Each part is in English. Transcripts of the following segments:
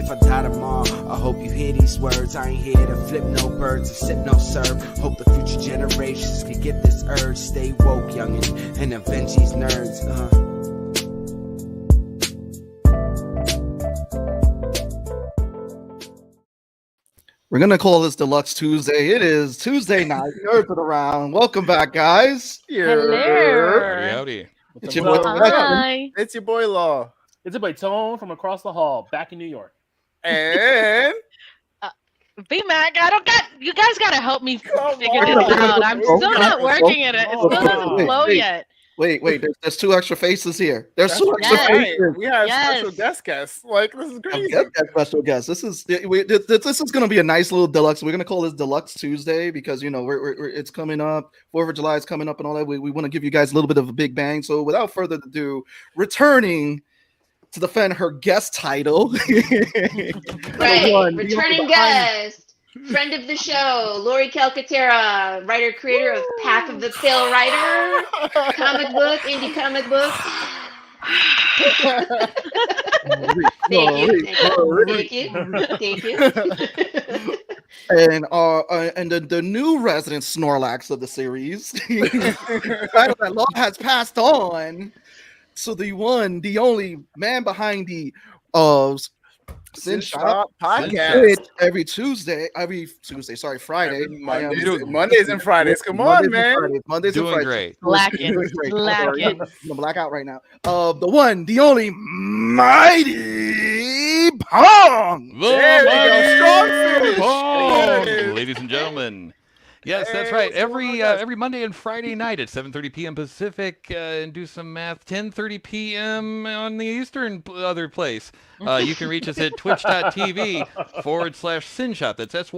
if I die tomorrow, I hope you hear these words. I ain't here to flip no birds or sip no serve. Hope the future generations can get this urge. Stay woke, youngin', and avenge these nerds. We're going to call this Deluxe Tuesday. It is Tuesday night. Nerds of the Round. Welcome back, guys. Hello. Howdy. It's your boy. Hi. It's your boy Law. It's your boy Tone from across the hall, back in New York. And Vmac, you guys gotta help me figure on. this out. I'm still not working at it. It still doesn't flow yet. Wait. There's two extra faces here. There's two extra Right. faces. We have special guests. Like, this is crazy. Get that special guest. This is going to be a nice little deluxe. We're going to call this Deluxe Tuesday because we're it's coming up. 4th of July is coming up and all that. We want to give you guys a little bit of a big bang. So without further ado, returning to defend her guest title, right? Returning guest. Friend of the show, Laurie Calcaterra, writer-creator of Path of the Pale Rider, comic book, indie comic book. Thank you. And the new resident Snorlax of the series, title that Law has passed on to the one, the only man behind the Sin Shop podcast every Friday. Mondays and Fridays. Come on, man. Mondays and Fridays. Great. Blacking. I'm blackout right now. The one, the only Mighty Pong. Mighty Pong, ladies and gentlemen. Yes, that's right. Every Monday and Friday night at 7:30 p.m. Pacific, and do some math, 10:30 p.m. on the Eastern other place. You can reach us at twitch.tv/Synshop. That's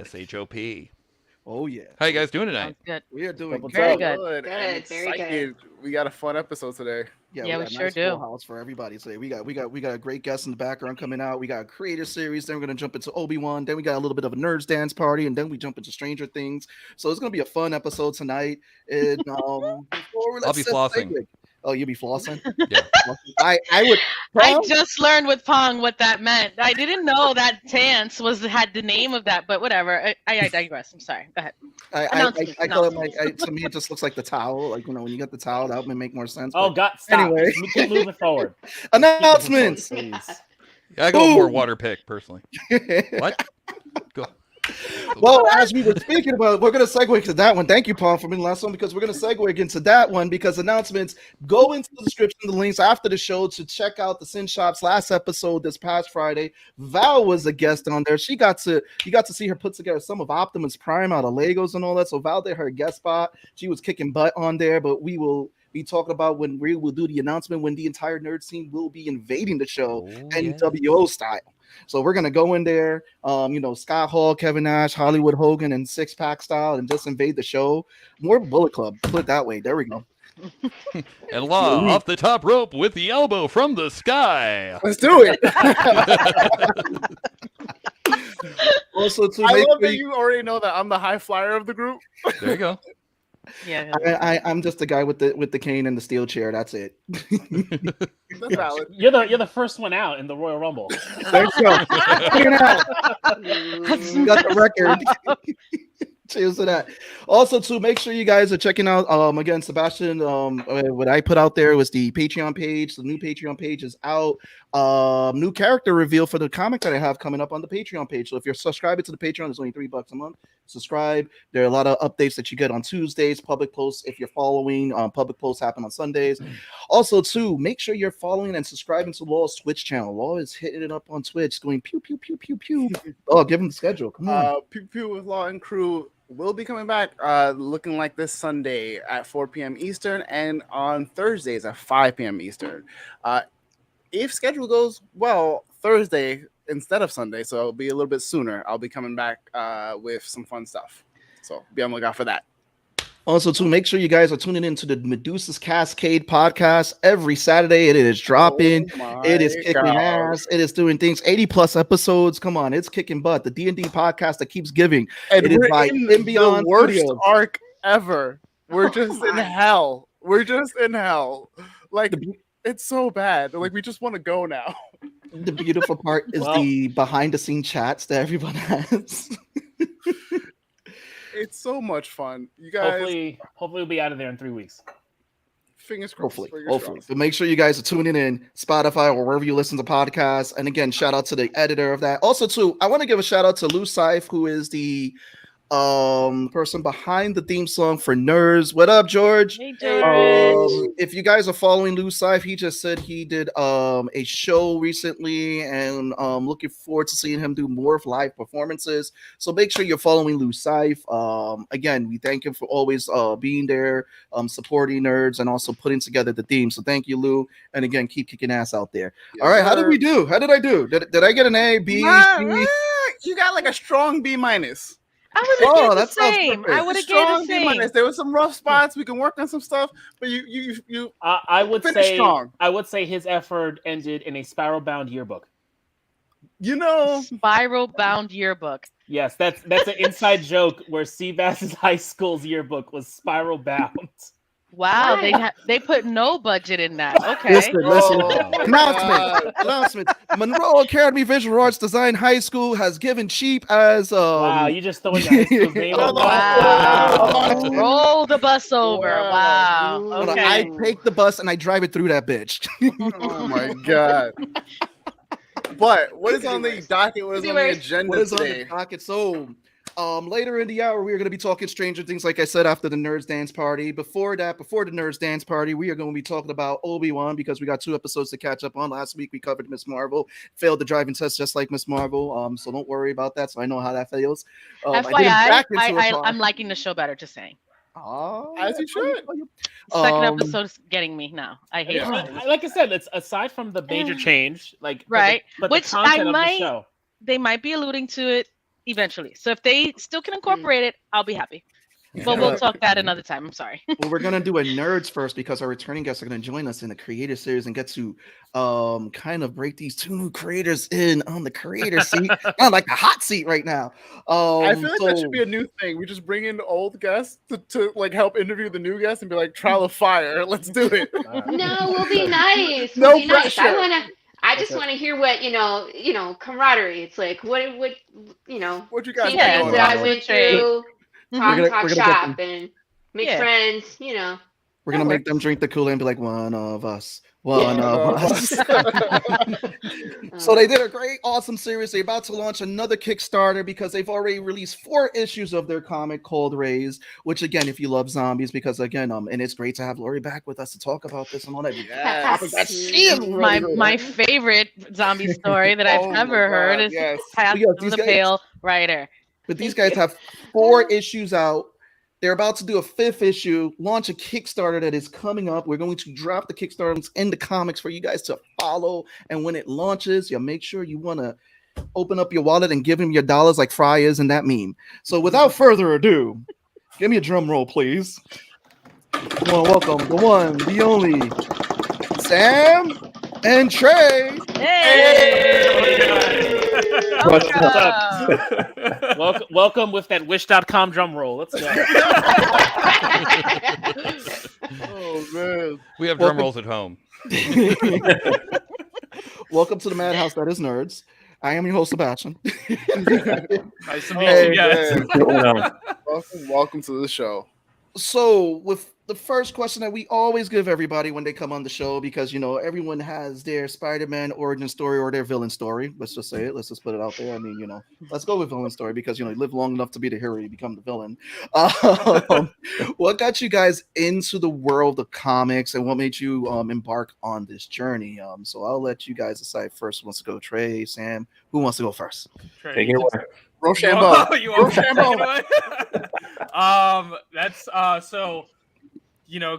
SYNSHOP. Oh yeah. How you guys doing tonight? Good. We are doing Very good. Good. Very good. We got a fun episode today. Yeah, we sure nice do. full house for everybody today. We got a great guest in the background coming out. We got a creator series. Then we're gonna jump into Obi-Wan. Then we got a little bit of a Nerds dance party, and then we jump into Stranger Things. So it's gonna be a fun episode tonight. And I'll be flossing. Oh, you'll be flossing? Yeah. I would. I just learned with Pong what that meant. I didn't know that dance had the name of that, but whatever. I digress. I'm sorry. Go ahead. I call it like to me it just looks like the towel. Like when you get the towel, that would make more sense. Oh God! Stop. Anyway, we keep moving forward. Announcements. Please. Yeah, I go more water pick personally. What? Go. Well, as we were speaking about, we're going to segue into that one. Thank you, Paul, for being the last one, because we're going to segue into that one because announcements go into the description, the links after the show to check out the Sin Shop's last episode this past Friday. Val was a guest on there. You got to see her put together some of Optimus Prime out of Legos and all that. So Val did her guest spot. She was kicking butt on there, but we will be talking about when we will do the announcement when the entire nerd scene will be invading the show, NWO style. So we're gonna go in there, Scott Hall, Kevin Nash, Hollywood Hogan, and Six Pack style, and just invade the show. More Bullet Club, put it that way. There we go. And Law off the top rope with the elbow from the sky. Let's do it. Also, I love that you already know that I'm the high flyer of the group. There you go. Yeah. I'm just the guy with the cane and the steel chair. That's it. That's valid. You're the first one out in the Royal Rumble. There you go. You got the record. Cheers to that. Also, to make sure you guys are checking out again, Sebastian. What I put out there was the Patreon page. The new Patreon page is out. New character reveal for the comic that I have coming up on the Patreon page. So if you're subscribing to the Patreon, it's only $3 a month. Subscribe. There are a lot of updates that you get on Tuesdays. Public posts, if you're following, public posts happen on Sundays. Also, too, make sure you're following and subscribing to Law's Twitch channel. Law is hitting it up on Twitch, going pew pew pew pew pew. Oh, give him the schedule. Come on. Pew Pew with Law and Crew will be coming back looking like this Sunday at 4 p.m. Eastern and on Thursdays at 5 p.m. Eastern. If schedule goes well, Thursday instead of Sunday, so it'll be a little bit sooner. I'll be coming back with some fun stuff. So be on the lookout for that. Also, to make sure you guys are tuning into the Medusa's Cascade podcast every Saturday. It is dropping. It is kicking ass. It is doing things. 80 plus episodes. Come on, it's kicking butt. The D&D podcast that keeps giving. And it is by the worst arc ever. We're just in hell. We're just in hell. Like, it's so bad. Like, we just want to go now. The beautiful part is the behind the scene chats that everyone has. It's so much fun. You guys. Hopefully we'll be out of there in 3 weeks. Fingers crossed. Hopefully. But make sure you guys are tuning in Spotify or wherever you listen to podcasts. And again, shout out to the editor of that. Also, too, I want to give a shout out to Lou Seif, who is the person behind the theme song for Nerds. What up, George? Hey, George. If you guys are following Lou Seif, he just said he did a show recently, and looking forward to seeing him do more of live performances. So make sure you're following Lou Seif. Again, we thank him for always being there, supporting Nerds, and also putting together the theme. So thank you, Lou. And again, keep kicking ass out there. All right, how did we do? How did I do? Did I get an A, B, C? You got like a strong B minus. I would have gave the same. I would have gave the same. There were some rough spots. We can work on some stuff, but you. I would say strong. I would say his effort ended in a spiral-bound yearbook. You know, spiral-bound yearbook. Yes, that's an inside joke where Seabass's high school's yearbook was spiral-bound. Wow, they put no budget in that. Okay. Listen. Announcement. Monroe Academy Visual Arts Design High School has given cheap as wow, you just throwing the high school name on. Wow. Roll the bus over. Wow. Okay. I take the bus and I drive it through that bitch. Oh my god. But what is on the docket? What is on the agenda What is today? on the docket? So later in the hour, we are going to be talking Stranger Things, like I said, after the Nerds Dance Party. Before the Nerds Dance Party, we are going to be talking about Obi-Wan because we got 2 episodes to catch up on. Last week, we covered Miss Marvel. Failed the driving test just like Miss Marvel. So don't worry about that. So I know how that feels. FYI, I'm liking the show better, just saying. As you should. Second episode's getting me now. I hate it. Like I said, it's aside from the major change, like right, but which the content of the show. They might be alluding to it eventually. So if they still can incorporate it, I'll be happy. But we'll talk that another time. I'm sorry. Well, we're gonna do a Nerds first because our returning guests are gonna join us in the creator series and get to kind of break these 2 new creators in on the creator seat, not like the hot seat right now. I feel like that should be a new thing. We just bring in old guests to like help interview the new guests and be like, trial of fire. Let's do it. No, we'll be nice. No we'll be pressure. Nice. I just want to hear what camaraderie. It's like what what you guys things going that on? I went through. Talk shop and make friends. We're gonna make them drink the Kool-Aid and be like, one of us. One of us. So they did a great, awesome series. They're about to launch another Kickstarter because they've already released 4 issues of their comic called Raze, which again, if you love zombies, because again, and it's great to have Laurie back with us to talk about this and all that. My favorite zombie story that I've ever heard is Path of the Pale Rider. But these guys have 4 issues out. They're about to do a 5th issue, launch a Kickstarter that is coming up. We're going to drop the Kickstarters in the comics for you guys to follow. And when it launches, you'll make sure you want to open up your wallet and give him your dollars like Fry is in that meme. So without further ado, give me a drum roll, please. Well, welcome the one, the only, Sam and Trey. Hey! What's up? Welcome with that wish.com drum roll. Let's go. Oh man. We have drum rolls at home. Welcome to the madhouse that is Nerds. I am your host, Sebastian. Nice to meet you guys. Welcome to the show. So with the first question that we always give everybody when they come on the show, because everyone has their Spider-Man origin story or their villain story. Let's just say it. Let's just put it out there. I mean, let's go with villain story because you live long enough to be the hero, you become the villain. What got you guys into the world of comics and what made you embark on this journey? So I'll let you guys decide first. Who wants to go? Trey, Sam, who wants to go first? Trey, take it away. Rochambeau. Oh, you want Rochambeau? That's so.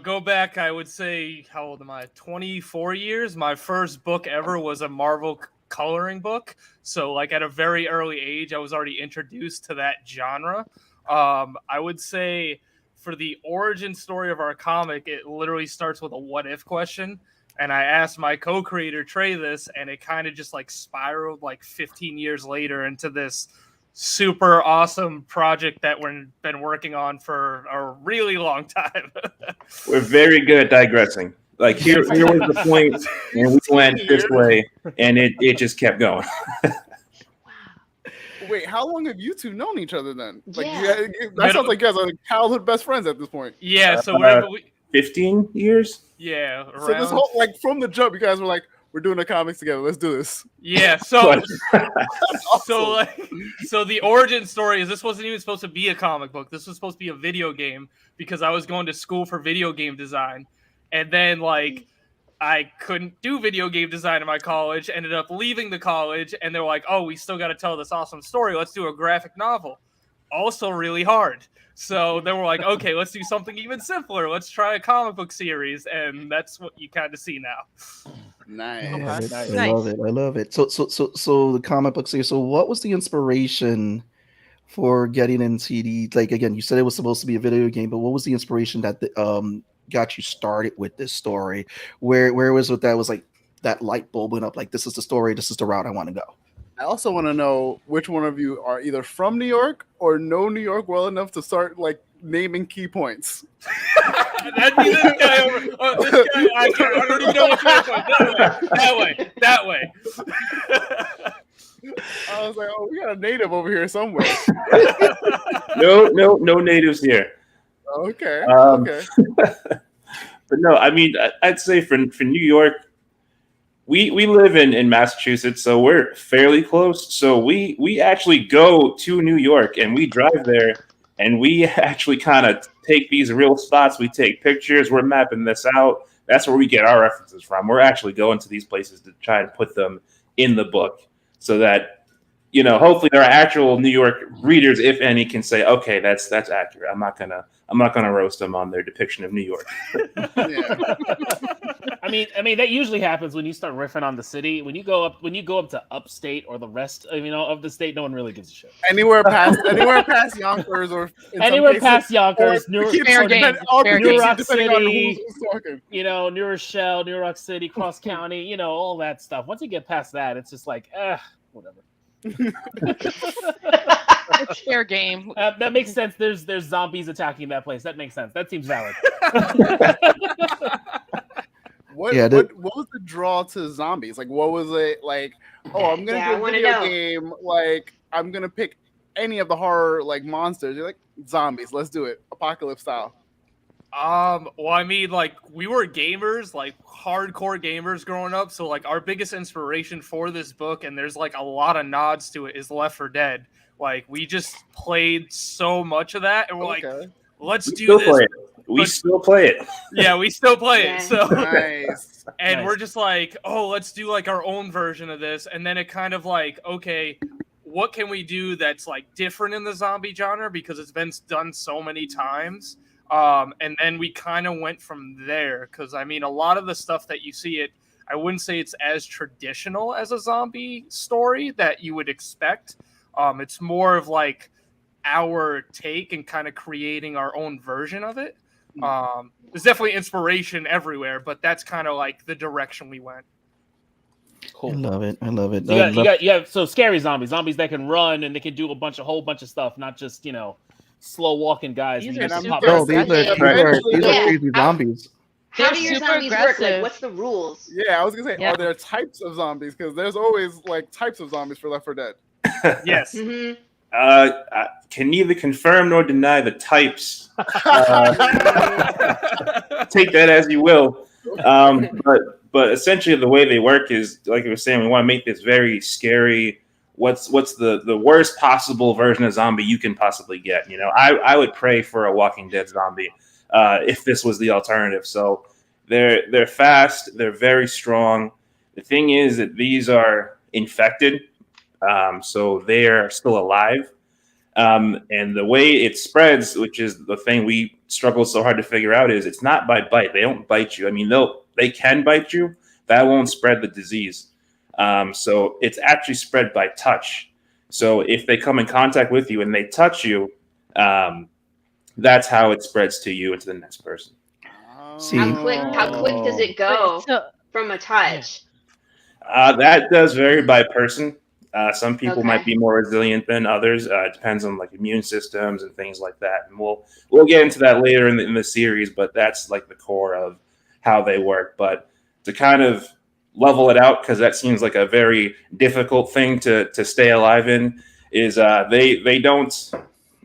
Go back, I would say, how old am I? 24 years. My first book ever was a Marvel coloring book. So, like, at a very early age, I was already introduced to that genre. I would say for the origin story of our comic, it literally starts with a what if question. And I asked my co-creator, Trey, this, and it kind of just, like, spiraled, like, 15 years later into this super awesome project that we've been working on for a really long time. We're very good at digressing. Like here was the point, and we went this way, and it just kept going. Wait, how long have you two known each other then? Like, Yeah. that sounds like you guys are childhood best friends at this point. Yeah, so wherever we 15 years. Yeah, So this whole like from the jump, you guys were like, "We're doing the comics together. Let's do this." Yeah, so so the origin story is this wasn't even supposed to be a comic book. This was supposed to be a video game because I was going to school for video game design, and then like I couldn't do video game design in my college. Ended up leaving the college, and they're like, "Oh, we still got to tell this awesome story. Let's do a graphic novel." Also, really hard. So they were like, okay, let's do something even simpler. Let's try a comic book series, and that's what you kind of see now. Nice. I love it. I love it. So the comic book series. So what was the inspiration for getting into the, like, again, you said it was supposed to be a video game, but what was the inspiration that got you started with this story? Where was it that was like that light bulb went up, like, this is the story, this is the route I want to go? I also want to know which one of you are either from New York or know New York well enough to start like naming key points. That'd be this guy over. This guy, I don't even know which way. That way. I was like, oh, we got a native over here somewhere. No natives here. Okay. Okay. But no, I mean, I'd say for New York, we live in Massachusetts, so we're fairly close. So we actually go to New York and we drive there, and we actually kind of take these real spots. We take pictures. We're mapping this out. That's where we get our references from. We're actually going to these places to try and put them in the book, so that, you know, hopefully there are actual New York readers, if any, can say, okay, that's accurate. I'm not gonna roast them on their depiction of New York. Yeah. I mean that usually happens when you start riffing on the city. When you go up to upstate or the rest of, of the state, no one really gives a shit. Anywhere past Yonkers or anywhere past Yonkers, New York City, New Rochelle, New York City, Cross County, all that stuff. Once you get past that, it's just like, whatever. It's fair game. That makes sense. There's zombies attacking that place. That makes sense. That seems valid. What was the draw to zombies? Like, what was it like? Oh, I'm gonna do a video game. Like, I'm gonna pick any of the horror like monsters. You're like, zombies. Let's do it, apocalypse style. Well, I mean, like, we were gamers, like hardcore gamers growing up. So like our biggest inspiration for this book, and there's like a lot of nods to it, is Left 4 Dead. Like, we just played so much of that, and we're like, let's do this. We still play it. Yeah, we still play it. So nice. And we're just like, oh, let's do like our own version of this. And then it kind of like, okay, what can we do that's like different in the zombie genre, because it's been done so many times. And then we kind of went from there, because I mean, a lot of the stuff that you see, I wouldn't say it's as traditional as a zombie story that you would expect. It's more of like our take and kind of creating our own version of it. There's definitely inspiration everywhere, but that's kind of like the direction we went. Cool. I love it. You got so scary zombies that can run and they can do a whole bunch of stuff, not just slow walking guys. These are crazy zombies. How do your zombies work? Like, what's the rules? Yeah, I was gonna say, are there types of zombies? Because there's always like types of zombies for Left 4 Dead. Yes. Mm-hmm. Can neither confirm nor deny the types. Take that as you will. But essentially the way they work is, like I was saying, we want to make this very scary. What's the worst possible version of zombie you can possibly get? I would pray for a Walking Dead zombie if this was the alternative. So they're fast, they're very strong. The thing is that these are infected. So they're still alive. And the way it spreads, which is the thing we struggle so hard to figure out, is it's not by bite. They don't bite you. I mean, they can bite you. That won't spread the disease. So it's actually spread by touch. So if they come in contact with you and they touch you, that's how it spreads to you and to the next person. How quick does it go from a touch? That does vary by person. Some people might be more resilient than others. It depends on like immune systems and things like that. And we'll get into that later in the series, but that's like the core of how they work. But to kind of level it out, because that seems like a very difficult thing to stay alive in, is they don't,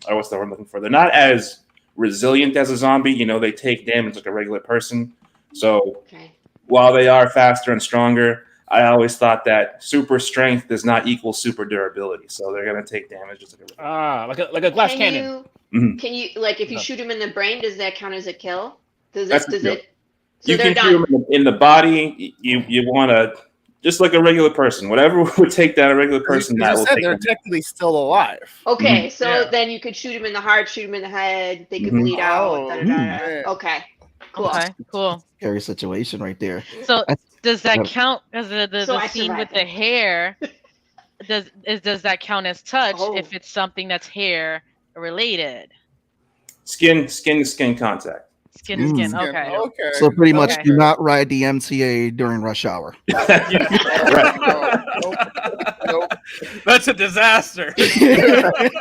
or what's the word I'm looking for? They're not as resilient as a zombie. You know, they take damage like a regular person. So while they are faster and stronger, I always thought that super strength does not equal super durability. So they're going to take damage just like a like a glass cannon. Can you, like, if you shoot him in the brain, does that count as a kill? Does That's it? a kill. So You they're can shoot done. them in the body. You want to, just like a regular person, whatever would take down a regular person, You that will said take they're them. technically still alive. Okay, so then you could shoot him in the heart, shoot him in the head. They could bleed out. Okay, cool. Okay, cool. Scary situation right there. So does that count as the So I scene with survived. the hair? Does that count as touch if it's something that's hair related? Skin contact. Skin to skin. Okay. So pretty much Okay. do not ride the MTA during rush hour. That's a disaster. I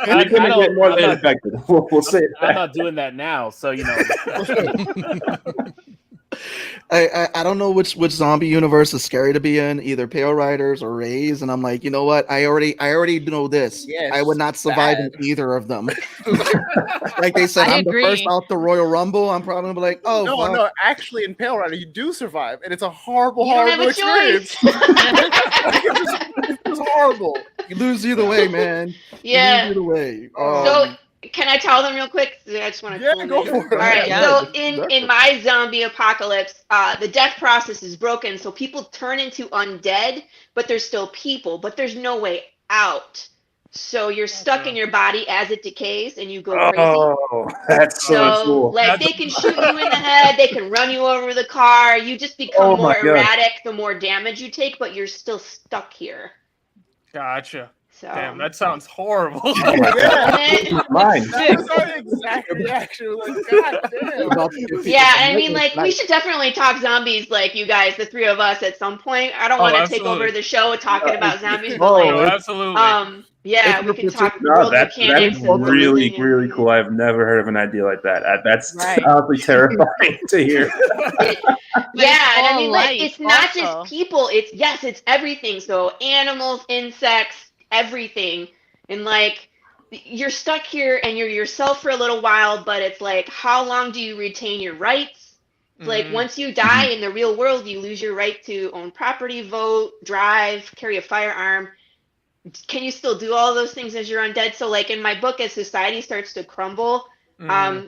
You're gonna get more I'm than not- infected. We'll say it. I'm not doing that now, so you know. I don't know which zombie universe is scary to be in, either Pale Riders or Raze, and I'm like, you know what? I already know this. Yes, I would not survive in either of them. Like they said, I I'm the first agree. out the Royal Rumble. I'm probably gonna be like, oh, fuck. No. Actually, in Pale Rider, you do survive, and it's a horrible, You don't have horrible a experience. choice. It's horrible. You lose either way, man. Yeah. You lose either way. So can I tell them real quick? I just want to. Yeah, go for it. All right. Yeah. So in my zombie apocalypse, the death process is broken, so people turn into undead, but they're still people, but there's no way out. So you're stuck in your body as it decays, and you go crazy. Oh, that's so cool. Like they can shoot you in the head, they can run you over the car. You just become more God. erratic the more damage you take, but you're still stuck here. Gotcha. So Damn, that sounds horrible. Mine. That's our exact reaction. Like, God damn. yeah, I mean, like we should definitely talk zombies, like you guys, the three of us, at some point. I don't want to take over the show talking about zombies, but like, absolutely. yeah, we can talk No, world that's mechanics. and really, everything. really cool. I've never heard of an idea like that. That's Right. honestly terrifying to hear. Yeah, and I mean, like, life it's not also. just people. It's everything. So animals, insects, everything, and like you're stuck here and you're yourself for a little while. But it's like, how long do you retain your rights? It's like once you die in the real world, you lose your right to own property, vote, drive, carry a firearm. Can you still do all those things as you're undead? So like in my book, as society starts to crumble,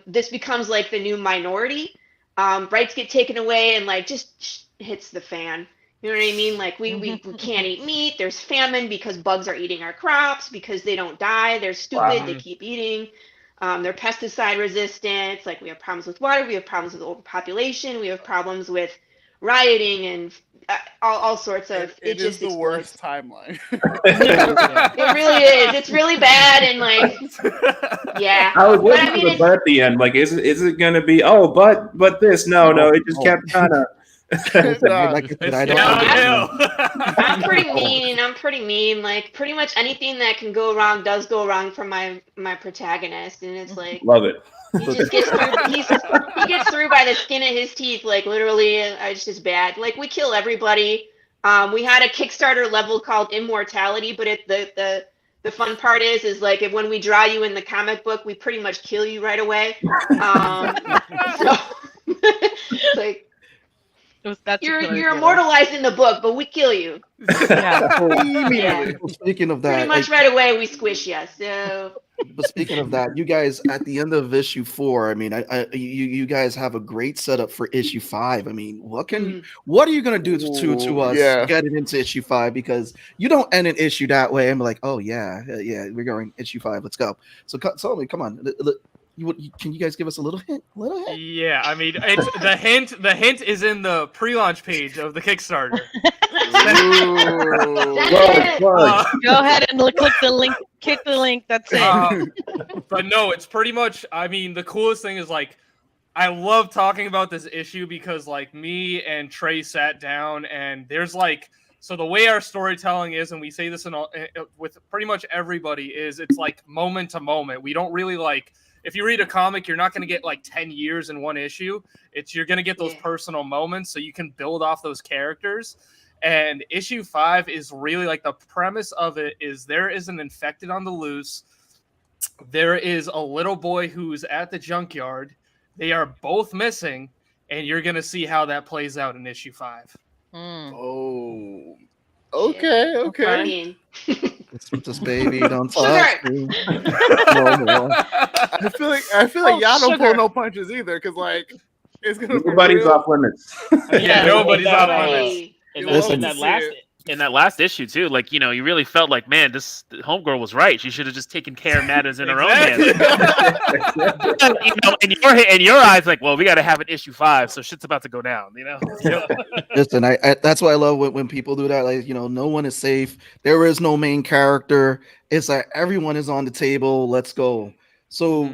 this becomes like the new minority. Rights get taken away and like just hits the fan. You know what I mean? Like we can't eat meat. There's famine because bugs are eating our crops because they don't die. They're stupid. They keep eating. They're pesticide resistant. It's like we have problems with water. We have problems with overpopulation. We have problems with rioting and all sorts of. It is just the explodes. worst timeline. It really is. It's really bad and like, yeah. I was But waiting I mean, for the butt at the end. Like, is it going to be? Oh, but this? No. It just kept kind of. I'm pretty mean. Like pretty much anything that can go wrong does go wrong for my protagonist, and it's like Love it. he just gets through. He gets through by the skin of his teeth. Like literally, it's just bad. Like we kill everybody. We had a Kickstarter level called Immortality, but the fun part is like when we draw you in the comic book, we pretty much kill you right away. So it's like. You're immortalized in the book, but we kill you. Yeah. Speaking of that, pretty much right away we squish you. So, but speaking of that, you guys at the end of issue 4, I mean, you guys have a great setup for issue 5. I mean, what are you gonna do to us getting into issue 5? Because you don't end an issue that way. I'm like, oh yeah, we're going issue 5. Let's go. So tell me, come on. Can you guys give us a little hint? Yeah, I mean, it's the hint. The hint is in the pre-launch page of the Kickstarter. Go ahead and click the link. Click the link. That's it. But no, it's pretty much. I mean, the coolest thing is like, I love talking about this issue because like me and Trey sat down and there's like. So the way our storytelling is, and we say this with pretty much everybody, is it's like moment to moment. We don't really like if you read a comic, you're not going to get like 10 years in one issue. You're going to get those personal moments, so you can build off those characters. And issue 5 is really like the premise of it is there is an infected on the loose. There is a little boy who's at the junkyard. They are both missing, and you're going to see how that plays out in issue 5. Oh, okay, okay. I mean, This baby don't touch me. No more. I feel like y'all don't pull no punches either, because like it's gonna. Nobody's off limits. Yeah, nobody's off limits. In that last issue too, like, you know, you really felt like, man, this homegirl was right. She should have just taken care of matters in her own hands. You know, in your eyes, like, well, we got to have an issue 5, so shit's about to go down. You know. Listen, I that's why I love when people do that. Like, you know, no one is safe. There is no main character. It's like everyone is on the table. Let's go. So.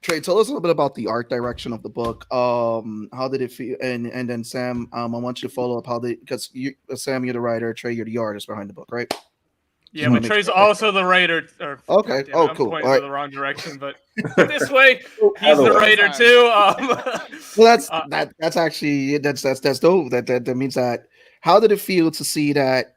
Trey, tell us a little bit about the art direction of the book. How did it feel? And then Sam, I want you to follow up because Sam, you're the writer, Trey, you're the artist behind the book, right? Yeah, but Trey's also the writer. Okay. I'm cool. pointing to the wrong direction, but this way, he's the writer too. Well, that's actually that's dope. That means that. How did it feel to see that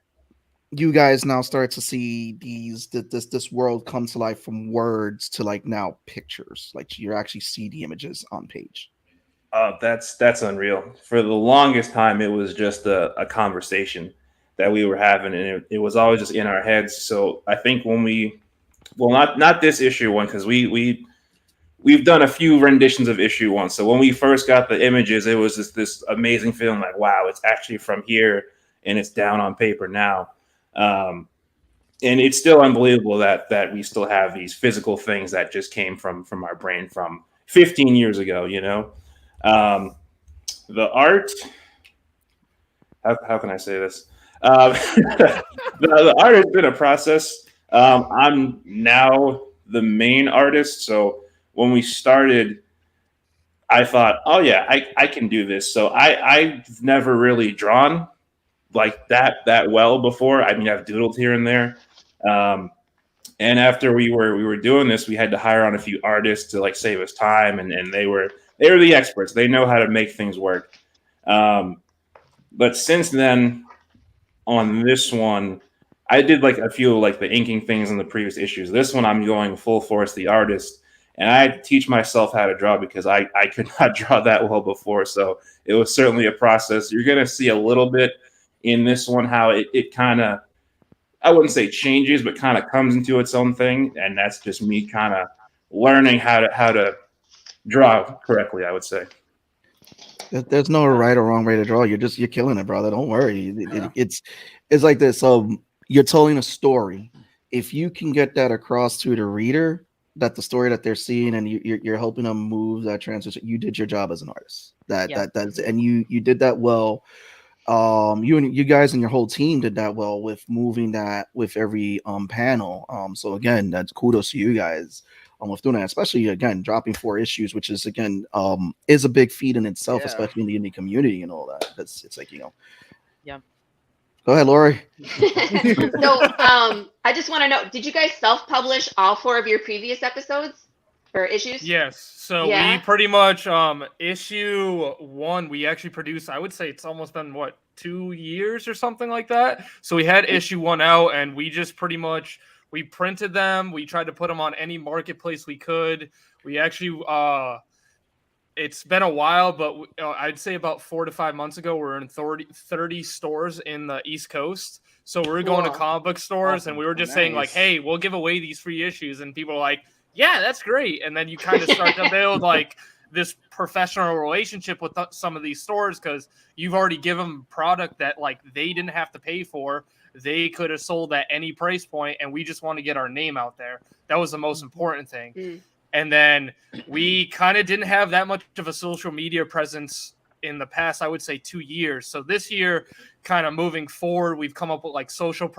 you guys now start to see this world come to life from words to like now pictures? Like you actually see the images on page. That's unreal. For the longest time, it was just a conversation that we were having, and it was always just in our heads. So I think when not this issue 1, because we've done a few renditions of issue 1. So when we first got the images, it was just this amazing feeling, like, wow, it's actually from here and it's down on paper now. And it's still unbelievable that we still have these physical things that just came from our brain from 15 years ago, you know. The art, how can I say this? The art has been a process. I'm now the main artist, so when we started, I thought, oh yeah, I can do this. So I've never really drawn like that well before. I mean, I've doodled here and there. And after we were doing this, we had to hire on a few artists to like save us time, and they were the experts. They know how to make things work. But since then, on this one, I did like a few like the inking things in the previous issues. This one, I'm going full force the artist, and I had to teach myself how to draw because I could not draw that well before. So it was certainly a process. You're gonna see a little bit in this one how it kind of, I wouldn't say changes, but kind of comes into its own thing, and that's just me kind of learning how to draw correctly, I would say. There's no right or wrong way to draw. You're killing it, brother. Don't worry. It's like this. You're telling a story. If you can get that across to the reader, that the story that they're seeing, and you're helping them move that transition, you did your job as an artist. That's and you did that well. You guys and your whole team did that well with moving that with every panel. So again, that's kudos to you guys with doing that, especially again dropping 4 issues, which is again is a big feat in itself, especially in the indie community and all that. It's like, you know. Yeah. Go ahead, Laurie. So I just want to know, did you guys self-publish all 4 of your previous episodes or issues? Yes. So we pretty much issue 1 we actually produced. I would say it's almost been 2 years or something like that. So we had issue 1 out, and we just pretty much we printed them. We tried to put them on any marketplace we could. We actually it's been a while, but I'd say about 4 to 5 months ago, we're in 30 stores in the East Coast. So we were going to comic book stores, and we were just saying like, hey, we'll give away these free issues. And people are like, yeah, that's great. And then you kind of start to build like this professional relationship with some of these stores, because you've already given them product that like they didn't have to pay for. They could have sold at any price point, and we just want to get our name out there. That was the most important thing. Mm. And then we kind of didn't have that much of a social media presence in the past, I would say 2 years. So this year, kind of moving forward, we've come up with like social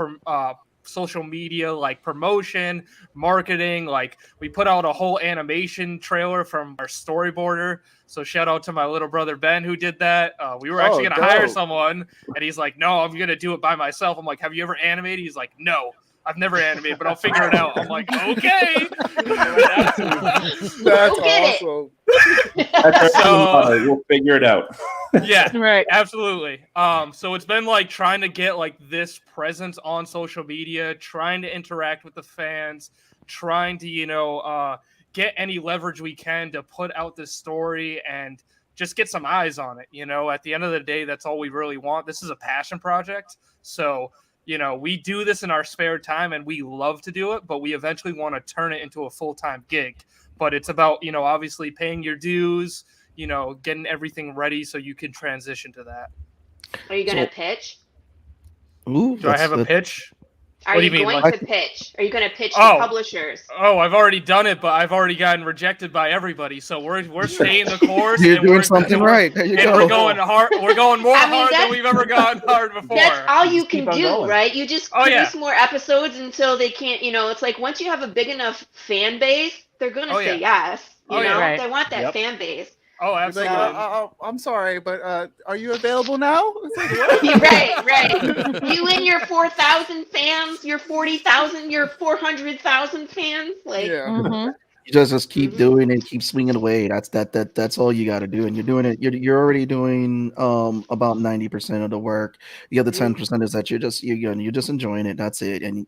media, like promotion, marketing. Like we put out a whole animation trailer from our storyboarder. So shout out to my little brother, Ben, who did that. We were actually going to hire someone, and he's like, no, I'm going to do it by myself. I'm like, have you ever animated? He's like, no. I've never animated, but I'll figure it out. I'm like, okay. That's get awesome. That's our So- motto. We'll figure it out. Yeah, Right. absolutely. So it's been like trying to get like this presence on social media, trying to interact with the fans, trying to get any leverage we can to put out this story and just get some eyes on it. At the end of the day, that's all we really want. This is a passion project, so we do this in our spare time and we love to do it, but we eventually want to turn it into a full-time gig. But it's about obviously paying your dues, getting everything ready so you can transition to that. Are you going to pitch? Ooh, Do I have a pitch? Are What do you you mean, going like- to pitch? Are you going to pitch to Oh. publishers? Oh, I've already done it, but I've already gotten rejected by everybody. So we're staying the course. You're and doing we're, something and we're- right. There you and go. we're going hard. We're going more I mean, hard than that's- we've ever gone hard before. That's all you Just can keep on do, going. right? You just Oh, produce yeah. more episodes until they can't, it's like once you have a big enough fan base, they're going to Oh, say yeah. yes. Oh, yeah. Right. They want that Yep. fan base. Oh, It's like, absolutely. I'm sorry, but are you available now? It's like, what? right. You and your 4,000 fans, your 40,000, your 400,000 fans. Like, Yeah. Mhm. You just keep Mhm. doing it, keep swinging away. That's all you got to do, and you're doing it. You're already doing about 90% of the work. The other 10% is that you're just enjoying it. That's it, and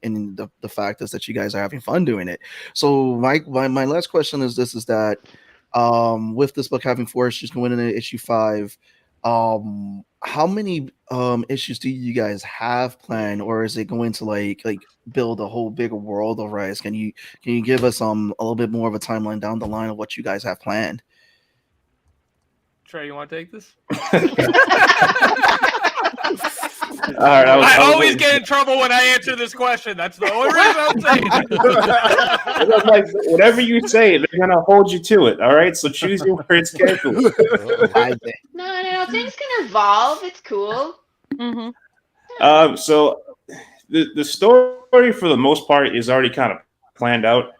the fact is that you guys are having fun doing it. So my last question is this: is that with this book having 4 issues going into issue 5, how many issues do you guys have planned, or is it going to like build a whole bigger world of Raze? Can you give us a little bit more of a timeline down the line of what you guys have planned? Trey, you want to take this? All right, I was always waiting. get in trouble when I answer this question. That's the only reason I'm saying it. I was like, whatever you say, they're gonna hold you to it. All right, so choose your words carefully. no, things can evolve. It's cool. Mhm. So the story for the most part is already kind of planned out.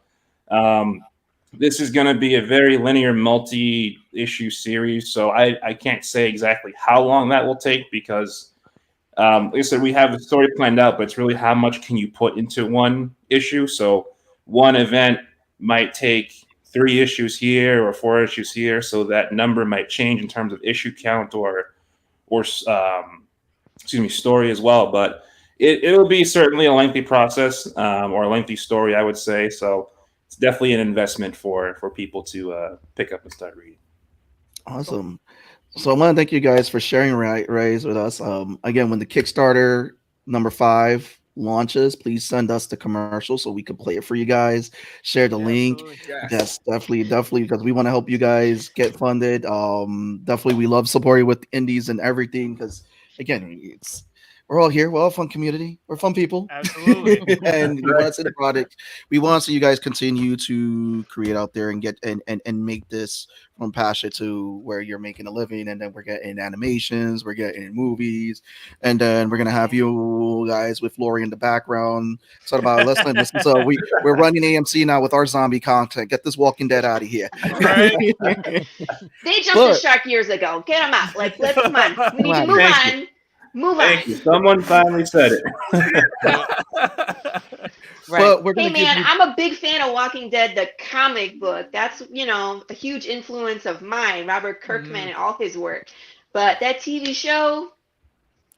This is going to be a very linear multi-issue series, so I can't say exactly how long that will take because, like I said, we have the story planned out, but it's really how much can you put into one issue. So one event might take 3 issues here or 4 issues here, so that number might change in terms of issue count or story as well. But it'll be certainly a lengthy process or a lengthy story, I would say. So it's definitely an investment for people to pick up and start reading. Awesome. So I want to thank you guys for sharing Raze with us. Again, when the Kickstarter number 5 launches, please send us the commercial so we can play it for you guys. Share the link. Yes, definitely, because we want to help you guys get funded. Definitely, we love supporting with indies and everything because, again, we're all here. We're all a fun community. We're fun people. Absolutely. And we want to see the product. We want to see you guys continue to create out there and get and make this from passion to where you're making a living. And then we're getting animations, we're getting movies, and then we're gonna have you guys with Laurie in the background. So about listen. So we're running AMC now with our zombie content. Get this Walking Dead out of here. Right. They jumped the shark years ago. Get them out. Like, let's come on. We need to move Thank on. Move Thank on. you. Someone finally said it. But we're Hey gonna give man, you. I'm a big fan of Walking Dead, the comic book. That's a huge influence of mine, Robert Kirkman and all his work. But that TV show,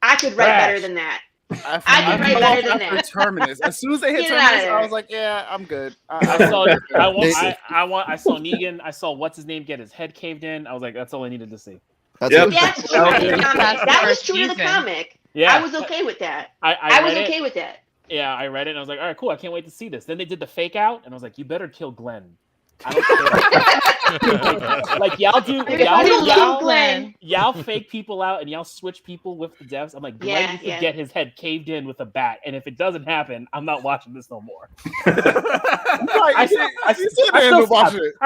I could write better than that. I could write better than that. Terminus. As soon as they hit Get it out of Terminus, I there. was like, yeah, I'm good. I saw I saw Negan. I saw what's his name get his head caved in. I was like, that's all I needed to see. That's Yep. it. That's true to the comic. That's the That was first true to the season. comic. Yeah, I was okay with that. I I was read it. okay with that. Yeah, I read it and I was like, all right, cool. I can't wait to see this. Then they did the fake out, and I was like, you better kill Glenn. I don't care. Like y'all do, We don't kill y'all, Glenn. y'all fake people out and y'all switch people with the deaths. I'm like, Glenn Yeah, needs yeah. to get his head caved in with a bat, and if it doesn't happen, I'm not watching this no more. I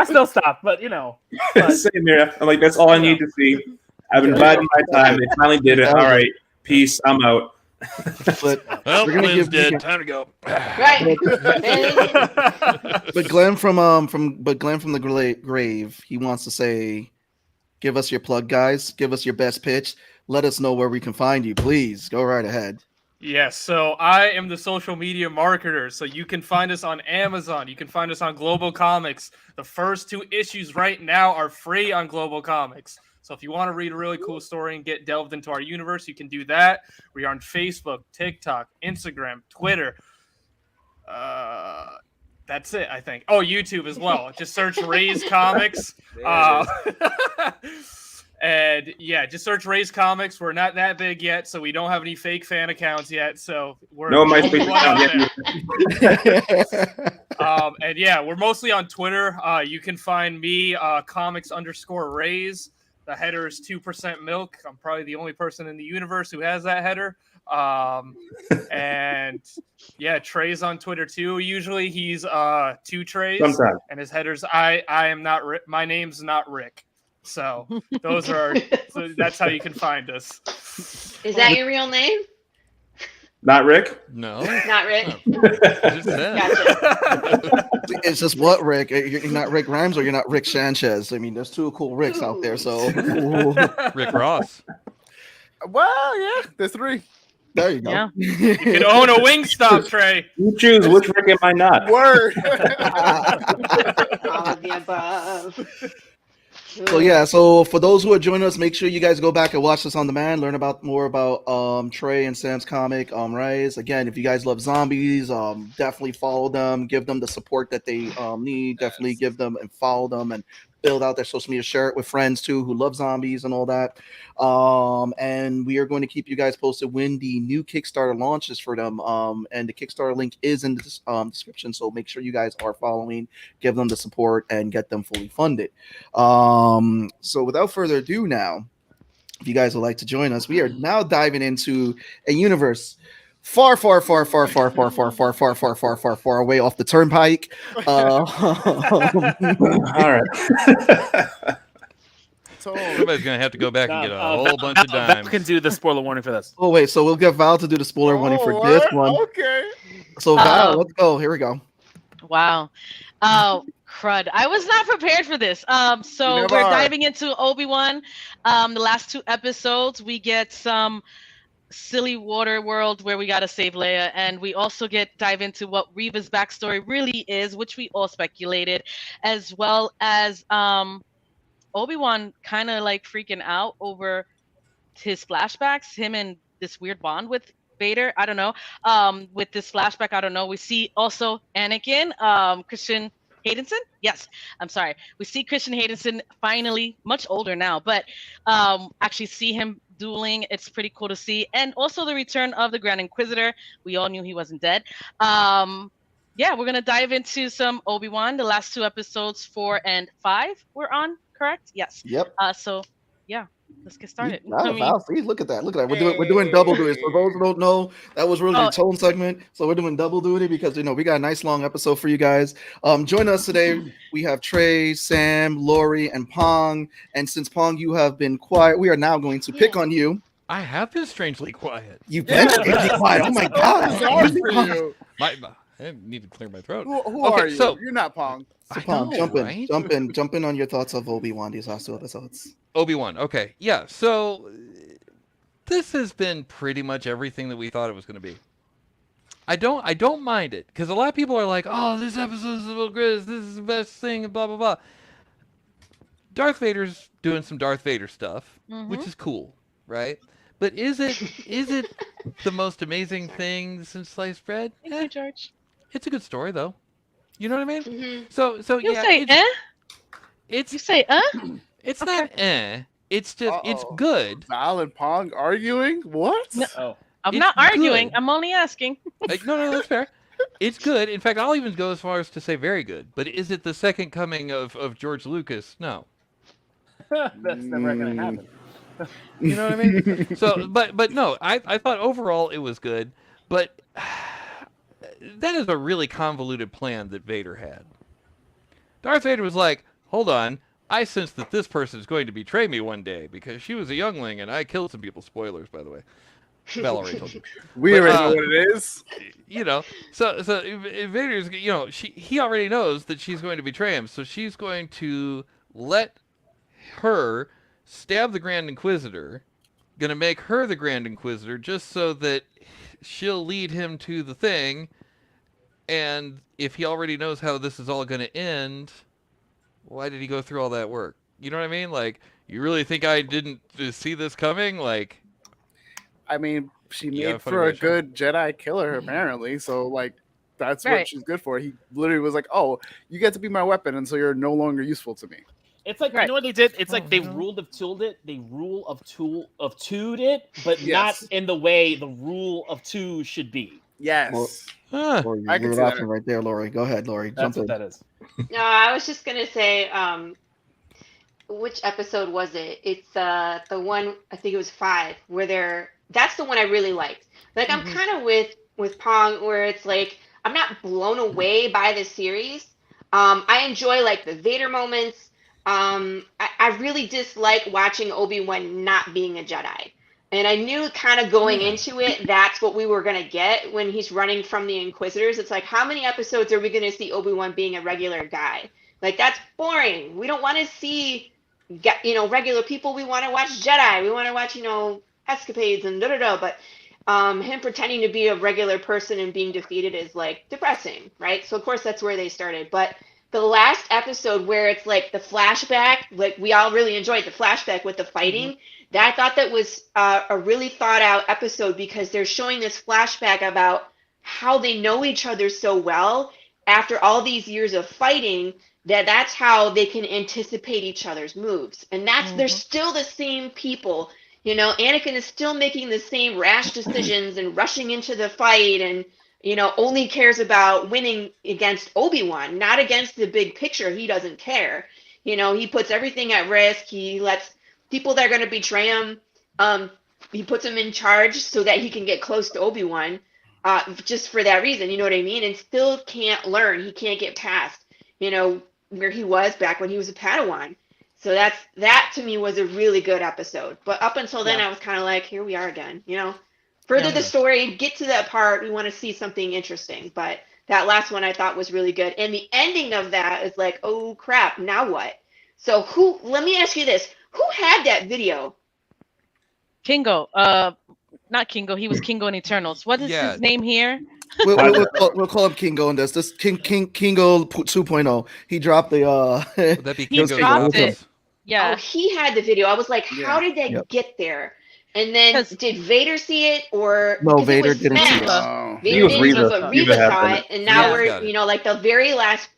still stopped, but Same here. I'm like, that's all I need to see. I've been biding my time. They finally did it. All right, peace. I'm out. But Well, we're gonna Glenn's give you- dead. Time to go. Right. But Glenn from the grave, he wants to say, give us your plug, guys. Give us your best pitch. Let us know where we can find you. Please go right ahead. Yes, so I am the social media marketer. So you can find us on Amazon. You can find us on Global Comics. The first 2 issues right now are free on Global Comics. So if you want to read a really cool story and get delved into our universe, you can do that. We are on Facebook, TikTok, Instagram, Twitter. That's it, I think. Oh, YouTube as well. Just search Raze Comics. And yeah, just search Raze Comics. We're not that big yet, so we don't have any fake fan accounts yet. So we're No the only MySpace one out account there. And yeah, we're mostly on Twitter. You can find me comics_Raze. The header is 2% milk. I'm probably the only person in the universe who has that header. And yeah, Trey's on Twitter too. Usually he's 2 Treys. Sometimes. And his headers, I am not Rick. My name's not Rick. So those are so that's how you can find us. Is that your real name? Not Rick? No. Not Rick. Gotcha. It's just what, Rick? You're not Rick Grimes or you're not Rick Sanchez. I mean, there's 2 cool Ricks out there. So Rick Ross. Well, yeah, there's 3. There you go. Yeah. You can own a Wingstop, Trey. You choose which Rick am I not? Word. All of the above. So yeah, so for those who are joining us, make sure you guys go back and watch this on demand, learn more about Trey and Sam's comic, Raze. Again, if you guys love zombies, definitely follow them, give them the support that they need. Definitely give them and follow them and build out their social media, share it with friends too who love zombies and all that. And we are going to keep you guys posted when the new Kickstarter launches for them. And the Kickstarter link is in the description, so make sure you guys are following, give them the support, and get them fully funded. So without further ado, now, if you guys would like to join us, we are now diving into a universe far away off the turnpike. All right. Somebody's gonna have to go back and get a whole bunch of Val dimes. can do the spoiler warning for this. Oh wait, so we'll get Val to do the spoiler warning for this one. Okay. So Val, let's go. Here we go. Wow. Oh, crud. I was not prepared for this. So You never we're are. diving into Obi-Wan. The last 2 episodes, we get some silly water world where we gotta save Leia, and we also dive into what Reva's backstory really is, which we all speculated, as well as Obi-Wan kind of like freaking out over his flashbacks, him and this weird bond with Vader. I don't know. With this flashback, I don't know. We see also Anakin, Christian Haydenson. Yes, I'm sorry. We see Christian Haydenson finally, much older now, but actually see him dueling. It's pretty cool to see. And also the return of the Grand Inquisitor. We all knew he wasn't dead. Yeah, we're going to dive into some Obi-Wan. The last 2 episodes, 4 and 5, we're on, correct? Yes. Yep. So, yeah, let's get started. Val, see, look at that. Look at that. We're doing double duty. For those who don't know, that was really the tone segment. So we're doing double duty because, we got a nice long episode for you guys. Join us today. We have Trey, Sam, Laurie, and Pong. And since Pong, you have been quiet, we are now going to pick on you. I have been strangely quiet. You've been strangely quiet. Oh my God. Sorry for you. I need to clear my throat. Who Okay, are you? so- You're not Pong. So I Pong, know, jump right? in on your thoughts of Obi-Wan these last 2 episodes. Obi-Wan. Okay, yeah. So this has been pretty much everything that we thought it was going to be. I don't mind it because a lot of people are like, "Oh, this episode is so great. This is the best thing," and blah blah blah. Darth Vader's doing some Darth Vader stuff, which is cool, right? But is it the most amazing thing since sliced bread? Thank you, George. It's a good story though. You know what I mean? Mm-hmm. So You yeah, say, it's You say, it's not it's just it's good. Val and Pong arguing? What? No. I'm It's not arguing. good. I'm only asking. No, that's fair. It's good. In fact, I'll even go as far as to say very good. But is it the second coming of George Lucas? No. That's never gonna happen. You know what I mean? So, but no, I thought overall it was good. But that is a really convoluted plan that Vader had. Darth Vader was like, hold on, I sense that this person is going to betray me one day because she was a youngling and I killed some people. Spoilers, by the way. Val already told you. We But, already know what it is. You know, so Vader's, he already knows that she's going to betray him, so she's going to let her stab the Grand Inquisitor gonna make her the Grand Inquisitor just so that she'll lead him to the thing. And if he already knows how this is all gonna end, why did he go through all that work? You know what I mean? Like, you really think I didn't see this coming? Like, I mean, she Yeah, made funny for way a to show it. good Jedi killer, apparently. So, like, that's Right. what she's good for. He literally was like, "Oh, you get to be my weapon, and so you're no longer useful to me." It's like Right. you know what they did. It's like they ruled of tooled it. They rule of two'd it, but Yes. not in the way the rule of two should be. Yes. Huh. Laurie, I can you're see that. laughing right there, Laurie. Go ahead, Laurie. That's Jump what in. that is. No, I was just gonna say, which episode was it? It's the one, I think it was 5, where that's the one I really liked. Like I'm kind of with Pong, where it's like I'm not blown away by the series. I enjoy like the Vader moments. I really dislike watching Obi-Wan not being a Jedi. And I knew kind of going into it, that's what we were going to get when he's running from the Inquisitors. It's like, how many episodes are we going to see Obi-Wan being a regular guy? Like, that's boring. We don't want to see, regular people. We want to watch Jedi. We want to watch, escapades and da-da-da. But him pretending to be a regular person and being defeated is, like, depressing, right? So, of course, that's where they started. But the last episode where it's, like, the flashback, like, we all really enjoyed the flashback with the fighting. I thought that was a really thought out episode because they're showing this flashback about how they know each other so well after all these years of fighting that's how they can anticipate each other's moves. And they're still the same people. Anakin is still making the same rash decisions and rushing into the fight and, only cares about winning against Obi-Wan, not against the big picture. He doesn't care. He puts everything at risk. He lets people that are going to betray him, he puts them in charge so that he can get close to Obi-Wan, just for that reason, you know what I mean? And still can't learn. He can't get past, where he was back when he was a Padawan. So that to me was a really good episode. But up until then, I was kind of like, here we are again, Further the story, get to that part, we want to see something interesting. But that last one I thought was really good. And the ending of that is like, oh crap, now what? So let me ask you this. Who had that video? Kingo. Not Kingo. He was Kingo in Eternals. What is his name here? We'll call him Kingo in this. This Kingo 2.0. He dropped the Would that be He Kingo? dropped it. Yeah. Oh, he had the video. I was like, how did that get there? And then did Vader see it or No, because it Vader was didn't see it. smashed. He Vader was didn't, Reva. but Reva Reva saw happened. it, and now got it. we're like the very last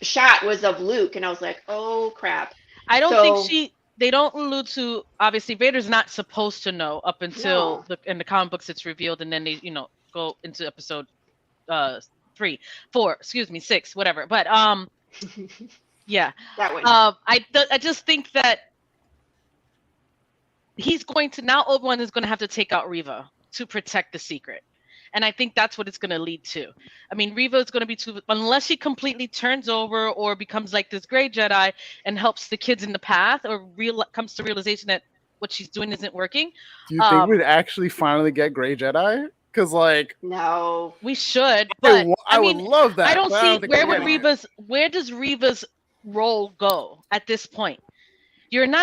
shot was of Luke, and I was like, oh crap. I don't think they don't allude to, obviously Vader's not supposed to know up until in the comic books it's revealed, and then they go into episode 3, 4, 6, whatever. But yeah, that one. I just think that he's going to now Obi-Wan is going to have to take out Reva to protect the secret. And I think that's what it's going to lead to. I mean, Reva is going to be unless she completely turns over or becomes like this gray Jedi and helps the kids in the path or comes to realization that what she's doing isn't working. Do you think we'd actually finally get Gray Jedi? Because, like, no, we should. But I would love that. I don't but see think where we're getting it. where does Reva's role go at this point?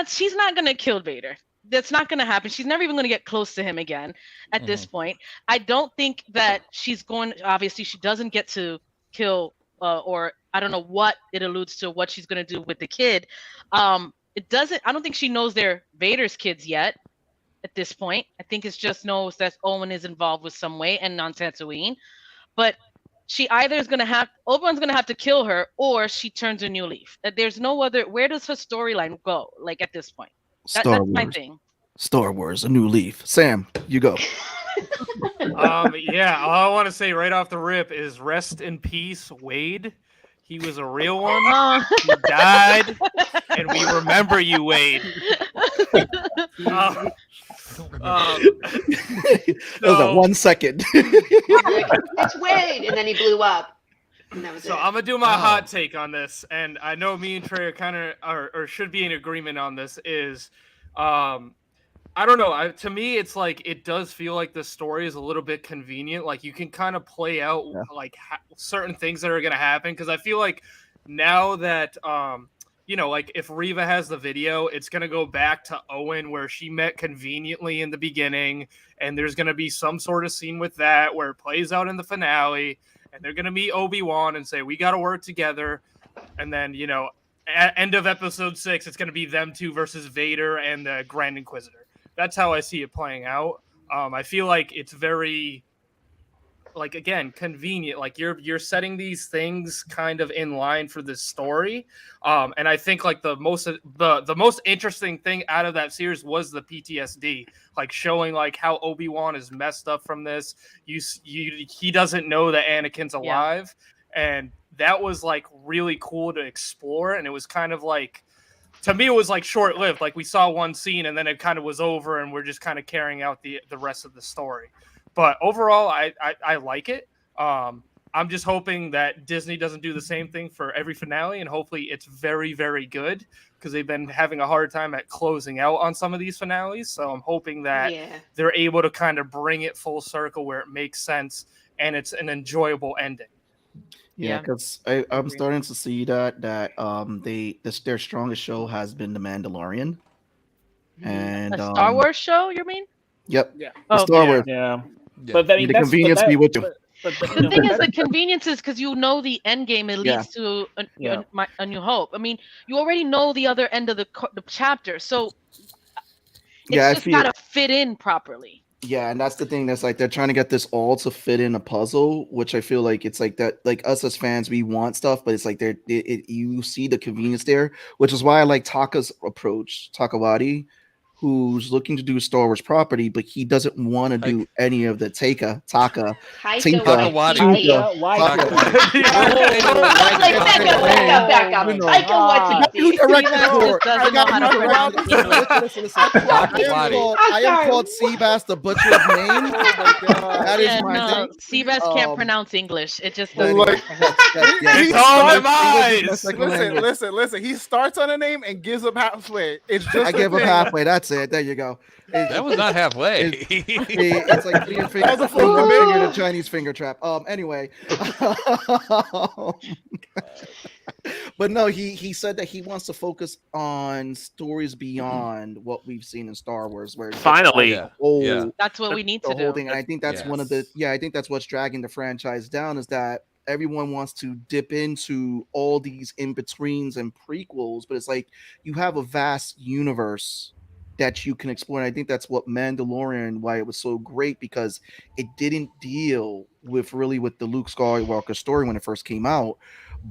She's not going to kill Vader. That's not going to happen. She's never even going to get close to him again at this point. I don't think that she's going, obviously she doesn't get to kill or I don't know what it alludes to, what she's going to do with the kid. I don't think she knows they're Vader's kids yet at this point. I think it's just knows that Owen is involved with some way and on Tatooine. But she either is going to Obi-Wan's going to have to kill her or she turns a new leaf. There's no other, where does her storyline go? Like at this point? That's my thing. Star Wars, a new leaf. Sam, you go. Yeah, all I want to say right off the rip is rest in peace, Wade. He was a real one. He died, and we remember you, Wade. That was that 1 second. It's Wade, and then he blew up. And that was So it. I'm gonna do my hot take on this, and I know me and Trey are kind of or should be in agreement on this. Is I don't know. To me, it's like it does feel like the story is a little bit convenient. Like you can kind of play out like certain things that are gonna happen because I feel like now that you know, like if Reva has the video, it's going to go back to Owen where she met conveniently in the beginning. And there's going to be some sort of scene with that where it plays out in the finale. And they're going to meet Obi-Wan and say, we got to work together. And then, you know, at end of episode 6, it's going to be them two versus Vader and the Grand Inquisitor. That's how I see it playing out. I feel like it's very, like, again, convenient. Like you're setting these things kind of in line for this story. And I think like the most interesting thing out of that series was the PTSD, like showing like how Obi-Wan is messed up from this. He doesn't know that Anakin's alive. And that was like really cool to explore. And it was kind of like, to me, it was like short-lived. Like we saw one scene and then it kind of was over and we're just kind of carrying out the rest of the story. But overall, I like it. I'm just hoping that Disney doesn't do the same thing for every finale, and hopefully it's very, very good because they've been having a hard time at closing out on some of these finales. So I'm hoping that they're able to kind of bring it full circle where it makes sense and it's an enjoyable ending. Yeah, because I'm starting to see that their strongest show has been The Mandalorian, and a Star Wars show. You mean? Yep. Yeah. Star Wars. Yeah. But I mean, the convenience be with you. But the thing is, the convenience is because you know the end game. It leads to a New Hope. I mean, you already know the other end of the chapter, so it's just gotta fit in properly. Yeah, and that's the thing. That's like they're trying to get this all to fit in a puzzle, which I feel like it's like that. Like us as fans, we want stuff, but it's like you see the convenience there, which is why I like Taka's approach, Takawati, who's looking to do a Star Wars property, but he doesn't want to do any of the Taka. I am called Seabass the Butcher's name. That is my thing. Seabass can't pronounce English. It just doesn't. It's all my mind. Listen. He starts on a name and gives up halfway. It's just I give up halfway. That's it. There you go. That was not halfway. It's like three fingers in a Chinese finger trap. Anyway. But no, he said that he wants to focus on stories beyond what we've seen in Star Wars. Where finally, that's what we need to do. Whole thing. And I think that's one of the. I think that's what's dragging the franchise down is that everyone wants to dip into all these in-betweens and prequels, but it's like you have a vast universe that you can explore. And I think that's what Mandalorian, why it was so great, because it didn't deal with the Luke Skywalker story when it first came out.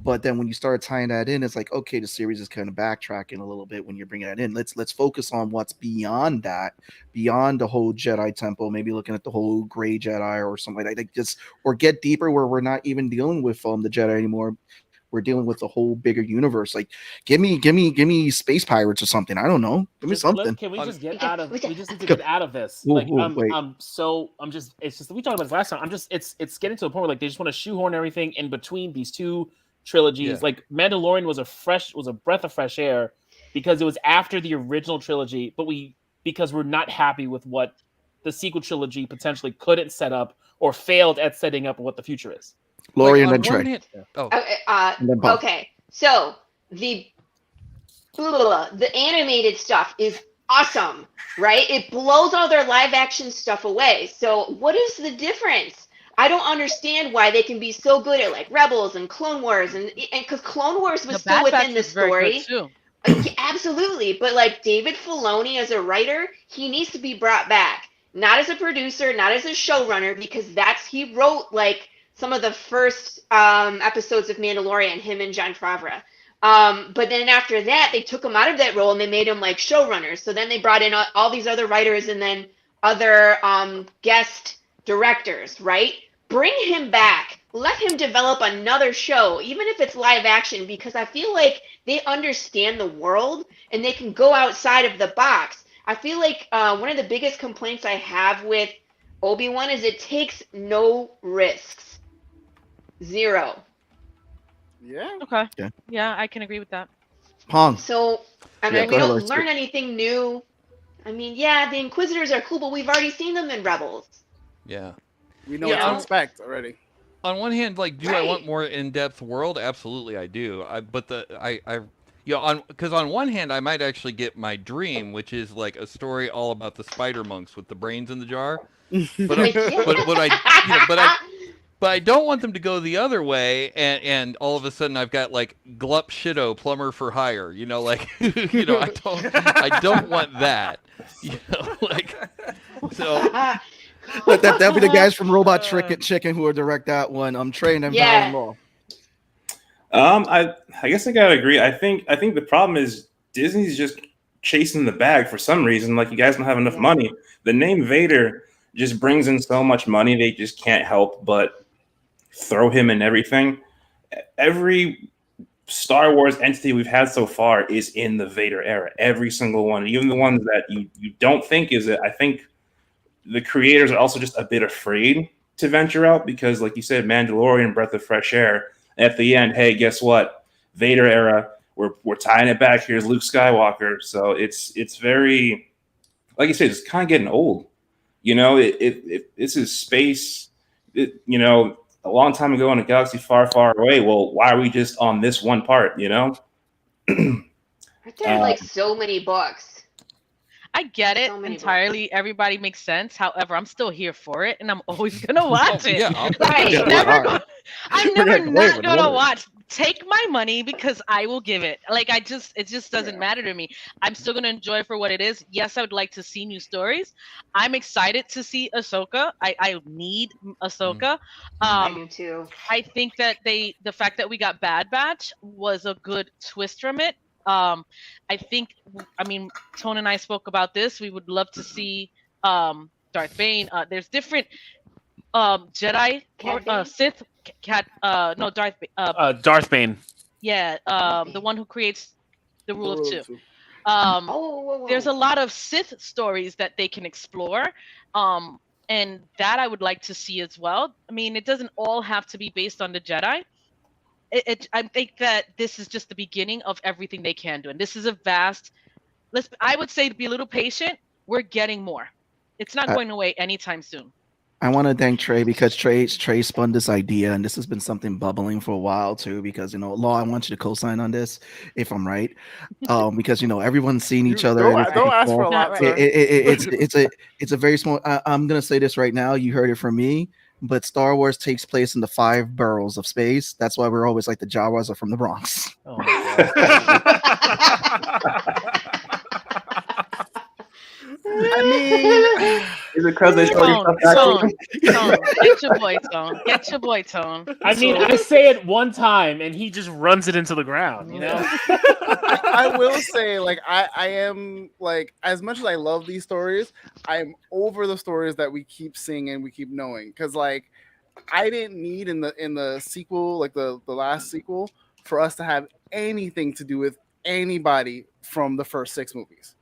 But then when you start tying that in, it's like, okay, the series is kind of backtracking a little bit when you're bringing that in. Let's focus on what's beyond that, beyond the whole Jedi Temple, maybe looking at the whole Gray Jedi or something like that. Or get deeper where we're not even dealing with the Jedi anymore. We're dealing with a whole bigger universe. Like, give me space pirates or something. I don't know. Give me something. Can we just get out of? We just need to get out of this. Like, it's just we talked about this last time. It's getting to the point where like they just want to shoehorn everything in between these two trilogies. Yeah. Like Mandalorian was a breath of fresh air because it was after the original trilogy, but because we're not happy with what the sequel trilogy potentially couldn't set up or failed at setting up what the future is. Laurie and then Trey. Okay, so the animated stuff is awesome, right? It blows all their live action stuff away. So what is the difference? I don't understand why they can be so good at like Rebels and Clone Wars and because Clone Wars was still within the story. Absolutely, but like David Filoni as a writer, he needs to be brought back, not as a producer, not as a showrunner, because he wrote like some of the first episodes of Mandalorian, him and Jon Favreau. But then after that, they took him out of that role and they made him like showrunners. So then they brought in all these other writers and then other guest directors, right? Bring him back. Let him develop another show, even if it's live action, because I feel like they understand the world and they can go outside of the box. I feel like one of the biggest complaints I have with Obi-Wan is it takes no risks. Zero. Yeah. Okay. Yeah, I can agree with that. Pong. So, we don't learn anything new. I mean, the Inquisitors are cool, but we've already seen them in Rebels. Yeah. We know what to expect already. On one hand, like, do I want more in-depth world? Absolutely, I do. because on one hand, I might actually get my dream, which is like a story all about the spider monks with the brains in the jar. But I don't want them to go the other way, and all of a sudden I've got like Glup Shido, plumber for hire. I don't want that. But that'll be the guys from Robot Chicken who will direct that one. I'm trained and law. I guess I gotta agree. I think the problem is Disney's just chasing the bag for some reason. Like, you guys don't have enough money. The name Vader just brings in so much money, they just can't help but throw him in everything. Every Star Wars entity we've had so far is in the Vader era. Every single one, even the ones that you don't think is it. I think the creators are also just a bit afraid to venture out because, like you said, Mandalorian, breath of fresh air. At the end, hey, guess what? Vader era. We're tying it back. Here's Luke Skywalker. So it's very, like you said, it's kind of getting old. This is space. A long time ago in a galaxy far, far away. Well, why are we just on this one part? There are like so many books. I get it entirely. Books. Everybody makes sense. However, I'm still here for it, and I'm always gonna watch it. I'm never not gonna watch. Take my money because I will give it. It just doesn't matter to me. I'm still gonna enjoy it for what it is. Yes, I would like to see new stories. I'm excited to see Ahsoka. I need Ahsoka. I do too. I think that the fact that we got Bad Batch was a good twist from it. Tone and I spoke about this. We would love to see Darth Bane. There's different Jedi, Sith, Darth Bane. Yeah, the one who creates the Rule of Two. There's a lot of Sith stories that they can explore, and that I would like to see as well. I mean, it doesn't all have to be based on the Jedi. I think that this is just the beginning of everything they can do, and this is a vast. I would say to be a little patient. We're getting more. It's not going away anytime soon. I want to thank Trey because Trey spun this idea, and this has been something bubbling for a while too. Because Law, I want you to co-sign on this if I'm right. Because everyone's seen each other. Don't ask for a lot. It's a very small. I'm gonna say this right now. You heard it from me. But Star Wars takes place in the 5 boroughs of space. That's why we're always like the Jawas are from the Bronx. Oh my I mean, is it because they show Tone, get your boy Tone. Get your boy Tone. I mean, I say it one time and he just runs it into the ground. I will say, I am as much as I love these stories, I'm over the stories that we keep seeing and we keep knowing. Because I didn't need in the sequel, the last sequel, for us to have anything to do with anybody from the first 6 movies.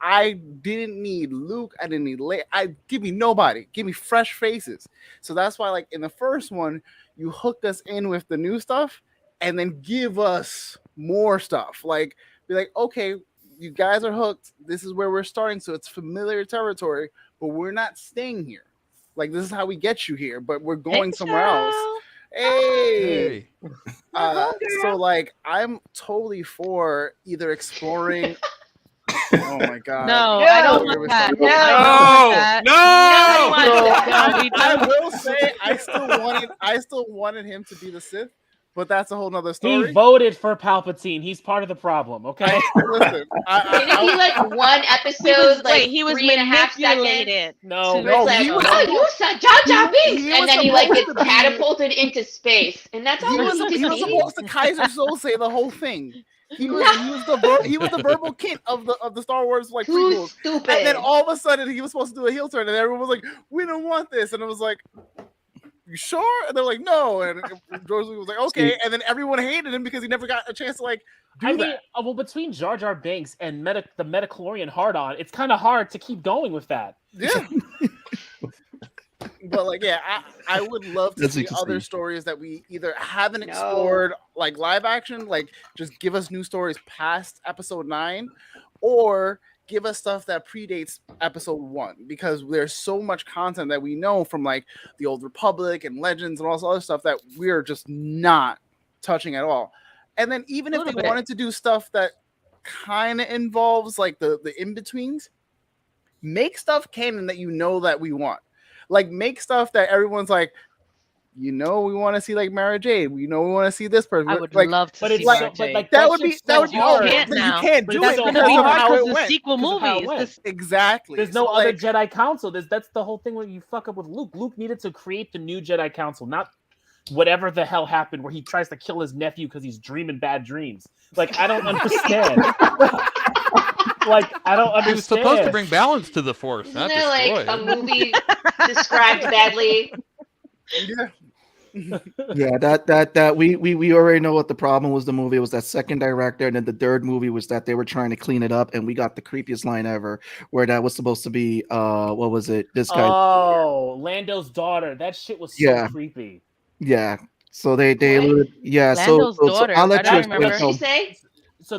I didn't need Luke. I didn't need Leia. Give me nobody. Give me fresh faces. So that's why, in the first one, you hooked us in with the new stuff, and then give us more stuff. Be like, okay, you guys are hooked. This is where we're starting. So it's familiar territory, but we're not staying here. This is how we get you here, but we're going somewhere else. Hey. So I'm totally for either exploring. Oh my god! No, I don't want that. No. I will say I still wanted him to be the Sith, but that's a whole nother story. He voted for Palpatine. He's part of the problem. Okay. Listen, Didn't he one episode? He was 3.5 manipulated. seconds. No, you said Jar Jar Binks, and then he gets catapulted into space, and that's all he was supposed to Kaiser Soze the whole thing. He was the verbal kid of the Star Wars prequels. Stupid. And then all of a sudden he was supposed to do a heel turn, and everyone was like, "We don't want this," and it was like, "You sure?" And they're like, "No," and George Lucas was like, "Okay," and then everyone hated him because he never got a chance to do that. Well, between Jar Jar Binks and the Metachlorian hard-on, it's kind of hard to keep going with that. Yeah. But I would love to see other stories that we either haven't explored, live action, just give us new stories past episode 9, or give us stuff that predates episode 1, because there's so much content that we know from the Old Republic and Legends and all this other stuff that we're just not touching at all. And then even if they bit. wanted to do stuff that kind of involves like the in-betweens, make stuff canon that you know that we want. Like make stuff that everyone's like, we want to see like Mara Jade. We want to see this person. I would like, love to But see it's Mara so, but Jade. like that would be hard. You can't now. You can't But do that's it gonna because be of hard how it the went. sequel Because of how it movies. went. This- Exactly. There's no other Jedi Council. That's the whole thing when you fuck up with Luke. Luke needed to create the new Jedi Council, not whatever the hell happened where he tries to kill his nephew because he's dreaming bad dreams. Like, I don't understand. Like, I don't understand. He was supposed to bring balance to the Force, Isn't not there like destroy a it. movie described badly? Yeah, that we already know what the problem was. The movie was that second director, and then the third movie was that they were trying to clean it up, and we got the creepiest line ever, where that was supposed to be what was it? This guy. Oh, Lando's daughter. That shit was so creepy. Yeah. So they alluded, Lando's daughter. I'll let I you don't remember. What did she say? So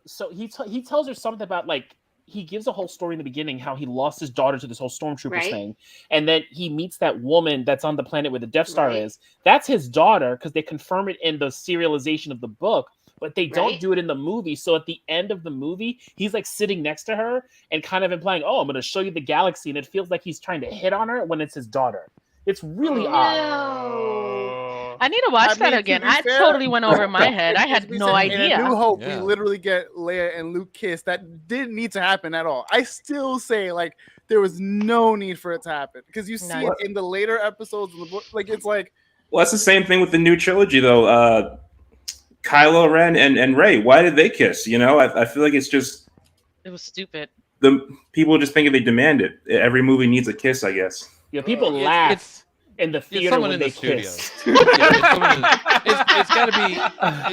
so he tells her something about like he gives a whole story in the beginning how he lost his daughter to this whole stormtroopers thing, and then he meets that woman that's on the planet where the Death Star is. That's his daughter because they confirm it in the serialization of the book, but they don't do it in the movie. So at the end of the movie, he's like sitting next to her and kind of implying, "Oh, I'm going to show you the galaxy," and it feels like he's trying to hit on her when it's his daughter. It's really odd. I need to watch that again. I totally went over my head. I had no idea. In A New Hope, we literally get Leia and Luke kiss. That didn't need to happen at all. I still say like there was no need for it to happen because you see it in the later episodes of the book. Like it's like, well, that's the same thing with the new trilogy though. Kylo Ren and Rey. Why did they kiss? I feel like it's just it was stupid. The people just think if they demand it. Every movie needs a kiss, I guess. Yeah, people laugh in the theater when they kiss. It's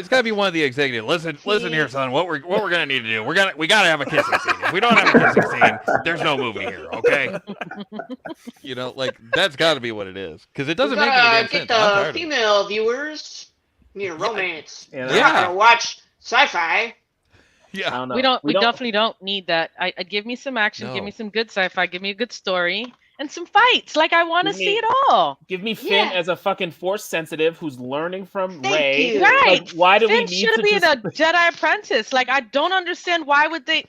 got to be one of the executives. Listen here, son. What we're gonna need to do? We gotta have a kissing scene. If we don't have a kissing scene, there's no movie here. Okay. That's got to be what it is because it doesn't make any damn sense. Get the female viewers need a romance. Yeah. They're not gonna watch sci-fi. Yeah, we definitely don't need that. I give me some action, give me some good sci-fi, give me a good story. And some fights. Like, I want to see it all. Give me Finn as a fucking Force sensitive who's learning from Rey. Right. Like, why do Finn we need to be the Jedi apprentice. Like, I don't understand why would they...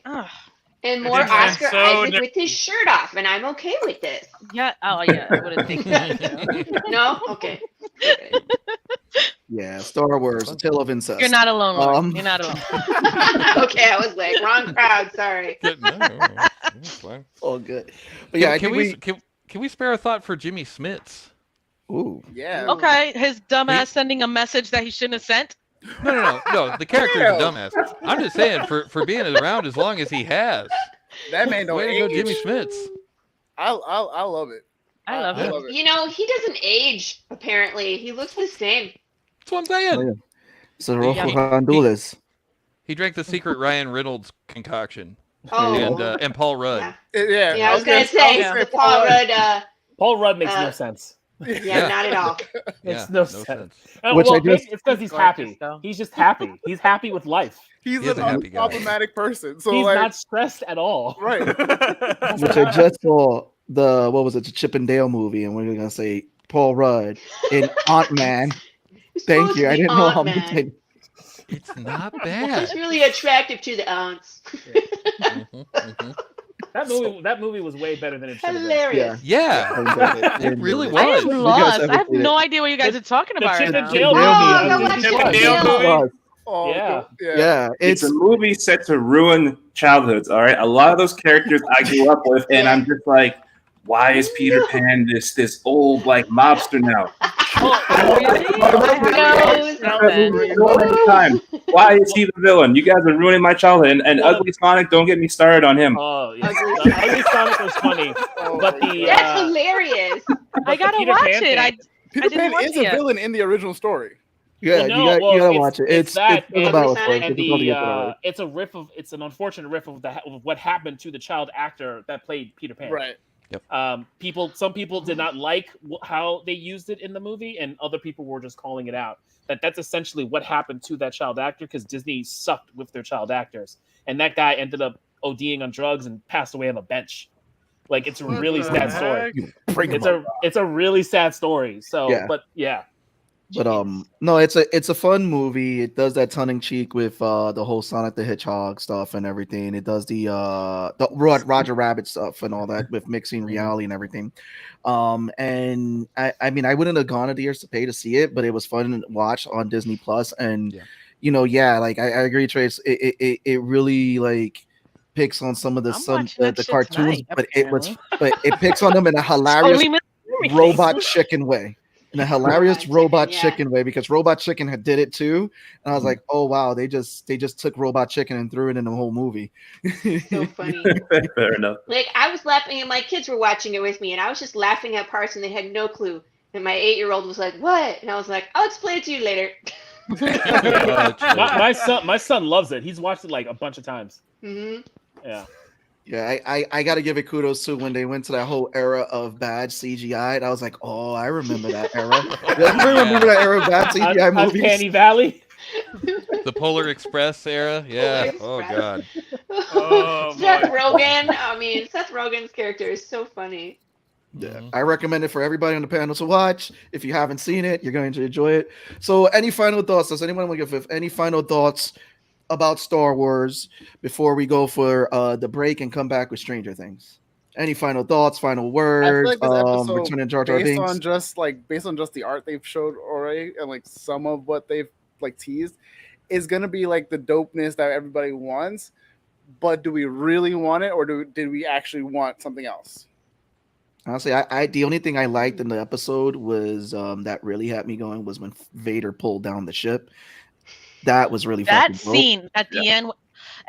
And more Oscar Isaac with his shirt off, and I'm okay with this. Yeah. Oh, yeah. I would have think that. No? Okay. Yeah, Star Wars, A Tale of Incest. You're not alone, Lauren. You're not alone. Okay, I was like, wrong crowd. Sorry. Oh, good. But yeah, can we spare a thought for Jimmy Smits? Ooh. Yeah. Okay, his dumbass sending a message that he shouldn't have sent. No. The character is a dumbass. I'm just saying for being around as long as he has. That man don't Way to go, age. Jimmy Smits. I love it. I love it. You know, he doesn't age, apparently. He looks the same. That's what I'm saying. Oh, yeah. So Rojo Gandules. He drank the secret Ryan Reynolds concoction. Oh. And Paul Rudd. Yeah, I was going to say, Paul Rudd. Paul Rudd makes no sense. Yeah, not at all. Makes no sense. Which it's because he's happy. He's just happy. He's happy with life. He's a happy guy. problematic person. So he's like, not stressed at all. Right. Which I just saw the Chip and Dale movie, and we're gonna say Paul Rudd in Ant-Man. Thank you. I didn't know how much. It's not bad. He's really attractive to the aunts. That movie was way better than it should have been. Hilarious. Yeah. It really was. I am lost. I have no idea what you guys are talking about Chip right and now. Dale movie. Chip and Dale movie. Oh, Yeah. Yeah, It's a movie set to ruin childhoods. All right, a lot of those characters I grew up with, and I'm just like, why is Peter Pan this old like mobster now? Why is he the villain? You guys are ruining my childhood. And Ugly Sonic, don't get me started on him. Oh, yeah. Ugly Sonic was funny, but That's hilarious. I gotta watch it. Peter Pan is a villain in the original story. Yeah, you gotta watch it. It's that, about it's a riff of it's an unfortunate riff of what happened to the child actor that played Peter Pan. Right. Yep. Some people did not like how they used it in the movie, and other people were just calling it out. That's essentially what happened to that child actor because Disney sucked with their child actors, and that guy ended up ODing on drugs and passed away on the bench. Like it's a really sad story. It's a really sad story. So, yeah. But yeah. But no, it's a fun movie. It does that tongue in cheek with the whole Sonic the Hedgehog stuff and everything. It does the Roger Rabbit stuff and all that with mixing reality and everything. And I mean, I wouldn't have gone to the years to pay to see it, but it was fun to watch on Disney Plus. And like I agree, Trace. It really like picks on some of the cartoons, but it picks on them in a hilarious robot chicken way. In a hilarious robot chicken way, because Robot Chicken had did it too, and I was like, "Oh wow, they just took Robot Chicken and threw it in the whole movie." So funny. Fair enough. Like I was laughing, and my kids were watching it with me, and I was just laughing at parts, and they had no clue. And my 8-year-old was like, "What?" And I was like, "I'll explain it to you later." my son loves it. He's watched it like a bunch of times. Mm-hmm. Yeah. Yeah, I got to give it kudos to when they went to that whole era of bad CGI. And I was like, oh, I remember that era. I remember that era of bad CGI movies. Uncanny Valley. The Polar Express era. Yeah. Oh God. Seth Rogen. I mean, Seth Rogen's character is so funny. Yeah, I recommend it for everybody on the panel to watch. If you haven't seen it, you're going to enjoy it. So, any final thoughts? Does anyone want to give any final thoughts about Star Wars before we go for the break and come back with Stranger Things? Any final thoughts, final words? Returning Jar Jar based Binks? on just the art they've showed already and like some of what they've like teased is gonna be like the dopeness that everybody wants. But do we really want it, or did we actually want something else? Honestly, I the only thing I liked in the episode was that really had me going was when Vader pulled down the ship. That was really that fucking scene at the end,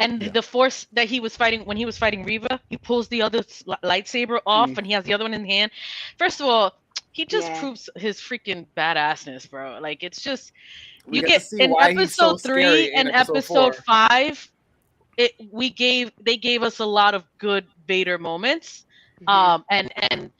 and the force that he was fighting when he was fighting Reva. He pulls the other lightsaber off, and he has the other one in hand. First of all, he just proves his freaking badassness, bro. Like it's just you get in episode 3 and episode 5. They gave us a lot of good Vader moments. And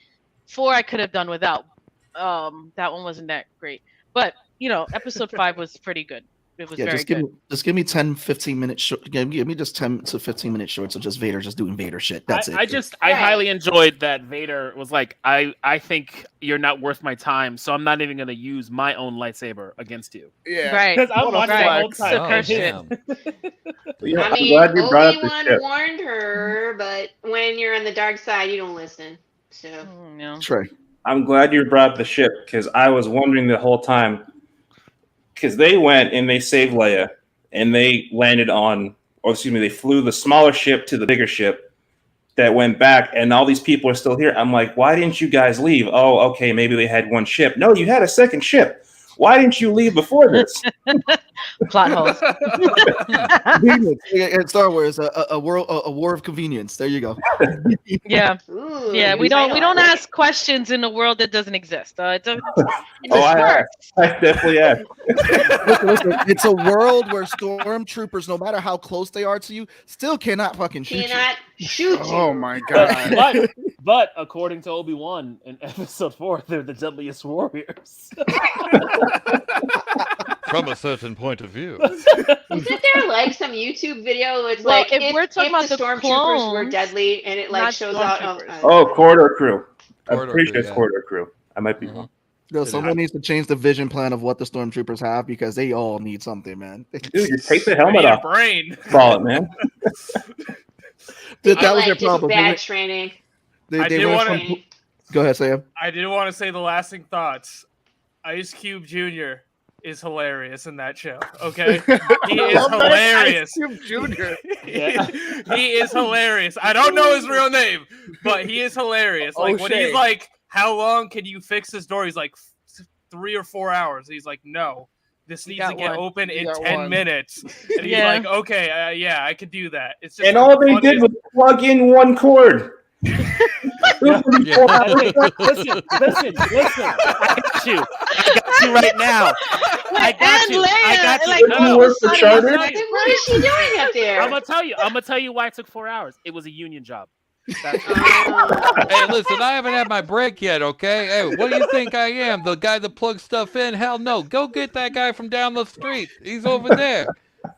4 I could have done without. That one wasn't that great, but episode 5 was pretty good. It was very good. Just give me 10-15 minutes short. Give me just 10 to 15 minutes shorts of just Vader just doing Vader shit. That's it. I highly enjoyed that Vader was like, I think you're not worth my time, so I'm not even gonna use my own lightsaber against you. Yeah, right. Because I'm watching the whole time. I mean, Obi-Wan warned her, but when you're on the dark side, you don't listen. So Trey, I'm glad you brought up the ship, because I was wondering the whole time. Because they went and they saved Leia, and they landed on, they flew the smaller ship to the bigger ship that went back, and all these people are still here. I'm like, why didn't you guys leave? Oh, okay, maybe they had one ship. No, you had a second ship. Why didn't you leave before this? Plot holes. In Star Wars, a war of convenience. There you go. Yeah, Ooh, yeah. We don't ask questions in a world that doesn't exist. It just I definitely have. Listen, it's a world where stormtroopers, no matter how close they are to you, still cannot fucking shoot you. Oh my god! But according to Obi-Wan in episode 4, they're the deadliest warriors. From a certain point of view. Isn't there like some YouTube video? It's like if we're talking about the stormtroopers were deadly, and it like shows out. Corridor Crew. I'm pretty sure it's Corridor Crew. I might be wrong. No, someone needs to change the vision plan of what the stormtroopers have, because they all need something, man. Dude, just take the helmet off. Brain. Solid, man. That was your problem. Bad training. Go ahead, Sam. I did want to say the lasting thoughts. Ice Cube Jr. is hilarious in that show. Okay, he is hilarious. Ice Cube Jr. He is hilarious. I don't know his real name, but he is hilarious. Like when he's like, "How long can you fix this door?" He's like, 3 or 4 hours. He's like, "No, this needs to get open in 10 minutes." And he's like, "Okay, yeah, I could do that." It's just and all they did was plug in one cord. Listen. I got you right now. I got you. What is she doing up there? I'm gonna tell you why it took 4 hours. It was a union job. Hey, listen, I haven't had my break yet, okay? Hey, what do you think I am? The guy that plugs stuff in? Hell no. Go get that guy from down the street. He's over there.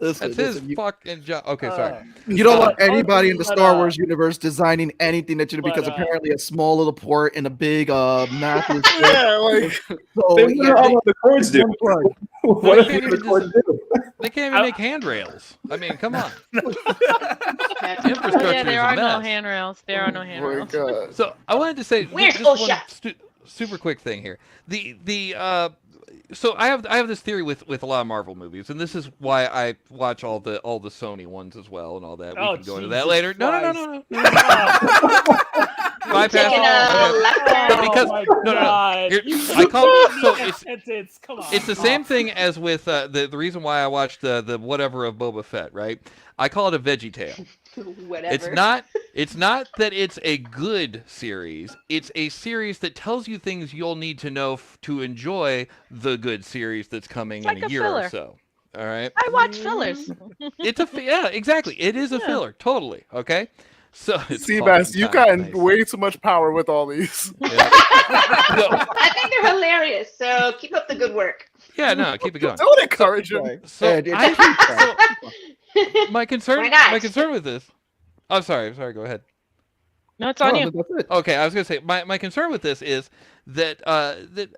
Listen, That's his listen, fucking job. Okay, sorry. you don't want anybody in the But, Star Wars universe designing anything that you because but, apparently a small little port in a big massive. Yeah, like So Then what are all the cords do? What They if can't the even cords do? They can't even make handrails. I mean, come on. Oh, Infrastructure yeah, there is a are no mess. handrails. There are no oh my handrails. God. So I wanted to say Where's just one OSHA? super quick thing here. So I have this theory with a lot of Marvel movies, and this is why I watch all the Sony ones as well and all that. We can go into that later. No. Bypass Taking all. a left turn. Because my no. God. Here, You I call so it's come on. it's the same thing as with the reason why I watched the whatever of Boba Fett, right? I call it a veggie tale. Whatever. It's not that it's a good series. It's a series that tells you things you'll need to know to enjoy the good series that's coming Like in a a year filler. or so. All right. I watch fillers. It's yeah, exactly. It is a filler, totally. Okay. So it's Seabass, you got got way too much power with all these. Yeah. I think they're hilarious. So keep up the good work. Yeah, no, keep it going. Don't encourage him. So, my concern Why not? with this. I'm sorry. Go ahead. No, it's on you. That's it. Okay, I was gonna say my concern with this is that that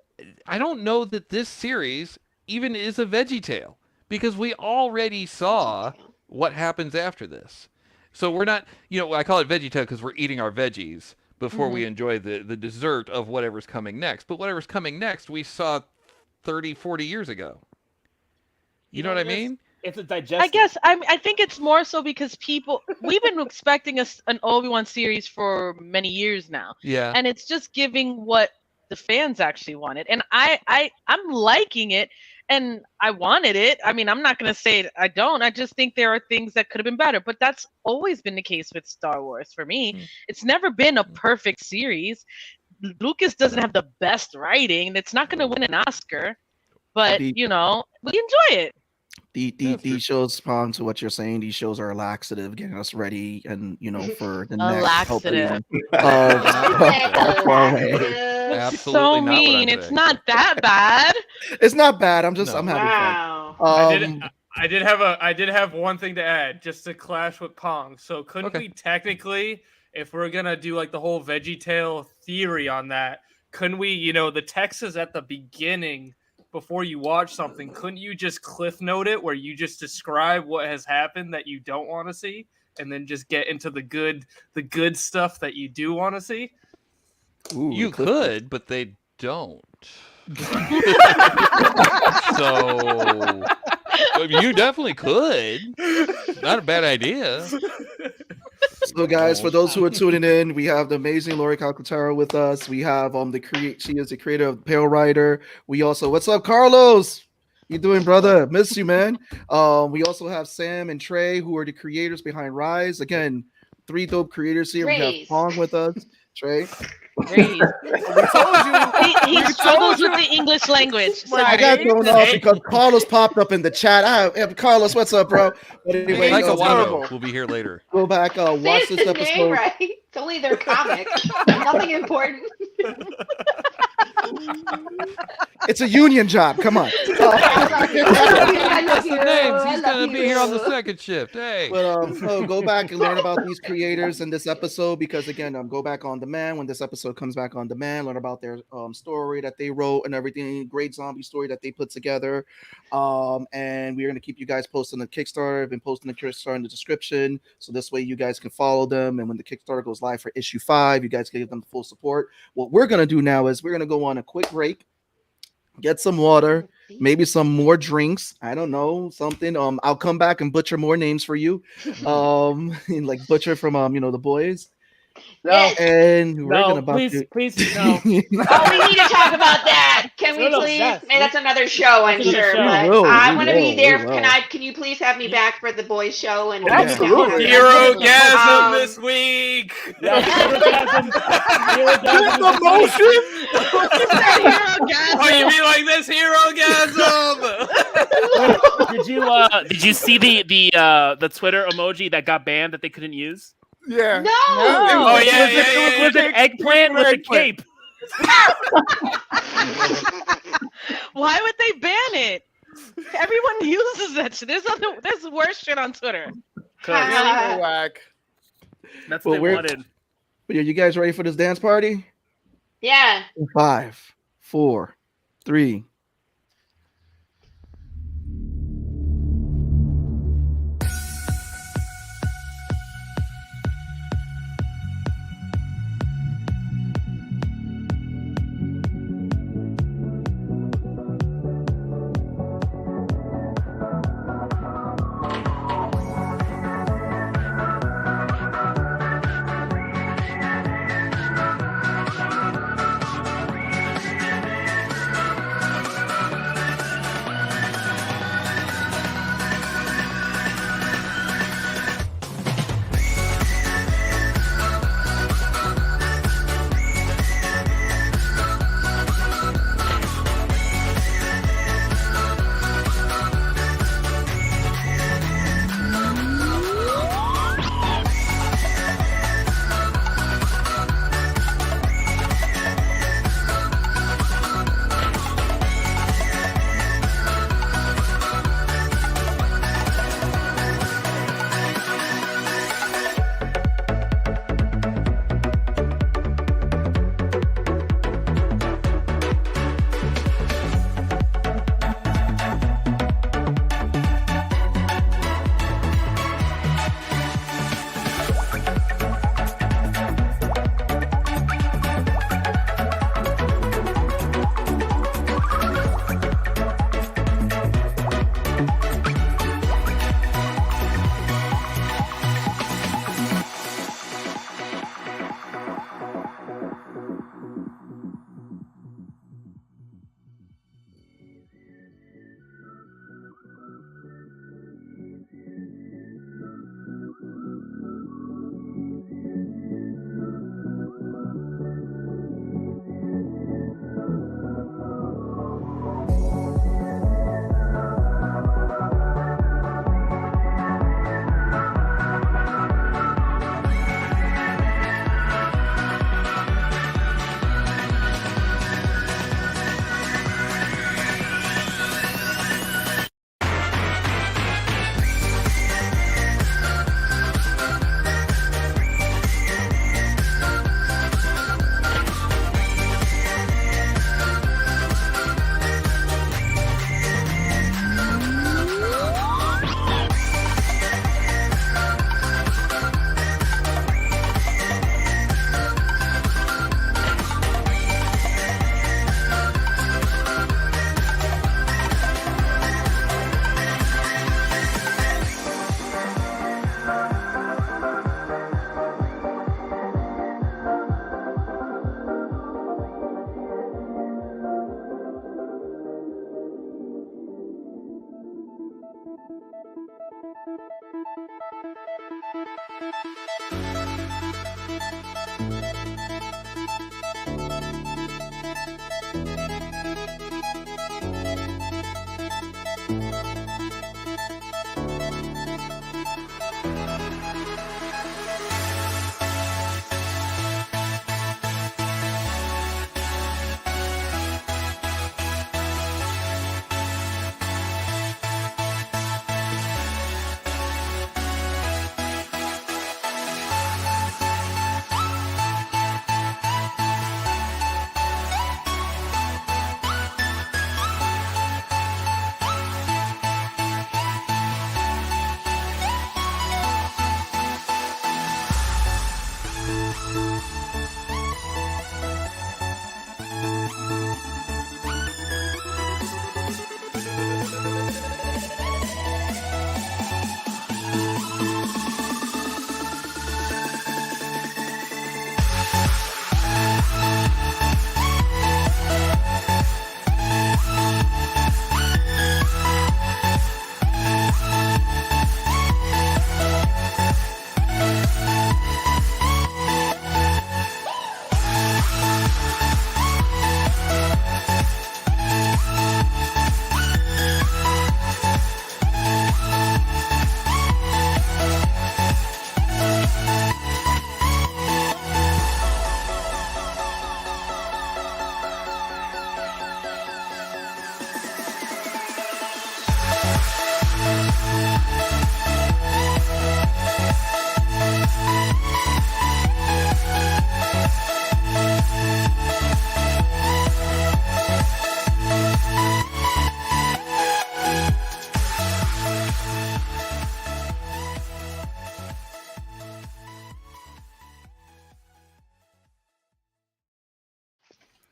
I don't know that this series even is a veggie tale because we already saw what happens after this. So we're not, I call it veggie tale because we're eating our veggies before we enjoy the dessert of whatever's coming next. But whatever's coming next, we saw 30, 40 years ago. You know what I mean? It's a digestive. I guess I think it's more so because we've been expecting an Obi-Wan series for many years now. Yeah. And it's just giving what the fans actually wanted. And I'm liking it and I wanted it. I mean, I'm not going to say I don't. I just think there are things that could have been better, but that's always been the case with Star Wars for me. It's never been a perfect series. Lucas doesn't have the best writing. It's not going to win an Oscar, but we enjoy it. These shows, Pong, to what you're saying, these shows are a laxative, getting us ready, and for the next laxative. Absolutely so not mean. It's not that bad. It's not bad. I'm having Wow. fun. I did have one thing to add, just to clash with Pong. So couldn't we technically, if we're gonna do like the whole veggie tale theory on that, couldn't we, the text is at the beginning before you watch something, couldn't you just cliff note it where you just describe what has happened that you don't want to see and then just get into the good stuff that you do want to see? Ooh, You could, but they don't. So you definitely could. Not a bad idea. So, guys, for those who are tuning in, we have the amazing Laurie Calcaterra with us. We have she is the creator of Pale Rider. We also, what's up, Carlos? You doing, brother? Miss you, man. We also have Sam and Trey, who are the creators behind Raze. Again, 3 dope creators here. Raze. We have Pong with us. Trey. He struggles with the English language. I got thrown off because Carlos popped up in the chat. Carlos, what's up, bro? But anyway, Like no, Wano will be here later. go back, watch Say this his name episode. right. It's only their comic. Nothing important. It's a union job. Come on. That's the names. He's gonna be here on the second shift. Hey. But so go back and learn about these creators in this episode because again, go back on demand when this episode comes back on demand. Learn about their story that they wrote and everything. Great zombie story that they put together. And we're gonna keep you guys posting the Kickstarter. I've been posting the Kickstarter in the description, so this way you guys can follow them. And when the Kickstarter goes live for issue 5, you guys can give them full support. What we're gonna do now is we're gonna go on a quick break. Get some water, maybe some more drinks. I don't know, something. I'll come back and butcher more names for you. Like Butcher from the boys. Yes. And we're gonna please, no. Oh, we need to talk about that. Can we please? Yes. Maybe that's another show, I'm That's another sure. show. But I want to be there. We will. Can you please have me back for the boys show? And Absolutely. Hero-gasm this week. Oh, you mean like this hero-gasm? Did you see the Twitter emoji that got banned that they couldn't use? Yeah. No. Oh yeah, It was an eggplant with a cape. Why would they ban it? Everyone uses that shit. There's worse shit on Twitter. Really whack. That's what they wanted. But are you guys ready for this dance party? Yeah. 5, 4, 3.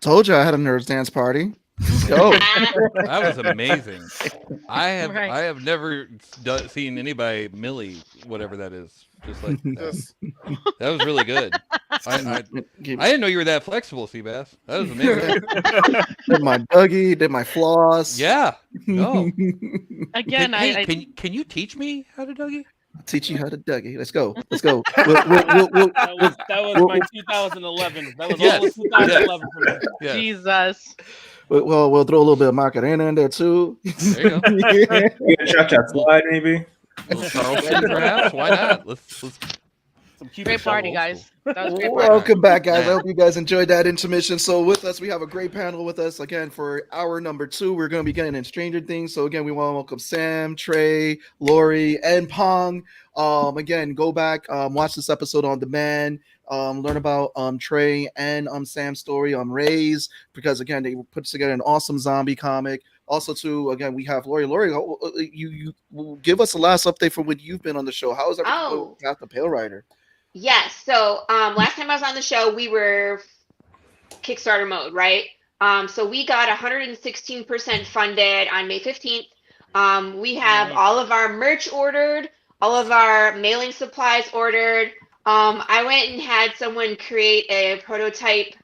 Told you I had a nerds dance party. Let's go. That was amazing. I have never seen anybody Millie, whatever that is, just like that. That was really good. I didn't know you were that flexible, Seabass. That was amazing. Did my Dougie, did my floss. Yeah. No. Again, can you teach me how to Dougie? I'll teach you how to Dougie. Let's go. Let's go. That was my 2011. That was almost 2011 for me. Yes. Jesus. We'll throw a little bit of Macarena in there too. There you go. You got cha-cha slide, maybe? A little Charleston, perhaps? Why not? Let's Great party, guys. That was a great party. Welcome back, guys. I hope you guys enjoyed that intermission. So with us, we have a great panel with us again for hour number 2. We're going to be getting in Stranger Things. So again, we want to welcome Sam, Trey, Laurie, and Pong. Again, go back, watch this episode on demand. Learn about Trey and Sam's story on Raze, because again, they put together an awesome zombie comic. Also, too, again, we have Laurie. Laurie, you give us the last update from when you've been on the show. How is everything with the Pale Rider? Yes. So last time I was on the show, we were Kickstarter mode, right? So we got 116% funded on May 15th. We have all of our merch ordered, all of our mailing supplies ordered. I went and had someone create a prototype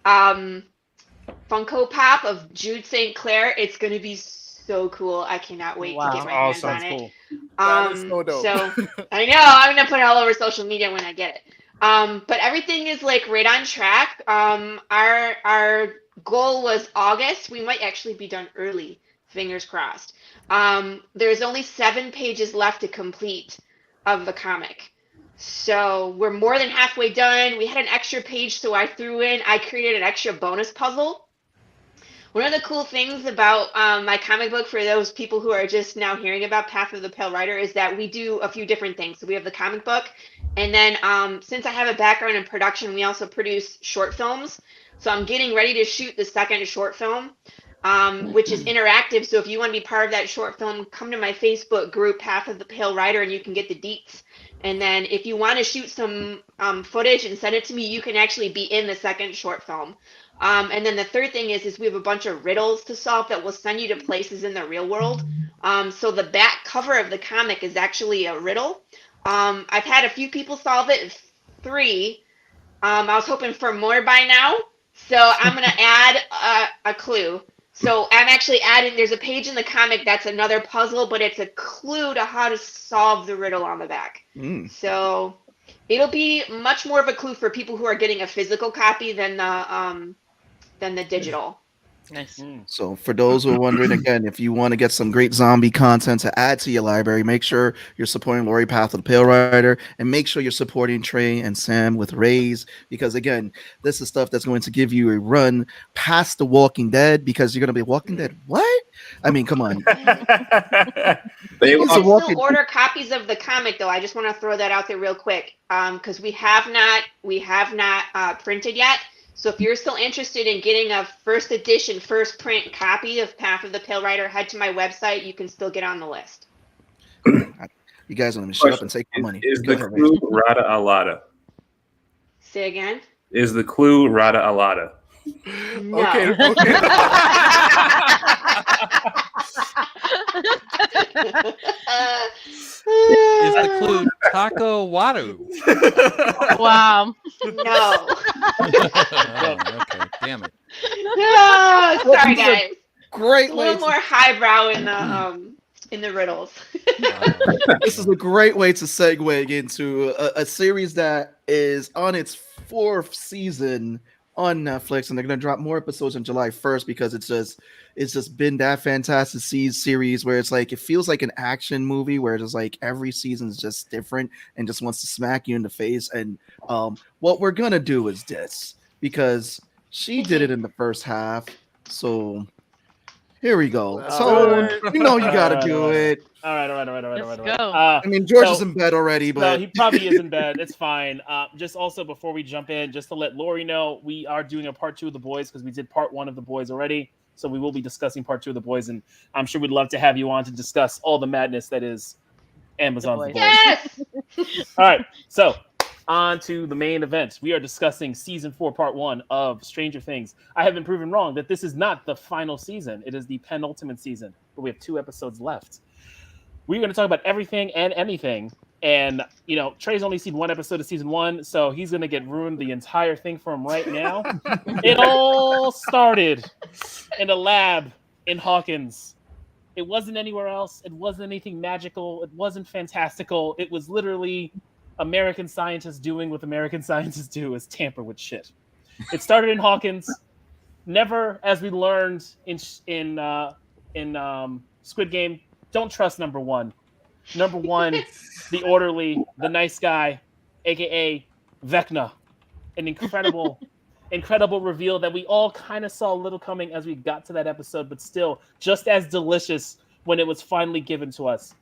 Funko Pop of Jude St. Clair. It's going to be so cool. I cannot wait to get my hands on it. That is so dope. So I know I'm going to put it all over social media when I get it. But everything is like right on track. Our goal was August. We might actually be done early. Fingers crossed. There's only 7 pages left to complete of the comic. So we're more than halfway done. We had an extra page, so I created an extra bonus puzzle. One of the cool things about my comic book, for those people who are just now hearing about Path of the Pale Rider, is that we do a few different things. So we have the comic book, and then since I have a background in production, we also produce short films. So I'm getting ready to shoot the second short film, which is interactive. So if you want to be part of that short film, come to my Facebook group, Path of the Pale Rider, and you can get the deets. And then if you want to shoot some footage and send it to me, you can actually be in the second short film. And then the third thing is we have a bunch of riddles to solve that will send you to places in the real world. So the back cover of the comic is actually a riddle. I've had a few people solve it, 3. I was hoping for more by now. So I'm going to add a clue. So I'm actually adding, there's a page in the comic that's another puzzle, but it's a clue to how to solve the riddle on the back. So it'll be much more of a clue for people who are getting a physical copy than the digital. Nice. So for those who are wondering, again, if you want to get some great zombie content to add to your library, make sure you're supporting Laurie Path of the Pale Rider, and make sure you're supporting Trey and Sam with Raze, because again, this is stuff that's going to give you a run past The Walking Dead, because you're going to be Walking Dead. What? I mean, come on. You can still order copies of the comic, though. I just want to throw that out there real quick, because we have not printed yet. So if you're still interested in getting a first edition, first print copy of Path of the Pale Rider, head to my website. You can still get on the list. You guys want to shut up and take the money. Is the clue Rada Alada? Say again? Is the clue Rada Alada? No. Okay. Is the clue Taco Wadu? Wow. No. Okay, damn it. No, sorry guys. Great A little more highbrow in the riddles. This is a great way to segue into a series that is on its 4th season on Netflix, and they're going to drop more episodes on July 1st, because it's just been that fantastic series where it's like, it feels like an action movie where it's like every season is just different and just wants to smack you in the face. And what we're going to do is this, because she did it in the first half. So here we go. So you know you got to do it. All right. Let's go. I mean, George is in bed already, but no, he probably is in bed. It's fine. Just also before we jump in, just to let Laurie know, we are doing a part 2 of The Boys, because we did part 1 of The Boys already. So we will be discussing part 2 of The Boys, and I'm sure we'd love to have you on to discuss all the madness that is Amazon's The Boys. Yes. All right. So On to the main event. We are discussing season 4, part 1 of Stranger Things. I have been proven wrong that this is not the final season. It is the penultimate season, but we have 2 episodes left. We're going to talk about everything and anything. And, you know, Trey's only seen 1 episode of season 1, so he's going to get ruined the entire thing for him right now. It all started in a lab in Hawkins. It wasn't anywhere else. It wasn't anything magical. It wasn't fantastical. It was literally American scientists doing what American scientists do, is tamper with shit. It started in Hawkins. Never, as we learned in Squid Game, don't trust number one. Number one, the orderly, the nice guy, aka Vecna. An incredible reveal that we all kind of saw a little coming as we got to that episode, but still just as delicious when it was finally given to us.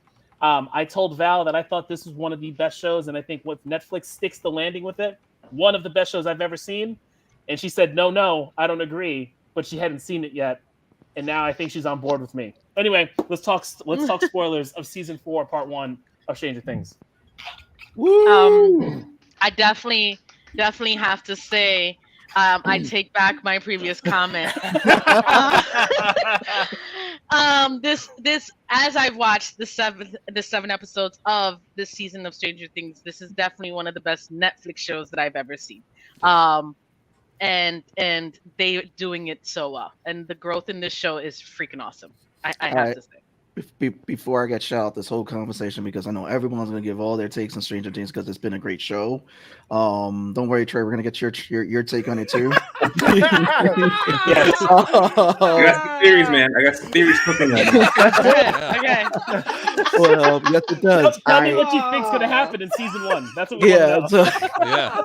I told Val that I thought this was one of the best shows, and I think what Netflix sticks the landing with it, one of the best shows I've ever seen. And she said, no, I don't agree, but she hadn't seen it yet. And now I think she's on board with me. Anyway, let's talk spoilers of season 4, part 1 of Stranger Things. I definitely have to say, I take back my previous comment. This as I've watched the 7 episodes of this season of Stranger Things, this is definitely one of the best Netflix shows that I've ever seen. And they doing it so well, and the growth in this show is freaking awesome. I have to say. Before I get shut out this whole conversation, because I know everyone's going to give all their takes on Stranger Things because it's been a great show. Don't worry, Trey, we're going to get your take on it too. Yes. I got some theories, man. I got some theories cooking. Okay. Well, yes, it does. Tell me what you think's going to happen in season 1. That's what we want to know.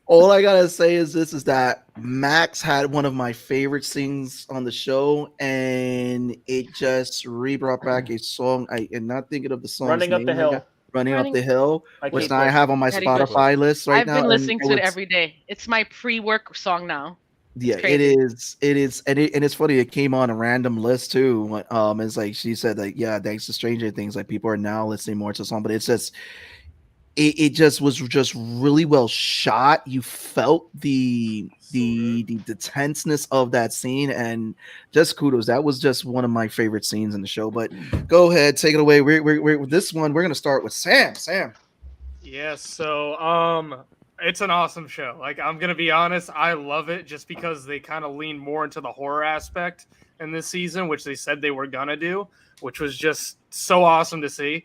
All I gotta say is that Max had one of my favorite scenes on the show, and it just brought back a song. I am not thinking of the song. Running Up the Hill. Running Up the Hill, which now I have on my Spotify list right now. I've been listening to it every day. It's my pre-work song now. Yeah, it is, and it's funny. It came on a random list too. It's like she said that, yeah, thanks to Stranger Things, like people are now listening more to the song, but it's just. It just was just really well shot. You felt the tenseness of that scene, and just kudos. That was just one of my favorite scenes in the show. But go ahead, take it away. We're with this one. We're gonna start with Sam. Yes. So it's an awesome show. Like, I'm gonna be honest, I love it just because they kind of lean more into the horror aspect in this season, which they said they were gonna do, which was just so awesome to see.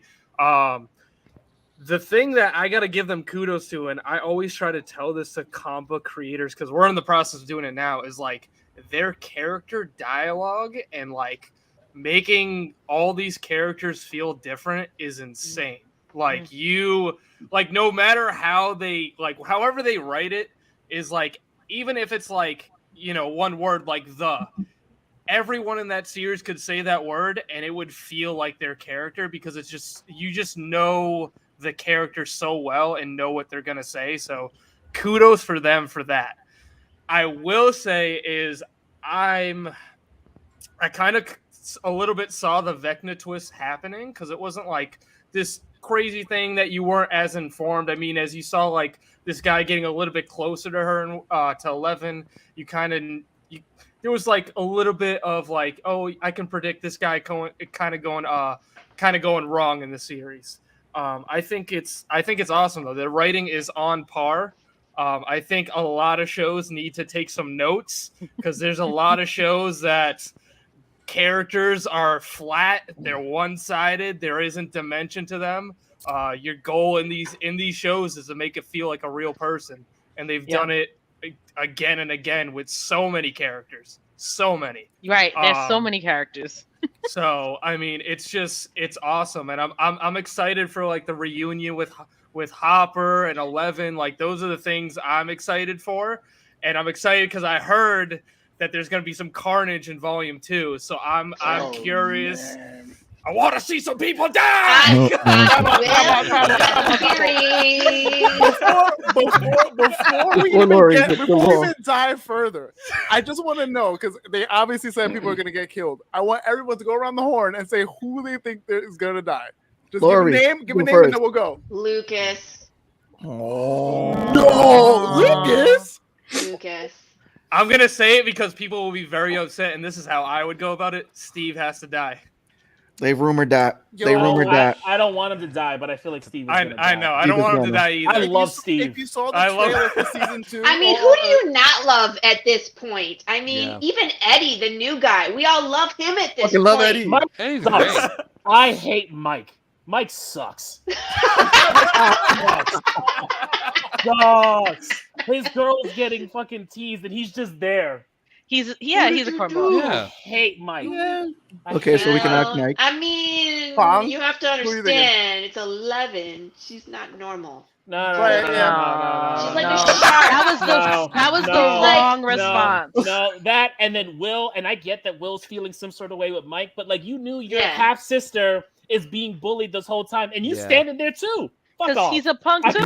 The thing that I got to give them kudos to, and I always try to tell this to comic book creators because we're in the process of doing it now, is like their character dialogue and like making all these characters feel different is insane. Like no matter how they, like, however they write it is like, even if it's like, you know, one word like everyone in that series could say that word and it would feel like their character because it's just, you just know the character so well and know what they're going to say. So kudos for them for that. I will say is I kind of a little bit saw the Vecna twist happening because it wasn't like this crazy thing that you weren't as informed. I mean, as you saw like this guy getting a little bit closer to her, to 11, there was like a little bit of like, oh, I can predict this guy going wrong in the series. I think it's awesome though. The writing is on par. I think a lot of shows need to take some notes because there's a lot of shows that characters are flat. They're one-sided. There isn't dimension to them. Your goal in these shows is to make it feel like a real person, and they've done it again and again with so many characters. So many. Right. There's so many characters. So I mean, it's awesome, and I'm excited for like the reunion with Hopper and 11. Like those are the things I'm excited for, and I'm excited because I heard that there's going to be some carnage in Volume 2. So I'm curious. Man. I want to see some people die. Before we even dive further, I just want to know, because they obviously said people are going to get killed. I want everyone to go around the horn and say who they think is going to die. Just Laurie, give a name, and then we'll go. Lucas. No, Lucas. Lucas. I'm gonna say it because people will be very upset, and this is how I would go about it. Steve has to die. They rumored that. I don't want him to die, but I feel like Steve is gonna die. I know. I don't want him to die either. I love Steve. If you saw the trailer for season 2, I mean, who do you not love at this point? I mean, even Eddie, the new guy, we all love him at this point. Love Eddie. Mike sucks. I hate Mike. Mike sucks. Sucks. His girl's getting fucking teased, and he's just there. He's a cornball. I hate Mike. Yeah. Okay, so we can act Mike. I mean, Pong? you have to understand, it's 11. She's not normal. No. She's like a shark. That was the wrong response. No, that and then Will, and I get that Will's feeling some sort of way with Mike, but like you knew your half sister is being bullied this whole time, and you standing there too. Because he's a punk too.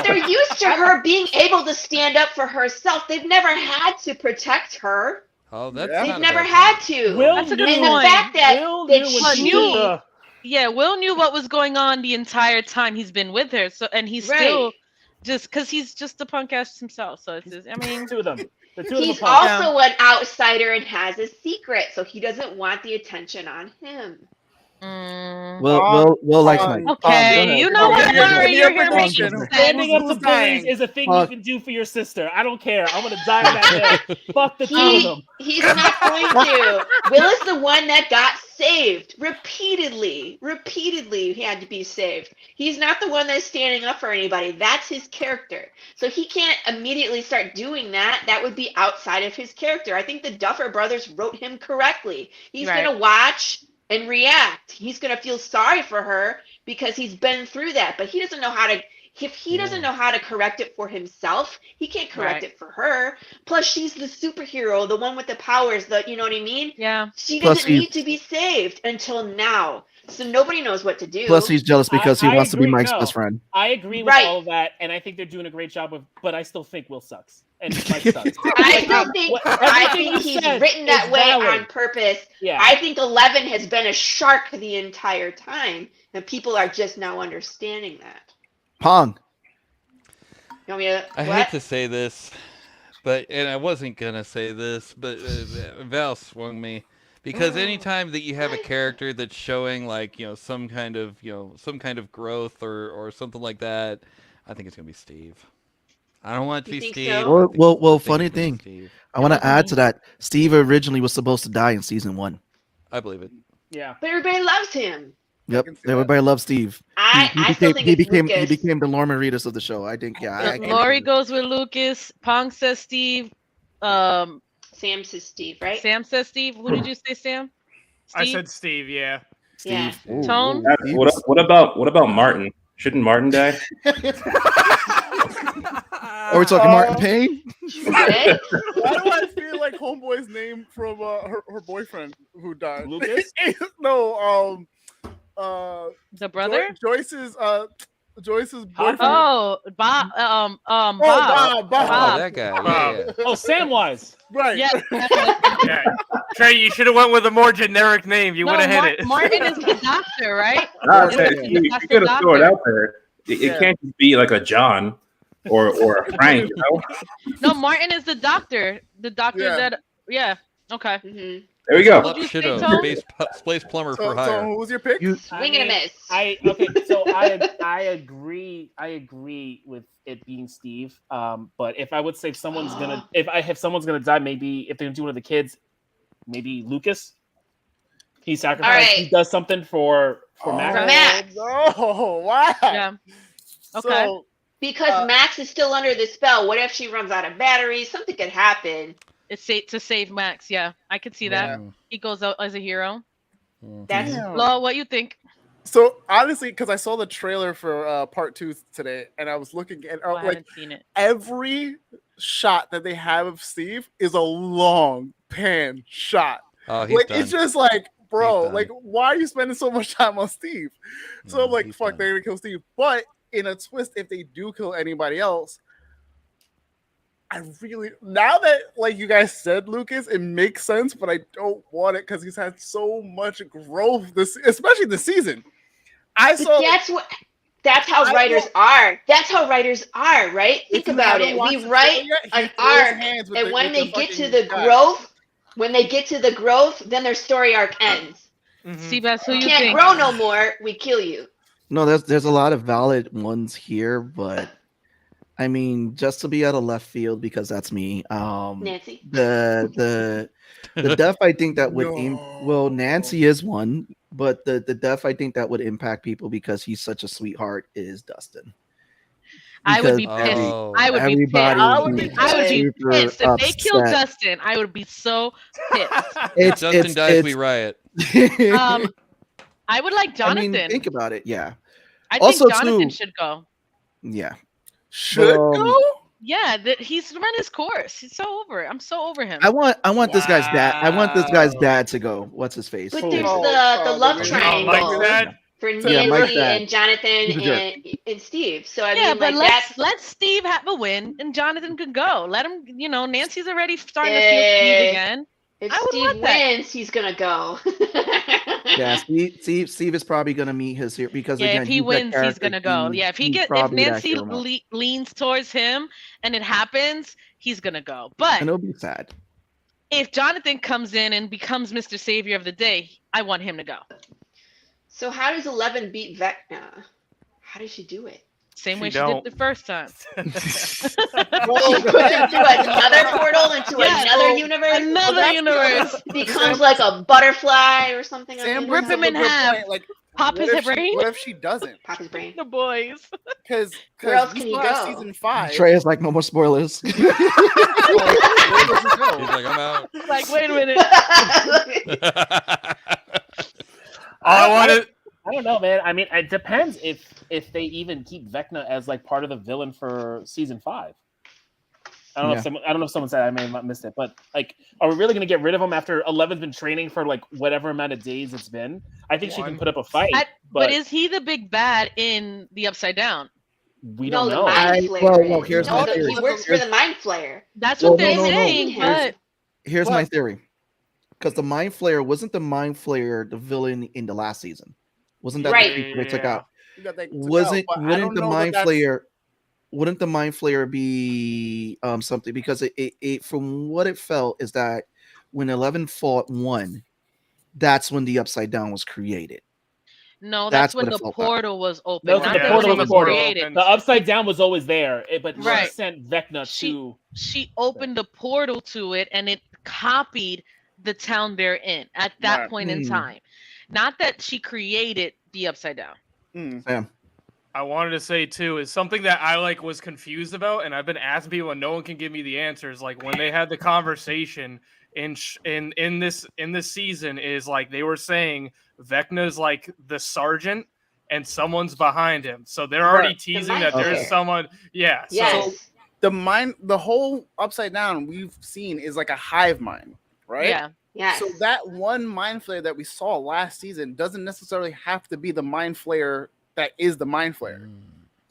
They're used to her being able to stand up for herself. They've never had to protect her. Oh, that's They've never had to. That's a good and point. the fact that Will knew what was going on the entire time he's been with her. So, and he's still just because he's just a punk ass himself. So it's just, I mean, two of them. He's also an outsider and has a secret, so he doesn't want the attention on him. Will likes Mike. Okay, you know what? You're here making standing up to bullies is a thing you can do for your sister. I don't care. I'm gonna die on that day. Fuck the two of them. He's not going to. Will is the one that got saved repeatedly. Repeatedly, he had to be saved. He's not the one that's standing up for anybody. That's his character. So he can't immediately start doing that. That would be outside of his character. I think the Duffer Brothers wrote him correctly. He's gonna watch and react. He's going to feel sorry for her because he's been through that, but he doesn't know how to, if he doesn't know how to correct it for himself, he can't correct it for her. Plus she's the superhero, the one with the powers, you know what I mean? Yeah. She doesn't need to be saved until now. So nobody knows what to do. Plus he's jealous because he wants to be Mike's best friend. I agree with all of that, and I think they're doing a great job of, but I still think Will sucks. And Mike sucks. I think he's written that way on purpose. Yeah. I think 11 has been a shark the entire time, and people are just now understanding that. Pong. You want me to, I hate to say this, and I wasn't gonna say this, but Val swung me. Because anytime that you have a character that's showing like, some kind of growth or something like that, I think it's gonna be Steve. I don't want it to be Steve. So? Well, funny thing. I want to add to that. Steve originally was supposed to die in season 1. I believe it. Yeah. But everybody loves him. Yep. Everybody loves Steve. I still think he became the Lorman Reedus of the show. I think. Yeah. Laurie goes with Lucas. Pong says Steve. Sam says Steve, right? Sam says Steve. Who did you say, Sam? Steve? I said Steve. Yeah. Steve. Yeah. Tone. What about Martin? Shouldn't Martin die? Are we talking Martin Payne? Why do I feel like Homeboy's name from her boyfriend who died? Lucas? No, the brother? Joyce's boyfriend. Oh, Bob. Bob. Oh, that guy. Yeah. Oh, Samwise. Right. Yeah. Yeah. Trey, you should have went with a more generic name. You would have hit it. Martin is the doctor, right? You could have thrown it out there. It can't just be like a John or a Frank, you know? No, Martin is the doctor. The doctor that. Yeah. Okay. Mm-hmm. There we go. Space plumber for hire. So who was your pick? Swing and a miss. So I agree with it being Steve. But if I would say someone's gonna die, maybe if they're gonna do one of the kids, maybe Lucas. He sacrificed. He does something for Max. Oh, wow. Yeah. Okay. So, because Max is still under the spell. What if she runs out of batteries? Something could happen. It's to save Max. Yeah, I could see that. He goes out as a hero. That's Law. What you think? So honestly, because I saw the trailer for part 2 today, and I was looking at I haven't seen it. Every shot that they have of Steve is a long pan shot. Oh, he's done. It's just like, bro, like, why are you spending so much time on Steve? So I'm like, fuck, they're gonna kill Steve. But in a twist, if they do kill anybody else, I really, now that like you guys said, Lucas, it makes sense, but I don't want it because he's had so much growth especially this season. That's how writers are. That's how writers are, right? Think about it. We write an arc, and when they get to the growth, then their story arc ends. Seabass, who you can't think? grow no more. We kill you. No, there's a lot of valid ones here, but I mean, just to be out of left field because that's me. Nancy. The death I think that would Nancy is one, but the death I think that would impact people because he's such a sweetheart is Dustin. I would be pissed. I would be pissed. I would be pissed if they killed Dustin. I would be so pissed. If Dustin dies, we riot. I would like Jonathan. I mean, think about it. Yeah. I think Jonathan should go. Yeah. Should go? Yeah, he's run his course. He's so over it. I'm so over him. I want this guy's dad. I want this guy's dad to go. What's his face? But there's the love triangle for Nancy and Jonathan and Steve. So I mean, but like let Steve have a win and Jonathan could go. Let him. Nancy's already starting to feel Steve again. If Steve wins, he's gonna go. Yeah, Steve is probably gonna meet his here because again, if he wins, he's gonna go. Yeah, if Nancy leans towards him and it happens, he's gonna go. But and it'll be sad. If Jonathan comes in and becomes Mr. Savior of the day, I want him to go. So how does 11 beat Vecna? How does she do it? Same way she did the first time. She puts him through another portal into another universe. Another universe. Becomes like a butterfly or something. Sam rip him in half. Like, pop his brain. What if she doesn't? Pop his brain. The boys. Because where else can he go? Season 5. Trey is like, no more spoilers. He's like, I'm out. Like, wait a minute. I don't know, man. I mean, it depends if they even keep Vecna as like part of the villain for season 5. I don't know if someone said, I may have missed it, but like, are we really going to get rid of him after 11's been training for like whatever amount of days it's been? I think she can put up a fight. But is he the big bad in the Upside Down? We don't know. Here's my theory. He works for the Mind Flayer. That's what they're saying. But here's my theory. Because the Mind Flayer wasn't the Mind Flayer the villain in the last season. Wasn't that the creature they took out? Wouldn't the Mind Flayer? Wouldn't the Mind Flayer be something? Because it from what it felt is that when 11 fought 1, that's when the Upside Down was created. No, that's when the portal was open. No, the portal was created. The Upside Down was always there, but she sent Vecna to. She opened the portal to it, and it copied the town they're in at that point in time. Not that she created the Upside Down. Sam. I wanted to say too is something that I was confused about, and I've been asking people, and no one can give me the answers. Like when they had the conversation in this season, is like they were saying Vecna's like the sergeant, and someone's behind him, so they're already teasing that there's someone. Yeah. Yes. So the whole Upside Down we've seen is like a hive mind, right? Yeah. Yes. So that one Mind Flayer that we saw last season doesn't necessarily have to be the Mind Flayer that is the Mind Flayer.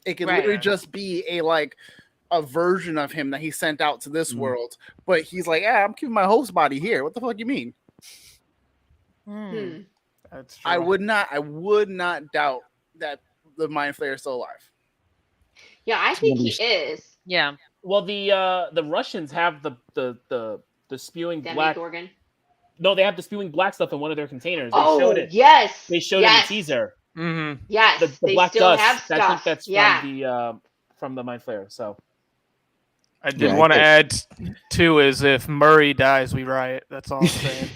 It can literally just be a version of him that he sent out to this world. But he's like, yeah, I'm keeping my host body here. What the fuck you mean? That's true. I would not doubt that the Mind Flayer is still alive. Yeah, I think he is. Yeah. Well, the Russians have the spewing black organ. No, they have the spewing black stuff in one of their containers. They showed it. Yes. They showed it in the teaser. Mm-hmm. Yes. The black still dust. Have stuff. I think that's from the Mind Flayer. So I did want to add too is if Murray dies, we riot. That's all I'm saying.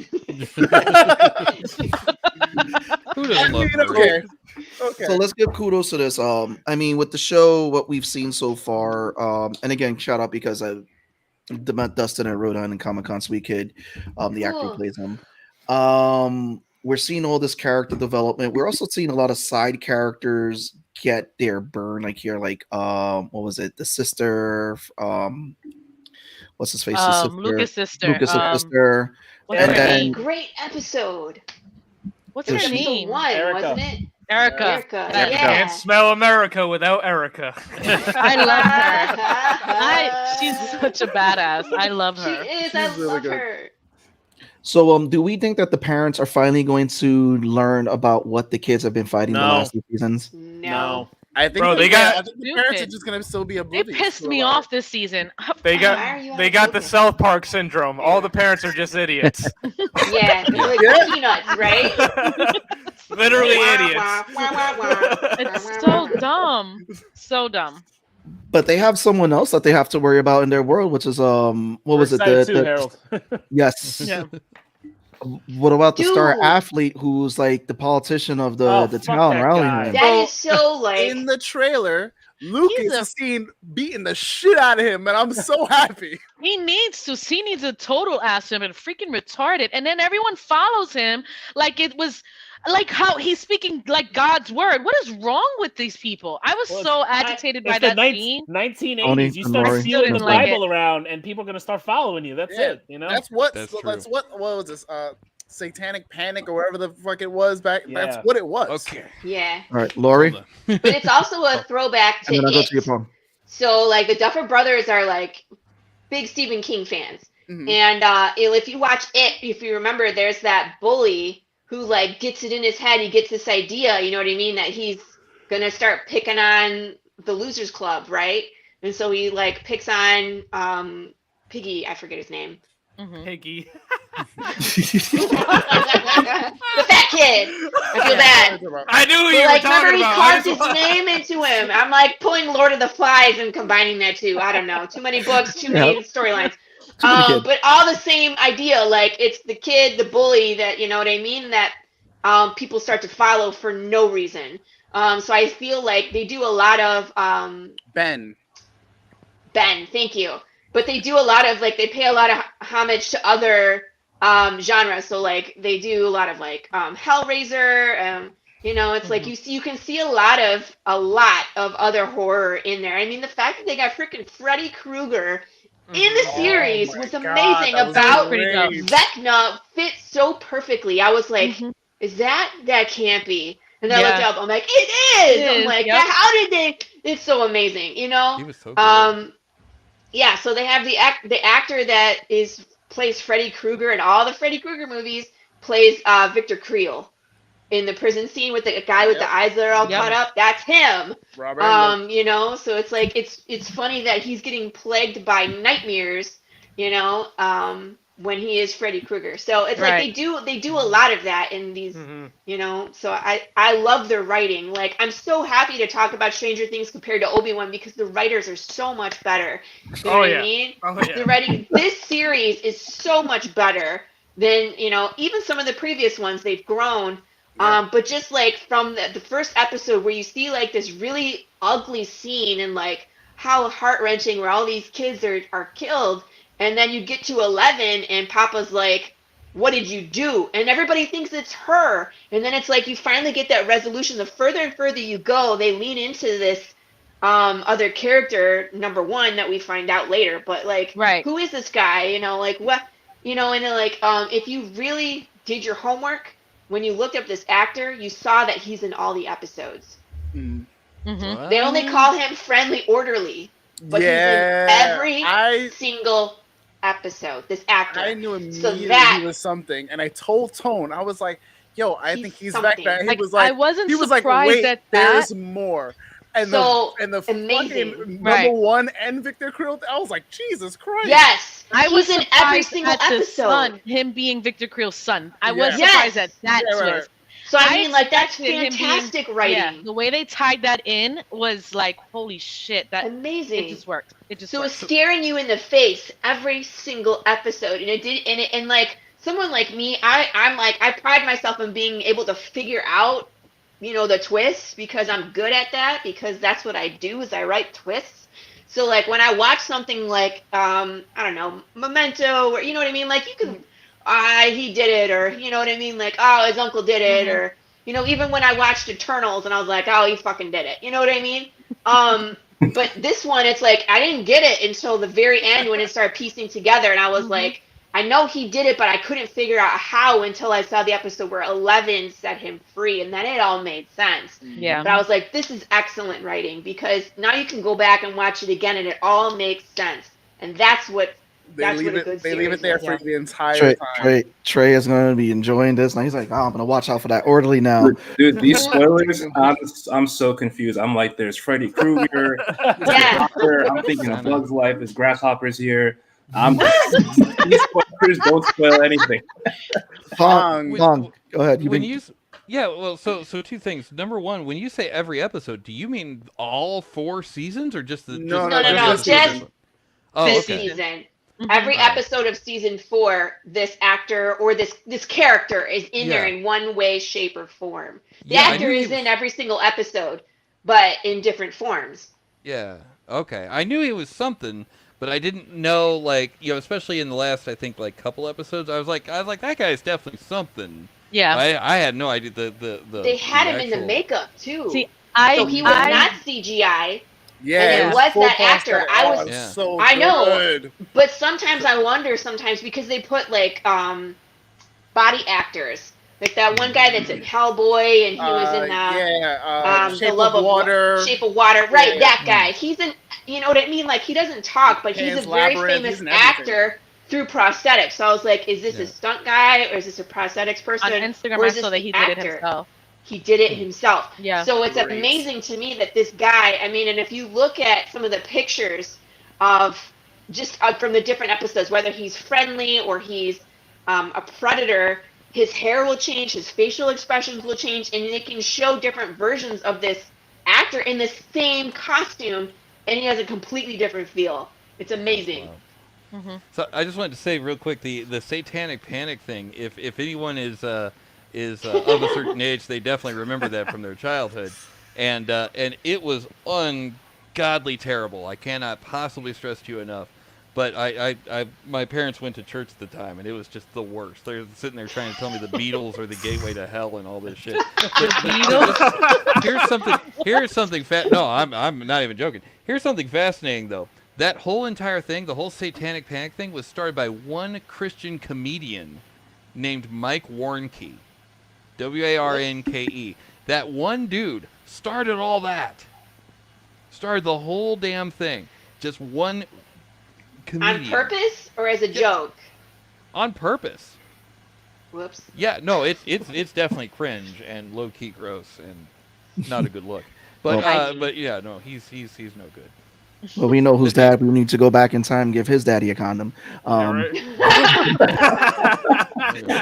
Who doesn't love Murray? Okay. So let's give kudos to this. I mean, with the show, what we've seen so far, and again, shout out because Dustin at Rhode Island Comic Con, sweet kid, the actor who plays him. We're seeing all this character development. We're also seeing a lot of side characters get their burn. Like here, what was it? The sister, what's his face? Lucas' sister. Lucas' sister. And then great episode. What's her name? Erica. Wasn't it? Erica. Yeah. Can't smell America without Erica. I love her. She's such a badass. I love her. She is. I love her. So, do we think that the parents are finally going to learn about what the kids have been fighting the last 2 seasons? No. I think Bro, the parents are Stupid. just gonna still be They oblivious. pissed to a me lot. off this season. They Why are you got the outspoken? South Park syndrome. All the parents are just idiots. Yeah, they're like Yeah. peanuts, right? Literally Wah, idiots. wah, wah, wah, wah. It's so dumb. So dumb. But they have someone else that they have to worry about in their world, which is what We're was it? excited too, Harold. Yes. Yeah. What about the star Dude. athlete who's like the politician of the Oh, the fuck town that rallying guy. him? That is so like. In the trailer, Lucas He's a- is seen beating the shit out of him, and I'm so happy. He needs to. He needs a total ass him and freaking retarded. And then everyone follows him like it was like how he's speaking like God's word. What is wrong with these people? I was Well, so agitated by It's the that scene. 1980s. Tony You and start Laurie. stealing the Didn't like Bible around, and people are gonna start following you. That's Yeah, it. You know. That's what. That's That's true. what was this? Satanic Panic or whatever the fuck it was back. Yeah. That's what it was. Okay. Yeah, All right, Lori, Hold and but it's also a throwback to then I'll go It. to your phone. So like the Duffer Brothers are like big Stephen King fans. Mhm. And if you watch It, if you remember, there's that bully who like gets it in his head. He gets this idea, you know what I mean, that he's gonna start picking on the Losers Club, right? And so he like picks on Piggy, I forget his name. Mhm. Piggy. The fat kid. I feel bad. I knew who But, you like, were remember talking he about. carved his name into him. I'm like pulling Lord of the Flies and combining that too. I don't know. Too many books, too many storylines. Too many kids. But all the same idea. Like it's the kid, the bully that, you know what I mean, that people start to follow for no reason. So I feel like they do a lot of Ben. thank you. But they do a lot of like they pay a lot of homage to other genres. So like they do a lot of like Hellraiser. You know, it's like you can see a lot of other horror in there. I mean, the fact that they got freaking Freddy Krueger in the series was amazing. that was About great. Vecna fits so perfectly. I was like, is that can't be? And then I looked up. I'm like, it is. It I'm is, like, yep. how did they? It's so amazing. You know. He was so good. Yeah, so they have the actor that plays Freddy Krueger in all the Freddy Krueger movies plays Victor Creel in the prison scene with the guy with the eyes that are all cut up. That's him. Robert. You know, so it's like it's funny that he's getting plagued by nightmares, you know, when he is Freddy Krueger. So it's like they do a lot of that in these, you know. So I love their writing. Like I'm so happy to talk about Stranger Things compared to Obi-Wan because the writers are so much better. You know what I mean? Oh, yeah. The writing this series is so much better than, you know, even some of the previous ones. They've grown. But just like from the first episode where you see like this really ugly scene and like how heart-wrenching where all these kids are killed, and then you get to 11 and Papa's like, what did you do? And everybody thinks it's her. And then it's like you finally get that resolution. The further and further you go, they lean into this other character, number one, that we find out later. But like, who is this guy? You know, like what, you know, and then like if you really did your homework, when you looked up this actor, you saw that he's in all the episodes. They only call him Friendly Orderly, but he's in every single episode. This actor. I knew so immediately that he was something, and I told Tone, I was like, "Yo, I think he's back something. there." He Like, was like, I wasn't he was like, surprised "Wait, at there's that. more." And So the amazing. fucking Right. number one and Victor Creel, I was like, Jesus Christ! Yes, I was he's in every surprised single at the episode. son, him being Victor Creel's son. I was Yeah. surprised at that Yeah, right. twist. So I mean, like that's expected him being- fantastic writing. Yeah, the way they tied that in was like, holy shit, that Amazing. it just worked. It just So worked. it's staring you in the face every single episode, and it did, and like someone like me, I'm like I pride myself on being able to figure out, you know, the twists because I'm good at that because that's what I do is I write twists. So like when I watch something like I don't know, Memento, or you know what I mean, like you can, he did it, or you know what I mean, like oh his uncle did it, or you know even when I watched Eternals and I was like oh he fucking did it, you know what I mean. But this one, it's like I didn't get it until the very end when it started piecing together, and I was like, I know he did it, but I couldn't figure out how until I saw the episode where 11 set him free, and then it all made sense. Yeah. But I was like, this is excellent writing because now you can go back and watch it again, and it all makes sense. And that's what That's what a good They leave it there series for the entire time. Trey is going to be enjoying this. Now he's like, oh, I'm going to watch out for that orderly now. Dude, these spoilers, I'm so confused. I'm like, there's Freddy Krueger. Yeah. I'm thinking of Bug's Life. There's grasshoppers here. These spoilers don't spoil anything. Pong, go ahead. So two things. Number one, when you say every episode, do you mean all 4 seasons or just the? No, just this season. Every episode of season 4, this actor or this character is in there in one way, shape, or form. The actor is in every single episode, but in different forms. Yeah. Okay. I knew he was something, but I didn't know, like, especially in the last, I think, like, couple episodes. I was like, that guy's definitely something. Yeah. I had no idea They had him in the makeup too. See, so he was not CGI. Yeah, and it was that actor. I know, good. But sometimes I wonder, because they put like body actors, like that one guy that's in Hellboy, and he was in Shape The Love of Water. Shape of Water, right? That guy. He's in. You know what I mean? Like he doesn't talk, but he's a very famous actor through prosthetics. So I was like, is this a stunt guy or is this a prosthetics person? On Instagram, I saw that he did it himself. He did it himself. Yeah. So it's amazing to me that this guy, and if you look at some of the pictures of just from the different episodes, whether he's friendly or he's a predator, his hair will change, his facial expressions will change, and they can show different versions of this actor in the same costume, and he has a completely different feel. It's amazing. Wow. Mm-hmm. So I just wanted to say real quick, the satanic panic thing, if anyone is of a certain age, they definitely remember that from their childhood, and it was ungodly terrible. I cannot possibly stress to you enough. But my parents went to church at the time, and it was just the worst. They're sitting there trying to tell me the Beatles are the gateway to hell and all this shit. Here's something. No, I'm not even joking. Here's something fascinating though. That whole entire thing, the whole satanic panic thing, was started by one Christian comedian named Mike Warnke. Warnke. That one dude started all that. Started the whole damn thing. Just one comedian. On purpose or as a joke? On purpose. Whoops. Yeah, no, it's definitely cringe and low key gross and not a good look. But yeah, no, he's no good. Well, we know whose dad we need to go back in time and give his daddy a condom.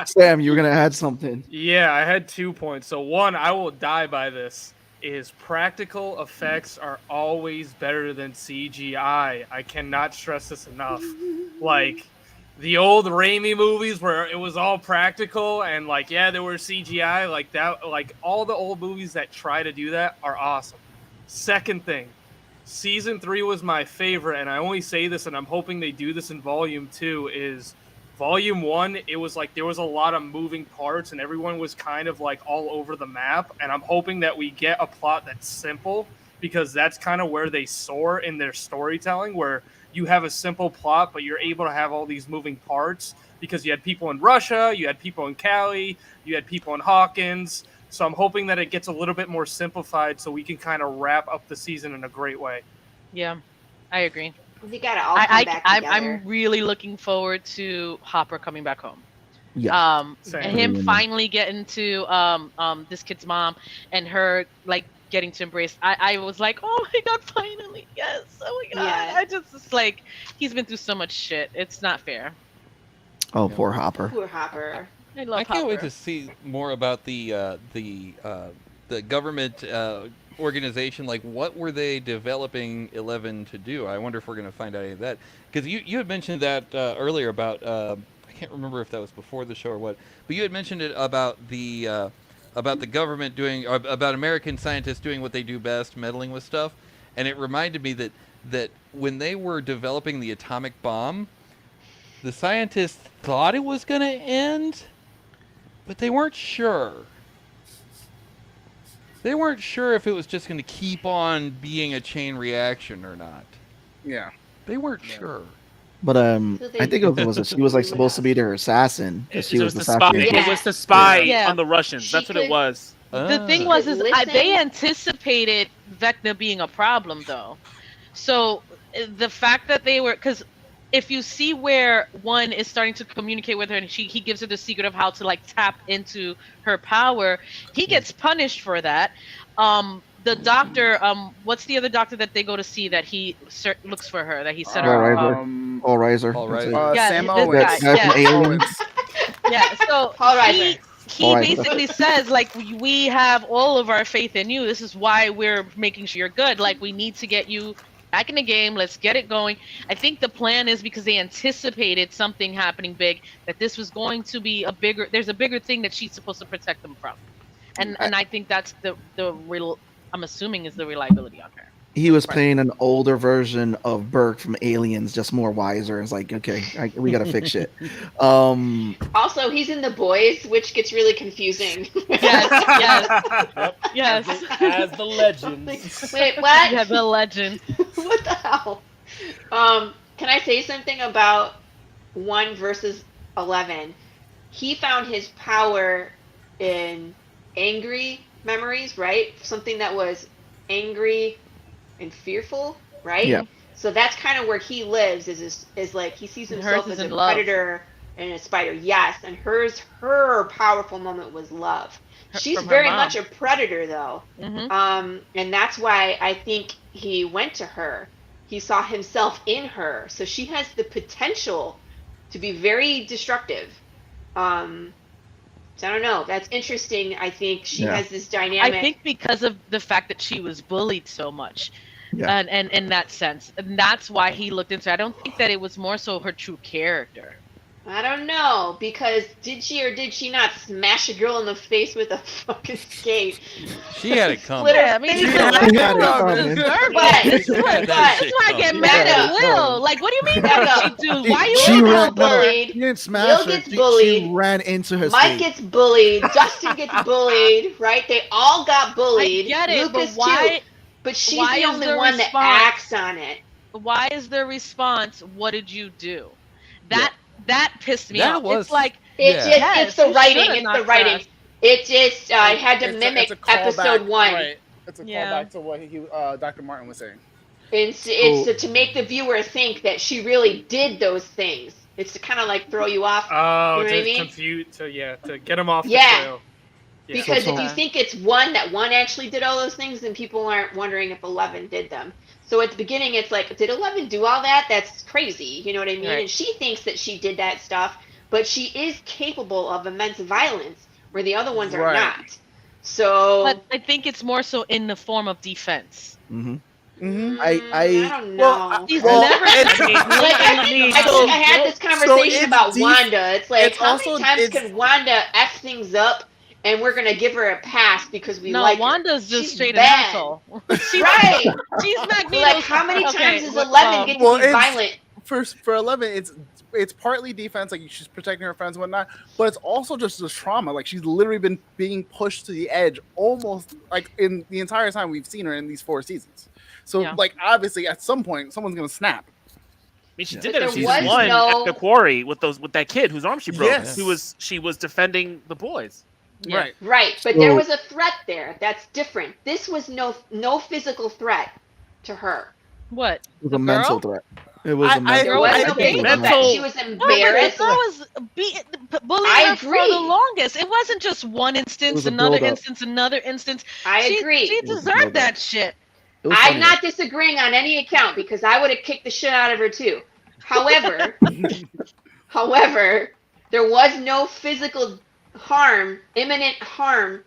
Sam, you were gonna add something. Yeah, I had 2 points. So one, I will die by this, is practical effects are always better than CGI. I cannot stress this enough. Like the old Raimi movies where it was all practical and like, yeah, there were CGI, like that, like all the old movies that try to do that are awesome. Second thing, Season 3 was my favorite, and I only say this, and I'm hoping they do this in Volume 2, is Volume 1, it was like there was a lot of moving parts, and everyone was kind of like all over the map, and I'm hoping that we get a plot that's simple, because that's kind of where they soar in their storytelling, where you have a simple plot, but you're able to have all these moving parts, because you had people in Russia, you had people in Cali, you had people in Hawkins. So I'm hoping that it gets a little bit more simplified so we can kind of wrap up the season in a great way. Yeah, I agree. We gotta all come back together. I'm really looking forward to Hopper coming back home. Yeah. And him finally getting to this kid's mom and her like getting to embrace. I was like, oh my god, finally, yes. Oh my god. Yeah. It's like he's been through so much shit. It's not fair. Oh, poor Hopper. Poor Hopper. I can't wait to see more about the government organization. Like, what were they developing 11 to do? I wonder if we're going to find out any of that. Because you had mentioned that earlier about I can't remember if that was before the show or what, but you had mentioned it about the government doing, or about American scientists doing what they do best, meddling with stuff, and it reminded me that when they were developing the atomic bomb, the scientists thought it was going to end. But they weren't sure. They weren't sure if it was just going to keep on being a chain reaction or not. Yeah. They weren't sure. But I think she was like supposed to be their assassin. She was the spy. It was the spy on the Russians. That's what it was. The thing was, they anticipated Vecna being a problem, though. So the fact that they were, because if you see where one is starting to communicate with her and he gives her the secret of how to like tap into her power, he gets punished for that. The doctor, what's the other doctor that they go to see that he looks for her, that he set her up? Paul Reiser. Yeah, Sam this Owens. guy, yeah. Aliens. Yeah, so Paul he basically says, like, we have all of our faith in you. This is why we're making sure you're good. Like, we need to get you back in the game. Let's get it going. I think the plan is because they anticipated something happening big, that this was going to be there's a bigger thing that she's supposed to protect them from. And I think that's the real, I'm assuming, is the reliability on her. He was playing an older version of Burke from Aliens, just more wiser. It's like, okay, we got to fix shit. Also, he's in The Boys, which gets really confusing. Yes. As the legend. Wait, what? Yeah, the legend. What the hell? Can I say something about 1 versus 11? He found his power in angry memories, right? Something that was angry and fearful, right? Yeah. So that's kind of where he lives. Is like he sees himself as a predator and a spider. Yes, and her powerful moment was love. She's very much a predator, though, and that's why I think he went to her. He saw himself in her, so she has the potential to be very destructive. So I don't know. That's interesting. I think she has this dynamic. I think because of the fact that she was bullied so much, and in that sense, and that's why he looked into it. I don't think that it was more so her true character. I don't know, because did she or did she not smash a girl in the face with a fucking skate? She had it coming. Yeah, I mean, that's why I get mad at Will. Like, what do you mean that she do? Why you ran bullied? She didn't smash Will her. gets bullied. She ran into her. Mike gets bullied. Justin gets bullied. Right? They all got bullied. I get it, Lucas but why? too. But she's why the is only the one that acts on it. Why is the response? What did you do? That pissed me off. Was, it's like it's the writing. It's the writing. It just had to mimic episode 1. Right. It's a callback to what Dr. Martin was saying. It's to make the viewer think that she really did those things. It's to kind of like throw you off. Oh, you know to what I mean? confuse, to get them off the trail. Yeah. Because if you think it's one actually did all those things, then people aren't wondering if 11 did them. So at the beginning, it's like, did 11 do all that? That's crazy. You know what I mean? Right. And she thinks that she did that stuff, but she is capable of immense violence, where the other ones are not. So, but I think it's more so in the form of defense. I don't know. He's never. I had this conversation about Wanda. It's like, how many times can Wanda F things up? And we're gonna give her a pass because we like her. Wanda's just She's straight bad. an asshole. She's Magneto. Like, how many times is 11 get to be violent? For 11, it's partly defense, like she's protecting her friends and whatnot, but it's also just the trauma. Like, she's literally been being pushed to the edge almost like in the entire time we've seen her in these 4 seasons. So, like, obviously, at some point, someone's gonna snap. I mean, she did that in season 1 at the quarry with that kid whose arm she broke. Yes. She was defending the boys. Yeah. Right, but there was a threat there. That's different. This was no physical threat to her. What? It was a mental threat. It was a mental threat. She was embarrassed. No, was bullying her for the longest. It wasn't just one instance, another instance. I agree. She deserved that shit. I'm not disagreeing on any account because I would have kicked the shit out of her too. However, there was no physical imminent harm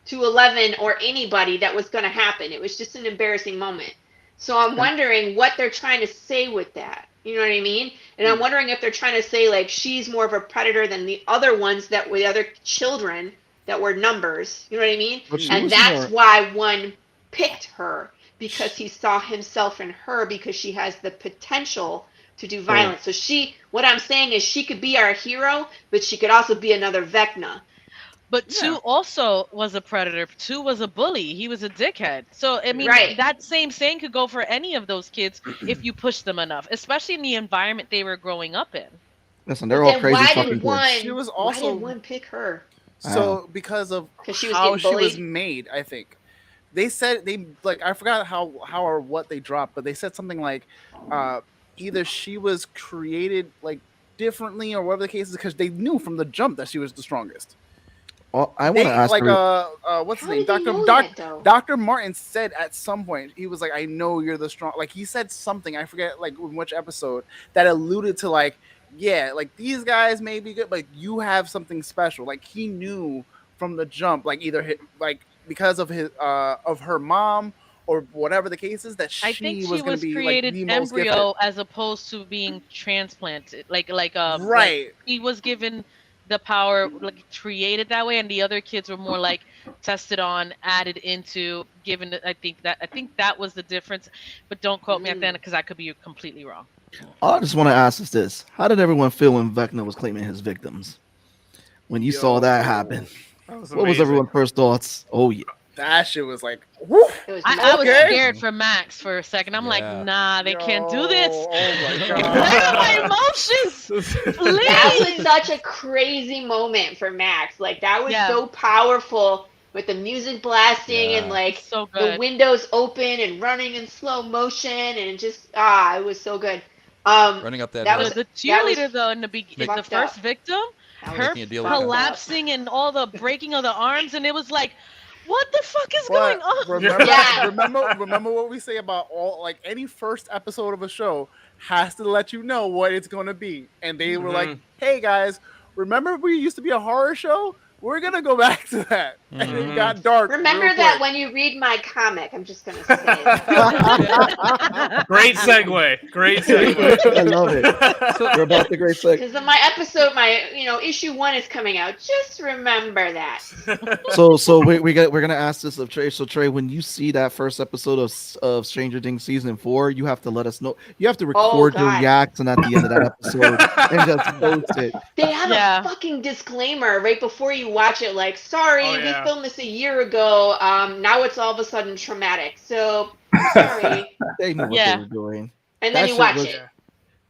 to 11 or anybody that was going to happen. It was just an embarrassing moment. So I'm wondering what they're trying to say with that. You know what I mean? And I'm wondering if they're trying to say, like, she's more of a predator than the other ones that were the other children that were numbers. You know what I mean? And that's why one picked her, because he saw himself in her, because she has the potential to do violence. So what I'm saying is she could be our hero, but she could also be another Vecna. But 2 also was a predator. 2 was a bully. He was a dickhead. So, I mean, that same saying could go for any of those kids if you push them enough, especially in the environment they were growing up in. Listen, they're all crazy fucking kids. She was also... Why did one pick her? So, because of how she was made, I think. They said, I forgot how or what they dropped, but they said something like, either she was created like differently or whatever the case is, because they knew from the jump that she was the strongest. I want to ask like what's his How name? did they know that, though? Dr. Martin said at some point, he was like, I know you're the strong, like he said something, I forget like in which episode, that alluded to like, yeah, like these guys may be good, but you have something special. Like he knew from the jump, like either like because of his of her mom or whatever the case is, that I think she she was going was to be created like the most embryo gifted. as opposed to being transplanted. Like Right. he was given the power, like created that way, and the other kids were more like tested on, added into, given. I think that was the difference, but don't quote me at the end because I could be completely wrong. I just want to ask us this: how did everyone feel when Vecna was claiming his victims? When you saw that happen, That was what was amazing. everyone's first thoughts? Oh yeah, That shit was like, woo. It was I was Okay. scared for Max for a second. I'm like, nah, they can't do this. Oh my Play god. my emotions, That please. was such a crazy moment for Max. Like that was Yeah. so powerful with the music blasting Yeah. and like So the good. windows open and running in slow motion and just it was so good. Running up that that hill. was The that cheerleader was though in the fucked first up. victim, That was her Making a deal with God. collapsing and all the breaking of the arms, and it was like, what the fuck is But going on? remember, Yeah. remember what we say about all, like any first episode of a show has to let you know what it's going to be. And they were like, hey guys, remember we used to be a horror show? We're going to go back to that. And it got dark. Remember real that quick. when you read my comic. I'm just gonna say. Great segue. Great segue. I love it. We're about the great segue. Because my episode, my issue 1 is coming out. Just remember that. So we're gonna ask this of Trey. So Trey, when you see that first episode of Stranger Things season 4, you have to let us know. You have to record your God. reaction at the end of that episode and just post it. They have Yeah. a fucking disclaimer right before you watch it, like, sorry, Oh, yeah. we filmed this a year ago. Now it's all of a sudden traumatic. So sorry. They knew what Yeah. they were doing. And That then you shit watch was- it.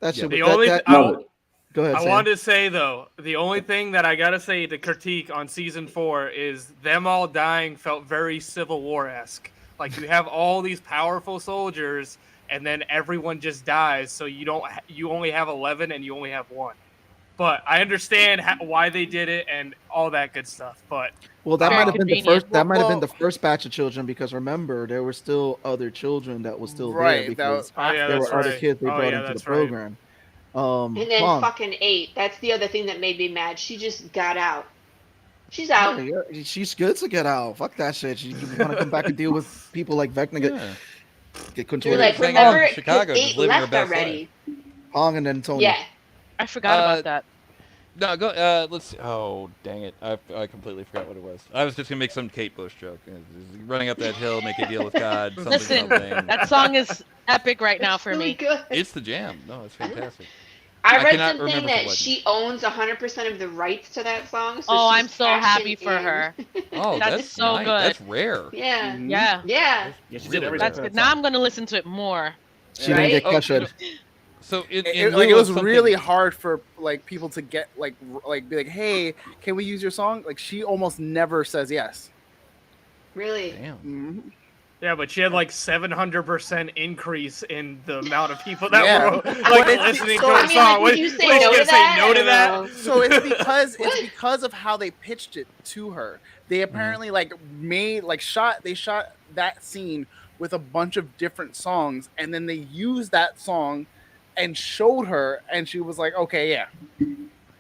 That shit. The was- only that- Love it. Go ahead. I Sam. wanted to say though, the only thing that I gotta say to critique on season 4 is them all dying felt very Civil War-esque. Like you have all these powerful soldiers, and then everyone just dies. So you only have 11, and you only have 1. But I understand why they did it and all that good stuff. But Well, that Very might have been the convenient. first. That might have been Well- the first batch of children because remember there were still other children that was still Right, there that because was- oh yeah, there that's were other right. kids they Oh, brought yeah, into the that's right. program. And then Pong. fucking 8. That's the other thing that made me mad. She just got out. She's Yeah, out. she's good to get out. Fuck that shit. She want to come back and deal with people like Vecna get Yeah. You're contorted. like, hanging out in remember, Chicago, 'cause just 8 living her left best already. Pong and then Tony. Yeah. I forgot Uh, about that. No, go. Let's see. Oh, dang it! I completely forgot what it was. I was just gonna make some Kate Bush joke. Running up that hill, make a deal with God. Something, Listen, something. that song is epic right now It's for really me. good. It's the jam. No, it's fantastic. I I read cannot something remember that what. she owns 100% of the rights to that song. So Oh, she's I'm so cashing happy for in. her. Oh, That's that's so nice. good. That's rare. Yeah. Mhm. Yeah, Yeah. Yeah, she Really did everything. that's for good. that Now song. I'm gonna listen to it more. She didn't get Oh, Kesha. So in It lieu was of something- really hard for like people to get like be like, hey, can we use your song? Like she almost never says yes. Really. Damn. Mhm. yeah, but she had like 700% increase in the amount of people that Yeah. were But like it's- listening so- to I her mean, song. like, What would you say what, no you to gonna say that? no I to don't that? know. So it's because of how they pitched it to her. They apparently like shot that scene with a bunch of different songs, and then they used that song and showed her, and she was like, okay, yeah.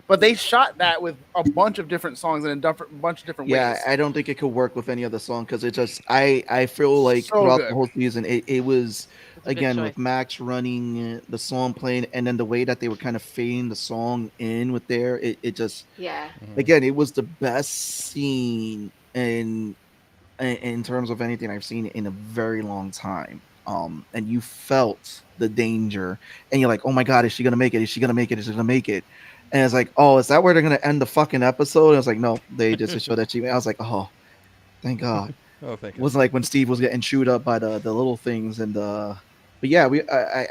But they shot that with a bunch of different songs in a bunch of different Yeah, ways. I don't think it could work with any other song because it just I feel like So throughout good. the whole season it was It's a good again choice. with Max running the song playing and then the way that they were kind of fading the song in with there it just Yeah. again it was the best scene in terms of anything I've seen in a very long time. And you felt the danger, and you're like, "Oh my God, is she gonna make it? Is she gonna make it? Is she gonna make it?" And it's like, "Oh, is that where they're gonna end the fucking episode?" And I was like, "No, they just showed that she." I was like, "Oh, thank God." Oh, thank It you. wasn't like when Steve was getting chewed up by the little things and but yeah,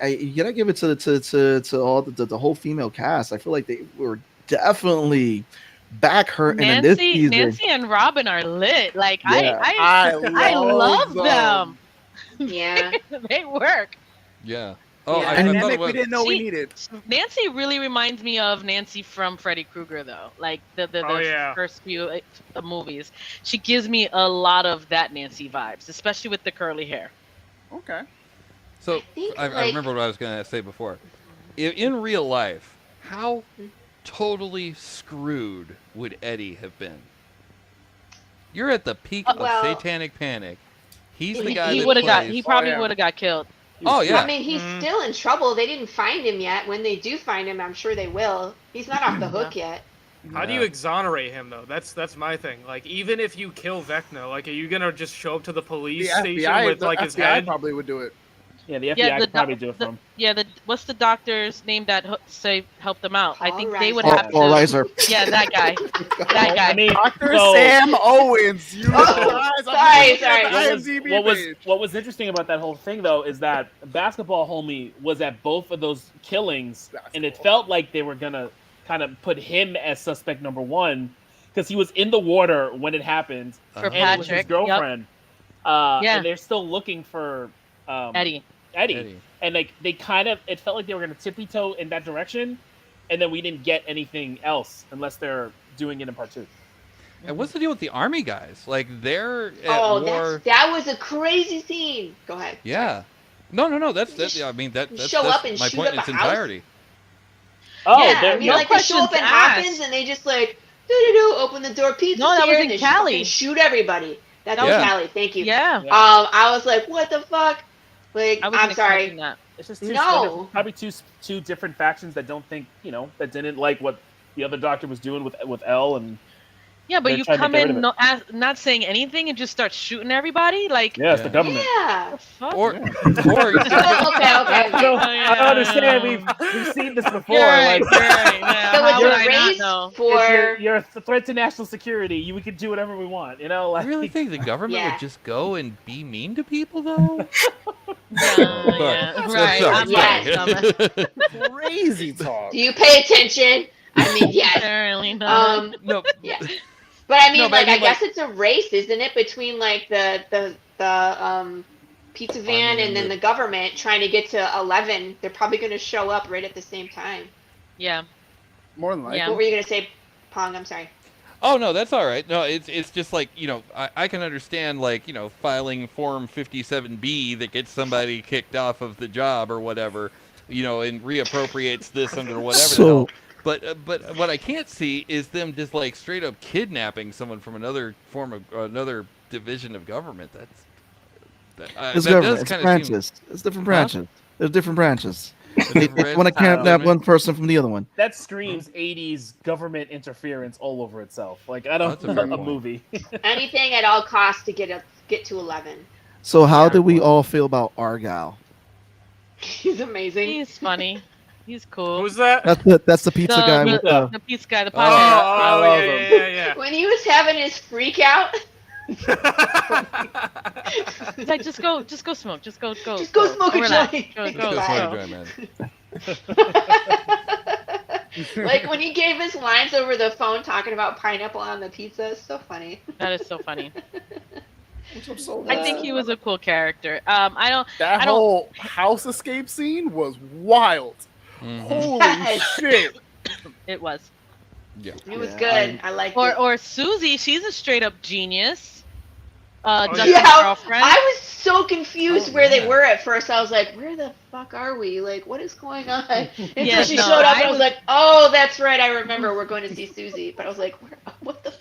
I you gotta give it to all the whole female cast. I feel like they were definitely back hurting in this season. Nancy and Robin are lit. Like Yeah. I love them. Yeah. They work. Yeah. Oh, Yeah. I Dynamic thought it we was. didn't know we needed. Nancy really reminds me of Nancy from Freddy Krueger, though. Like the Oh, yeah. first few movies, she gives me a lot of that Nancy vibes, especially with the curly hair. Okay. So think, I like- remember what I was going to say before. In real life, how totally screwed would Eddie have been? You're at the peak of Well- satanic panic. He's the guy He that would have got. plays- He probably yeah. would have got killed. Oh yeah. I mean, he's still in trouble. They didn't find him yet. When they do find him, I'm sure they will. He's not off the hook yet. How do you exonerate him though? That's my thing. Like, even if you kill Vecna, like, are you gonna just show up to the The police station FBI, with like his FBI head? probably would do it. Yeah, the FBI could probably do it for him. What's the doctor's name that helped them out? I Paul think they would Reiser. have to. Paul Reiser. Yeah, that guy. That guy. I mean, Dr. so- Sam Owens. You guys, Sorry. What was interesting about that whole thing though is that Basketball Homie was at both of those killings, and it felt like they were gonna kind of put him as suspect number one because he was in the water when it happened, For and it was his Patrick, girlfriend. Yeah. And they're still looking for Eddie. Eddie. And like they kind of, it felt like they were gonna tippy toe in that direction, and then we didn't get anything else unless they're doing it in part 2. And what's the deal with the army guys? Like they're at Oh, war. that was a crazy scene. Go ahead. Yeah. No. That's. I mean that's show up that's and my shoot point up in its a house? entirety. Oh, Yeah, there- I mean, no like they show up in questions asked. Hopkins and they just like do open the door, pizza's No, that here, was and in they Cali. fucking shoot everybody. That was Yeah. Cali. Thank you. Yeah. I was like, what the fuck? Like, I wasn't I'm sorry. expecting that. It's just No. probably two different factions that don't think, that didn't like what the other doctor was doing with Elle, and Yeah, but They're you trying to come get rid in of not saying anything and just start shooting everybody. Like, yeah, it's the government. Yeah. what the fuck? Or Okay. I don't understand. We've seen this before. You're right, Like, you're right, yeah. So How it's would a I not race know? for. you're a threat to national security. We can do whatever we want. I Like, really think the government Yeah. would just go and be mean to people, though. Yeah, right. I'm Yes. Crazy talk. Do you pay attention? I mean, yes. Apparently not. No. Yeah. But I mean, No, but like, I I mean, guess it's a race, isn't it, between like the pizza van and then the government trying to get to 11. They're probably going to show up right at the same time. Yeah. More than likely. Yeah. What were you going to say, Pong? I'm sorry. Oh no, that's all right. No, it's just like I can understand like filing Form 57B that gets somebody kicked off of the job or whatever, and reappropriates this under whatever. the hell. But what I can't see is them just like straight up kidnapping someone from another form of another division of government. It's that government. does It's kind of branches. seem. It's different branches. There's different branches. Different They want to branches. kidnap one person from the other one. that screams 80s government interference all over itself. Like, I That's don't a fair a point. movie. Anything at all costs to get to 11. So how do we all feel about Argyle? He's amazing. He's funny. He's cool. Who's that? That's the pizza guy with the. The pizza guy, the Oh, podcast. yeah. When he was having his freak out, He's like, just go smoke. Just go. Just go smoke a Relax. joint. Go, Just go, go That's go. funny, man. like when he gave his lines over the phone talking about pineapple on the pizza, it's so funny. That is so funny. So I think he was a cool character. I that don't- whole house escape scene was wild. Mhm. Holy Yes. shit. It was. Yeah. It was Yeah, good. I liked it. Or Susie, she's a straight up genius. Oh, Justin's yeah, girlfriend. I was so confused Oh, where yeah. they were at first. I was like, where the fuck are we? Like, what is going on? Until Yeah, she no, showed up, I I was was- like, oh, that's right. I remember we're going to see Susie. But I was like, what the?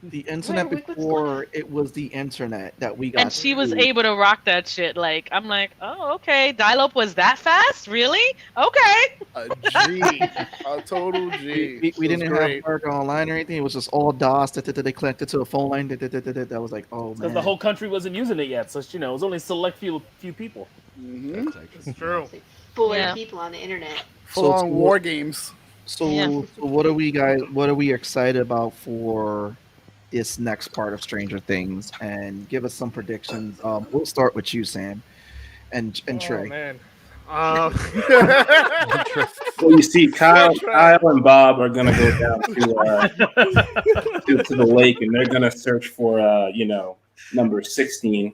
The internet Wait, what's before it was the internet that we got. and she was to. able to rock that shit. Like, I'm like, oh, okay. Dial-up was that fast? Really? Okay. A G. A total G. We It was didn't great. have Argyle online or anything. It was just all DOS. They connected to a phone line. That was like, oh Because man. the whole country wasn't using it yet. So, it was only a select few people. Mhm. That's actually- It's true. Full Yeah. of people on the internet. Full on So- war games. So, Yeah. so what are we guys? What are we excited about for this next part of Stranger Things? And give us some predictions. We'll start with you, Sam, and Oh, Trey. man. Well, you see, Kyle and Bob are gonna go down to the lake, and they're gonna search for number 16.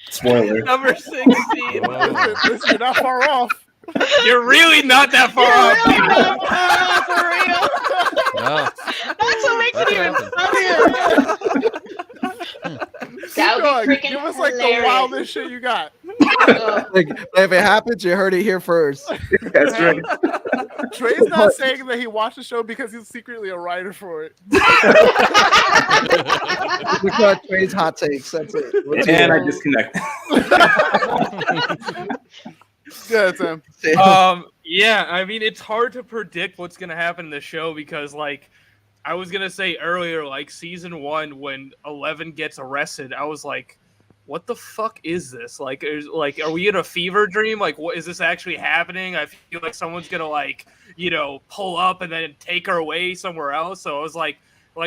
Spoiler. Number 16. Whoa. Listen, you're not far off. You're really not that far off. Really not for real. No. That's what makes it even funnier. That would be freaking Give us like the hilarious. wildest shit you got. Oh, Like, if it happens, you heard it here first. That's right. Trey's not saying that he watched the show because he's secretly a writer for it. Look at Trey's hot takes. That's it. And I disconnect. Yeah, Sam. Yeah, I mean, it's hard to predict what's going to happen in the show because, like, I was going to say earlier, like, season 1, when 11 gets arrested, I was like, what the fuck is this? Like, are we in a fever dream? Like, what is this actually happening? I feel like someone's going to, like, you know, pull up and then take her away somewhere else. So I was like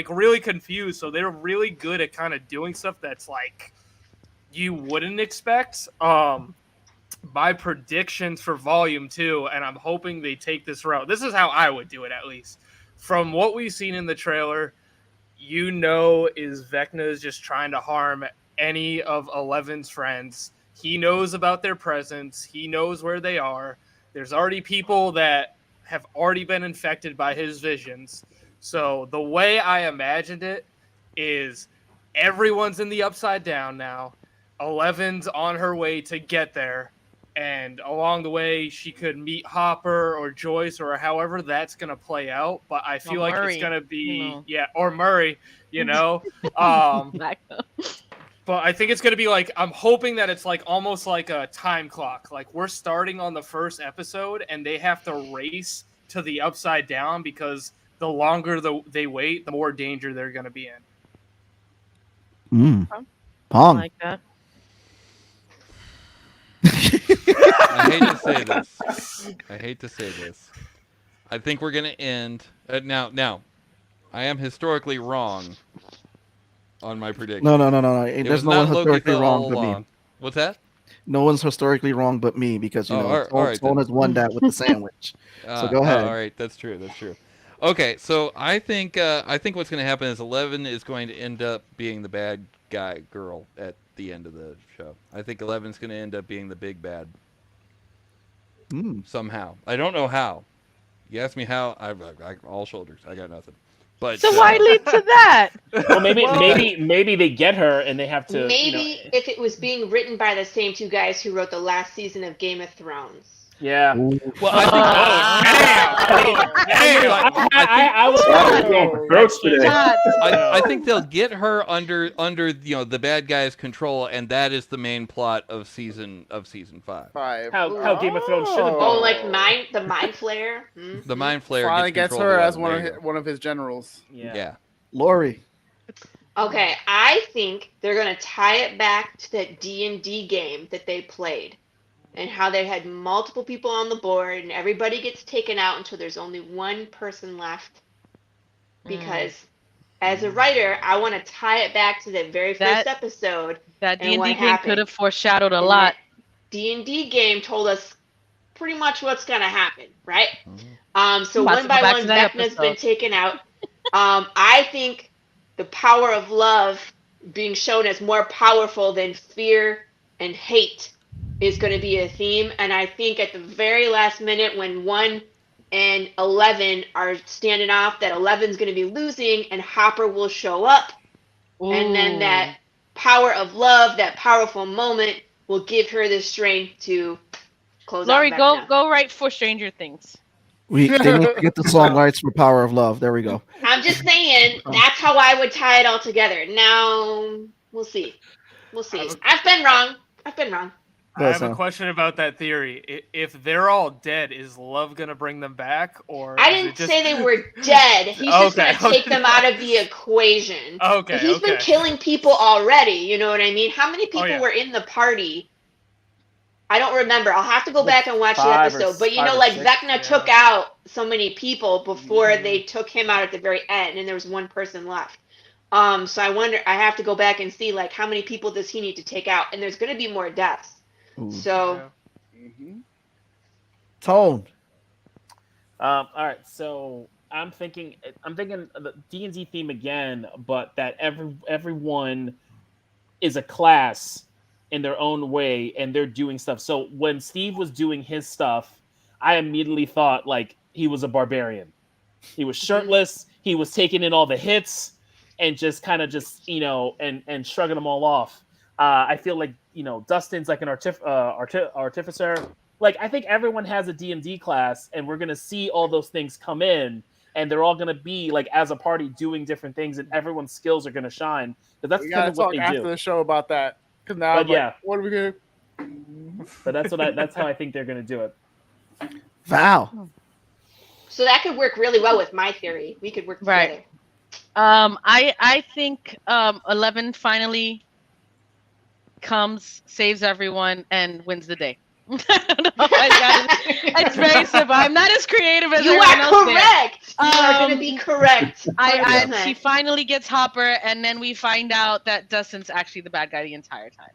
really confused. So they're really good at kind of doing stuff that's, like, you wouldn't expect. My predictions for volume 2, and I'm hoping they take this route. This is how I would do it, at least. From what we've seen in the trailer, you know, is Vecna is just trying to harm any of 11's friends. He knows about their presence. He knows where they are. There's already people that have already been infected by his visions. So the way I imagined it is everyone's in the Upside Down now. 11's on her way to get there. And along the way, she could meet Hopper or Joyce or however that's going to play out. But I feel like Murray, it's going to be, you know. yeah, or Murray, you know. But I think it's going to be like, I'm hoping that it's like almost like a time clock. Like we're starting on the first episode and they have to race to the Upside Down because the longer they wait, the more danger they're going to be in. Pong. Like that. I hate to say this. I think we're gonna end now. I am historically wrong on my prediction. No. It There's was no one not historically Loki wrong all but me. along. What's that? No one's historically wrong but me because you Oh, know all right, Tone then. has won that with the sandwich. So go ahead. All right, that's true. Okay, so I think what's going to happen is 11 is going to end up being the bad girl at the end of the show. I think 11's going to end up being the big bad. Somehow. I don't know how. You ask me how, I all shoulders. I got nothing. But So why lead to that? Well, maybe they get her and they have to. maybe if it was being written by the same two guys who wrote the last season of Game of Thrones. Yeah. Well, I think they'll get her under the bad guy's control, and that is the main plot of season 5. How Game of Thrones should have Oh, gone. like the Mind Flayer. The Mind Flayer Finally gets gets control her of as Eleven. one of his generals. Yeah. Laurie. Okay, I think they're gonna tie it back to that D&D game that they played, and how they had multiple people on the board, and everybody gets taken out until there's only one person left. Because as a writer, I want to tie it back to the very first episode. That and what D&D game happened. could have foreshadowed a And lot. that D&D game told us pretty much what's gonna happen, right? So I'm about one to by go back one, to that Vecna's been episode. taken out. I think the power of love being shown as more powerful than fear and hate is going to be a theme. And I think at the very last minute when 1 and 11 are standing off, that 11's going to be losing and Hopper will show up. And then that power of love, that powerful moment, will give her the strength to close Laurie, out Vecna. go right for Stranger Things. They need to get the song rights for Power of Love. There we go. I'm just saying, that's how I would tie it all together. Now, we'll see. I've been wrong. I have a question about that theory. If they're all dead, is love gonna bring them back, or I is didn't it just... say they were dead. He's just Okay, gonna take them out of the equation. Okay, He's been killing people already. You know what I mean? How many people yeah. were in the party? I don't remember. I'll have to go back and watch the 5 or episode. But you know, 5 or like 6, Vecna took out so many people before they took him out at the very end, and there was one person left. So I wonder. I have to go back and see like how many people does he need to take out, and there's going to be more deaths. So, Tone. All right, so I'm thinking the D&D theme again, but that everyone is a class in their own way, and they're doing stuff. So when Steve was doing his stuff, I immediately thought like he was a barbarian. He was shirtless. He was taking in all the hits and just kind of just, you know, and shrugging them all off. I feel like, you know, Dustin's like an artificer. Like, I think everyone has a D&D class, and we're going to see all those things come in, and they're all going to be, like, as a party doing different things, and everyone's skills are going to shine. But that's kind of what they do. We got to talk after the show about that. Because now, but, yeah. What are we going to... But that's how I think they're going to do it. Wow. So that could work really well with my theory. We could work together. Right. I think 11 finally comes, saves everyone, and wins the day. It's very simple. I'm not as creative as you everyone else. You are correct. You are going to be correct. And she finally gets Hopper, and then we find out that Dustin's actually the bad guy the entire time.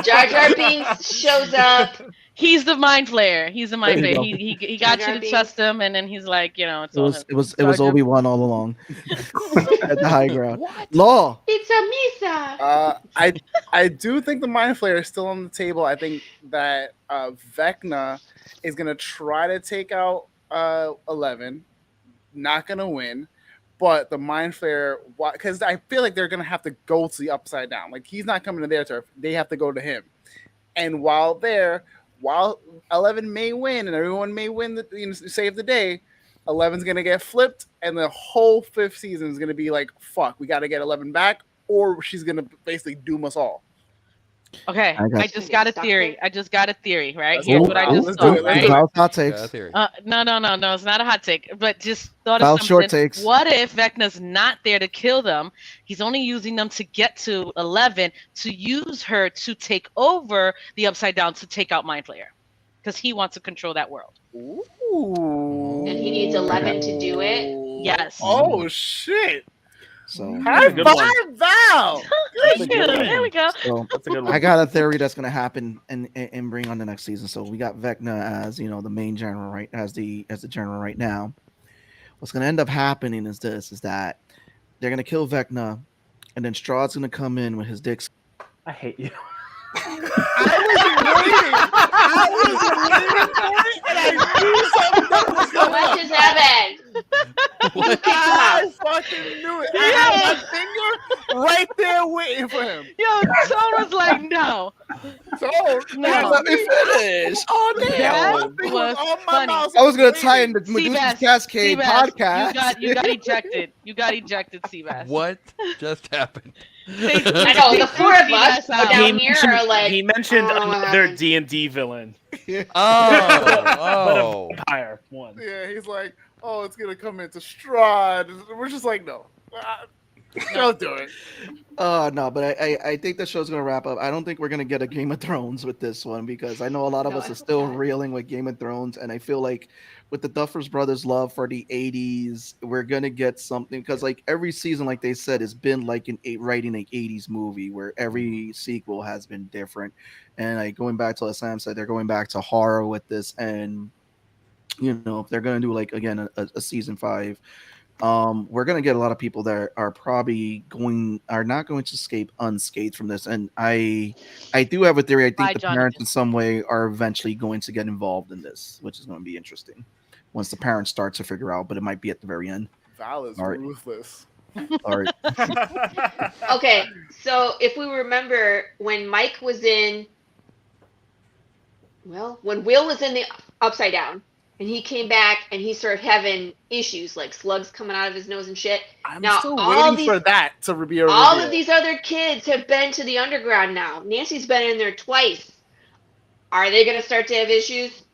Jar Jar Binks shows up. He's the mind flayer. He's the mind flayer. He got you to trust him, and then he's like, you know, it was Obi-Wan all along at the high ground. What? Law. It's a Misa. I do think the mind flayer is still on the table. I think that Vecna is gonna try to take out 11. Not gonna win. But the mind flayer, because I feel like they're gonna have to go to the upside down. Like, he's not coming to their turf; they have to go to him. And while 11 may win and everyone may win, save the day, 11's gonna get flipped, and the whole 5th season is gonna be like, "Fuck, we got to get 11 back," or she's gonna basically doom us all. Okay, I just got a theory. Right? Here's what I just saw. Right? Hot takes. No, it's not a hot take. But just thought of something. Short takes. What if Vecna's not there to kill them? He's only using them to get to 11 to use her to take over the Upside Down to take out Mind Flayer, because he wants to control that world. Ooh. And he needs 11 to do it. Yes. Oh shit. So high five, Val. There we go. So, that's a good one. I got a theory that's going to happen and bring on the next season. So we got Vecna as, you know, the main general, right? As the general right now. What's going to end up happening is that they're going to kill Vecna, and then Strahd's going to come in with his dicks. I hate you. I was waiting for it, and I knew something was coming. What just happened? I fucking knew it. I had my finger right there waiting for him. Yo, Tone was like, no. Let me finish. Oh, damn. That was funny. I was going to tie in the Medusa's Cascade podcast. You got ejected. You got ejected, Seabass. What just happened? I know, the 4 of us down here are like... He mentioned another D&D villain. But a vampire one. Yeah, he's like, oh, it's going to come into Strahd. We're just like, no. Don't do it. No, but I think the show's gonna wrap up. I don't think we're gonna get a Game of Thrones with this one, because I know a lot of us are still reeling with Game of Thrones, and I feel like with the Duffers brothers' love for the 80s, we're gonna get something, because like every season, like they said, has been like writing an 80s movie where every sequel has been different. And like going back to what Sam said, they're going back to horror with this, and you know, if they're gonna do like again a season 5. We're gonna get a lot of people that are not going to escape unscathed from this, and I do have a theory. I think the parents in some way are eventually going to get involved in this, which is going to be interesting once the parents start to figure out. But it might be at the very end. Val is ruthless. All right. Okay, so if we remember when Mike was in, when Will was in the Upside Down. And he came back and he started having issues like slugs coming out of his nose and shit. I'm still waiting for that to be a reveal. All of these other kids have been to the underground now. Nancy's been in there twice. Are they going to start to have issues?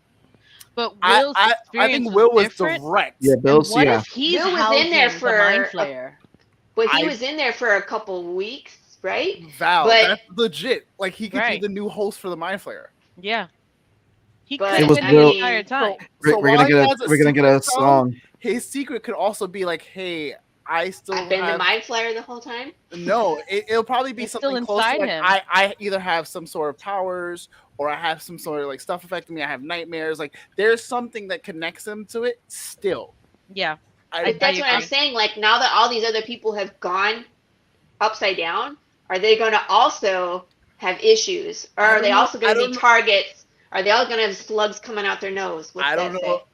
But Will's I think Will was different. direct. Yeah, Bill's What if he's Will was in there for Mind Flayer? But he was in there for a couple weeks, right? Val, but, that's legit. Like, he could be the new host for the Mind Flayer. Yeah. He but, could have been the entire time. So we're gonna get a song. His secret could also be like, "Hey, I've been the Mind Flayer the whole time." No, it'll probably be something still close to inside like, him. I either have some sort of powers or I have some sort of like stuff affecting me. I have nightmares. Like, there's something that connects him to it still. Yeah, that's what I'm saying. Like, now that all these other people have gone upside down, are they going to also have issues? Or are they also going to be targets? Are they all going to have slugs coming out their nose? What's I don't that know. say?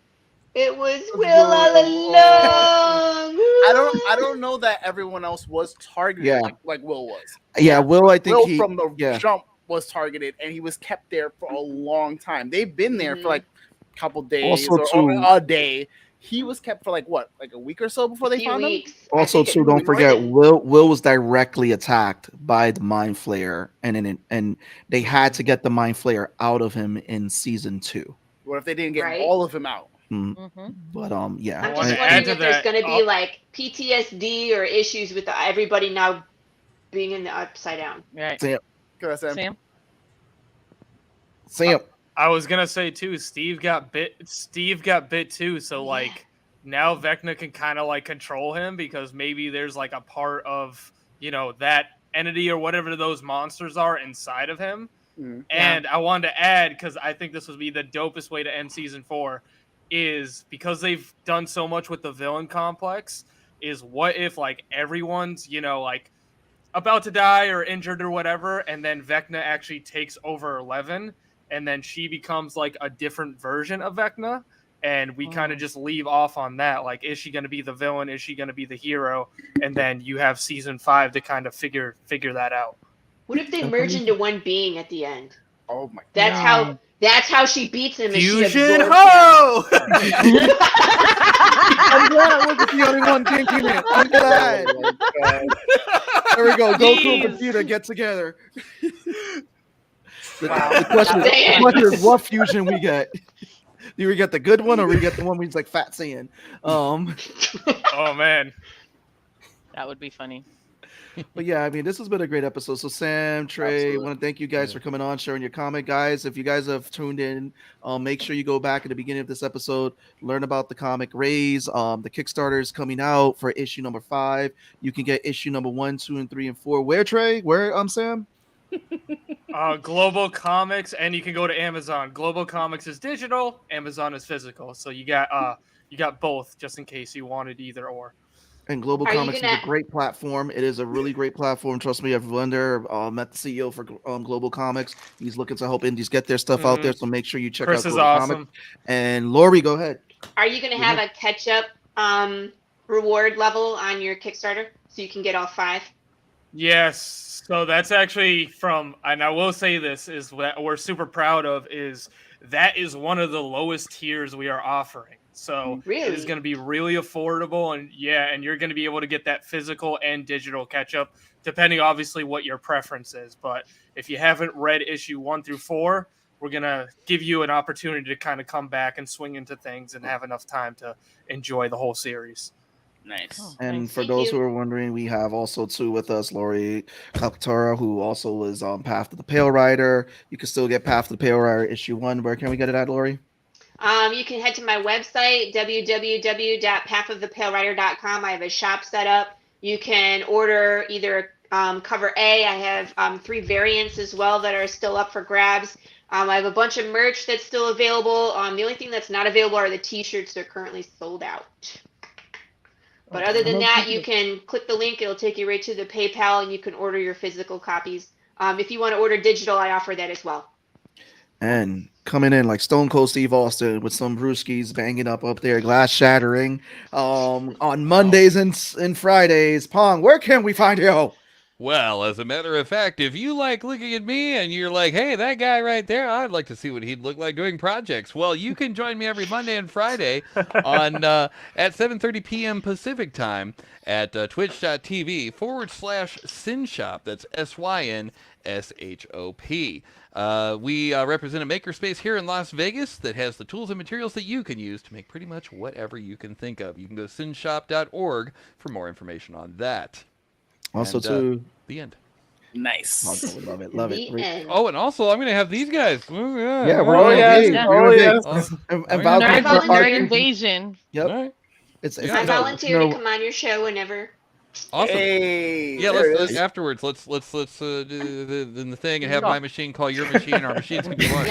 It was Will all along. I don't know that everyone else was targeted like Will was. Yeah, Will, I think Will from the jump was targeted, and he was kept there for a long time. They've been there for like a couple days or a day. He was kept for like what, like a week or so before they found him. Also, too, don't forget, Will was directly attacked by the Mind Flayer, and they had to get the Mind Flayer out of him in season 2. What if they didn't get all of him out? But yeah, I'm just wondering if there's going to be like PTSD or issues with everybody now being in the Upside Down. Right. Sam. I was gonna say too, Steve got bit too, so like now Vecna can kind of like control him because maybe there's like a part of, you know, that entity or whatever those monsters are inside of him. And I wanted to add, because I think this would be the dopest way to end season 4, is because they've done so much with the villain complex, is what if like everyone's, you know, like about to die or injured or whatever, and then Vecna actually takes over 11, and then she becomes like a different version of Vecna, and we kind of just leave off on that. Like, is she going to be the villain? Is she going to be the hero? And then you have season 5 to kind of figure that out. What if they merge into one being at the end? Oh my God. That's how she beats him. Fusion ho! I'm glad I wasn't the only one thinking it. I'm glad. There we go. Goku and Vegeta get together. The question is, what fusion we get? Do we get the good one, or we get the one where he's like Fat Saiyan? Oh man, that would be funny. But yeah, I mean, this has been a great episode. So Sam, Trey, I want to thank you guys for coming on, sharing your comic. Guys, if you guys have tuned in, make sure you go back at the beginning of this episode, learn about the comic Raze. The Kickstarter is coming out for issue number 5. You can get issue number 1, 2, and 3, and 4. Where, Trey? Where, Sam? Global Comics, and you can go to Amazon. Global Comics is digital, Amazon is physical. So you got both, just in case you wanted either or. And Global Comics is a great platform. It is a really great platform. Trust me, I've run there. Met the CEO for Global Comics. He's looking to help indies get their stuff out there. So make sure you check out Global Comics. And Laurie, go ahead. Are you going to have a catch-up reward level on your Kickstarter so you can get all 5? Yes. So that's actually and I will say this, is what we're super proud of, is that is one of the lowest tiers we are offering. So it is going to be really affordable, and you're going to be able to get that physical and digital catch up, depending obviously what your preference is. But if you haven't read issue 1 through 4, we're going to give you an opportunity to kind of come back and swing into things and have enough time to enjoy the whole series. Nice. And for those who are wondering, we have also too with us Laurie Calcaterra, who also is on Path of the Pale Rider. You can still get Path of the Pale Rider issue 1. Where can we get it at, Laurie? You can head to my website, www.pathofthepalerider.com. I have a shop set up. You can order either cover A. I have 3 variants as well that are still up for grabs. I have a bunch of merch that's still available. The only thing that's not available are the T-shirts. They're currently sold out. But other than that, you can click the link. It'll take you right to the PayPal, and you can order your physical copies. If you want to order digital, I offer that as well. And coming in like Stone Cold Steve Austin with some brewskis banging up there, glass shattering on Mondays and Fridays. Pong, where can we find you? Well, as a matter of fact, if you like looking at me and you're like, hey, that guy right there, I'd like to see what he'd look like doing projects. Well, you can join me every Monday and Friday on at 7:30 p.m. Pacific time at twitch.tv/Synshop. That's SYNSHOP. We represent a makerspace here in Las Vegas that has the tools and materials that you can use to make pretty much whatever you can think of. You can go to synshop.org for more information on that. Also, too, the end. Nice. Love it. Oh, and also, I'm going to have these guys. Oh, yeah. Yeah, Nerd Invasion. Yep. All right. I volunteer to come on your show whenever. Awesome. Hey, yeah, let's afterwards. Let's do the thing and have my machine call your machine. Our machines can be one.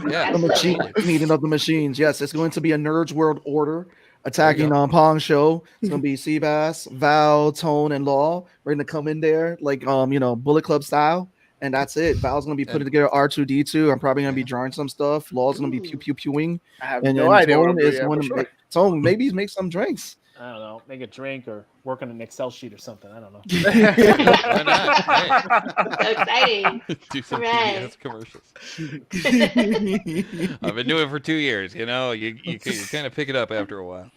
Yeah. The machine meeting of the machines. Yes, it's going to be a Nerds World Order attacking on Pong show. It's gonna be Seabass, Val, Tone, and Law. We're gonna come in there like Bullet Club style, and that's it. Val's gonna be putting together R2D2. I'm probably gonna be drawing some stuff. Law's gonna be pew pew pewing. I have And no idea. Tone is going to make Tone maybe make some drinks. I don't know, make a drink or work on an Excel sheet or something. I don't know. Why not? Hey. So exciting. Do some Hooray. PBS commercials. I've been doing it for 2 years. You kind of pick it up after a while.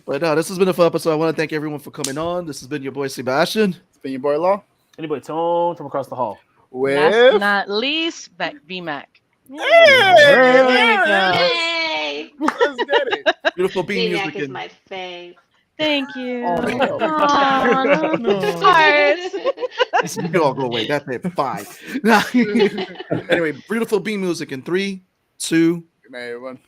But this has been a fun episode. I want to thank everyone for coming on. This has been your boy Sebastian. It's been your boy Law. Anybody Tone from across the hall. Last With but not least, Vmac. Yay! let's get it. Beautiful bean Vmac music. is my fave. Thank you. Oh, no. Aw, hearts. You can all go away. That's it. Fine. Anyway, beautiful bean music in 3, 2. Good night, everyone.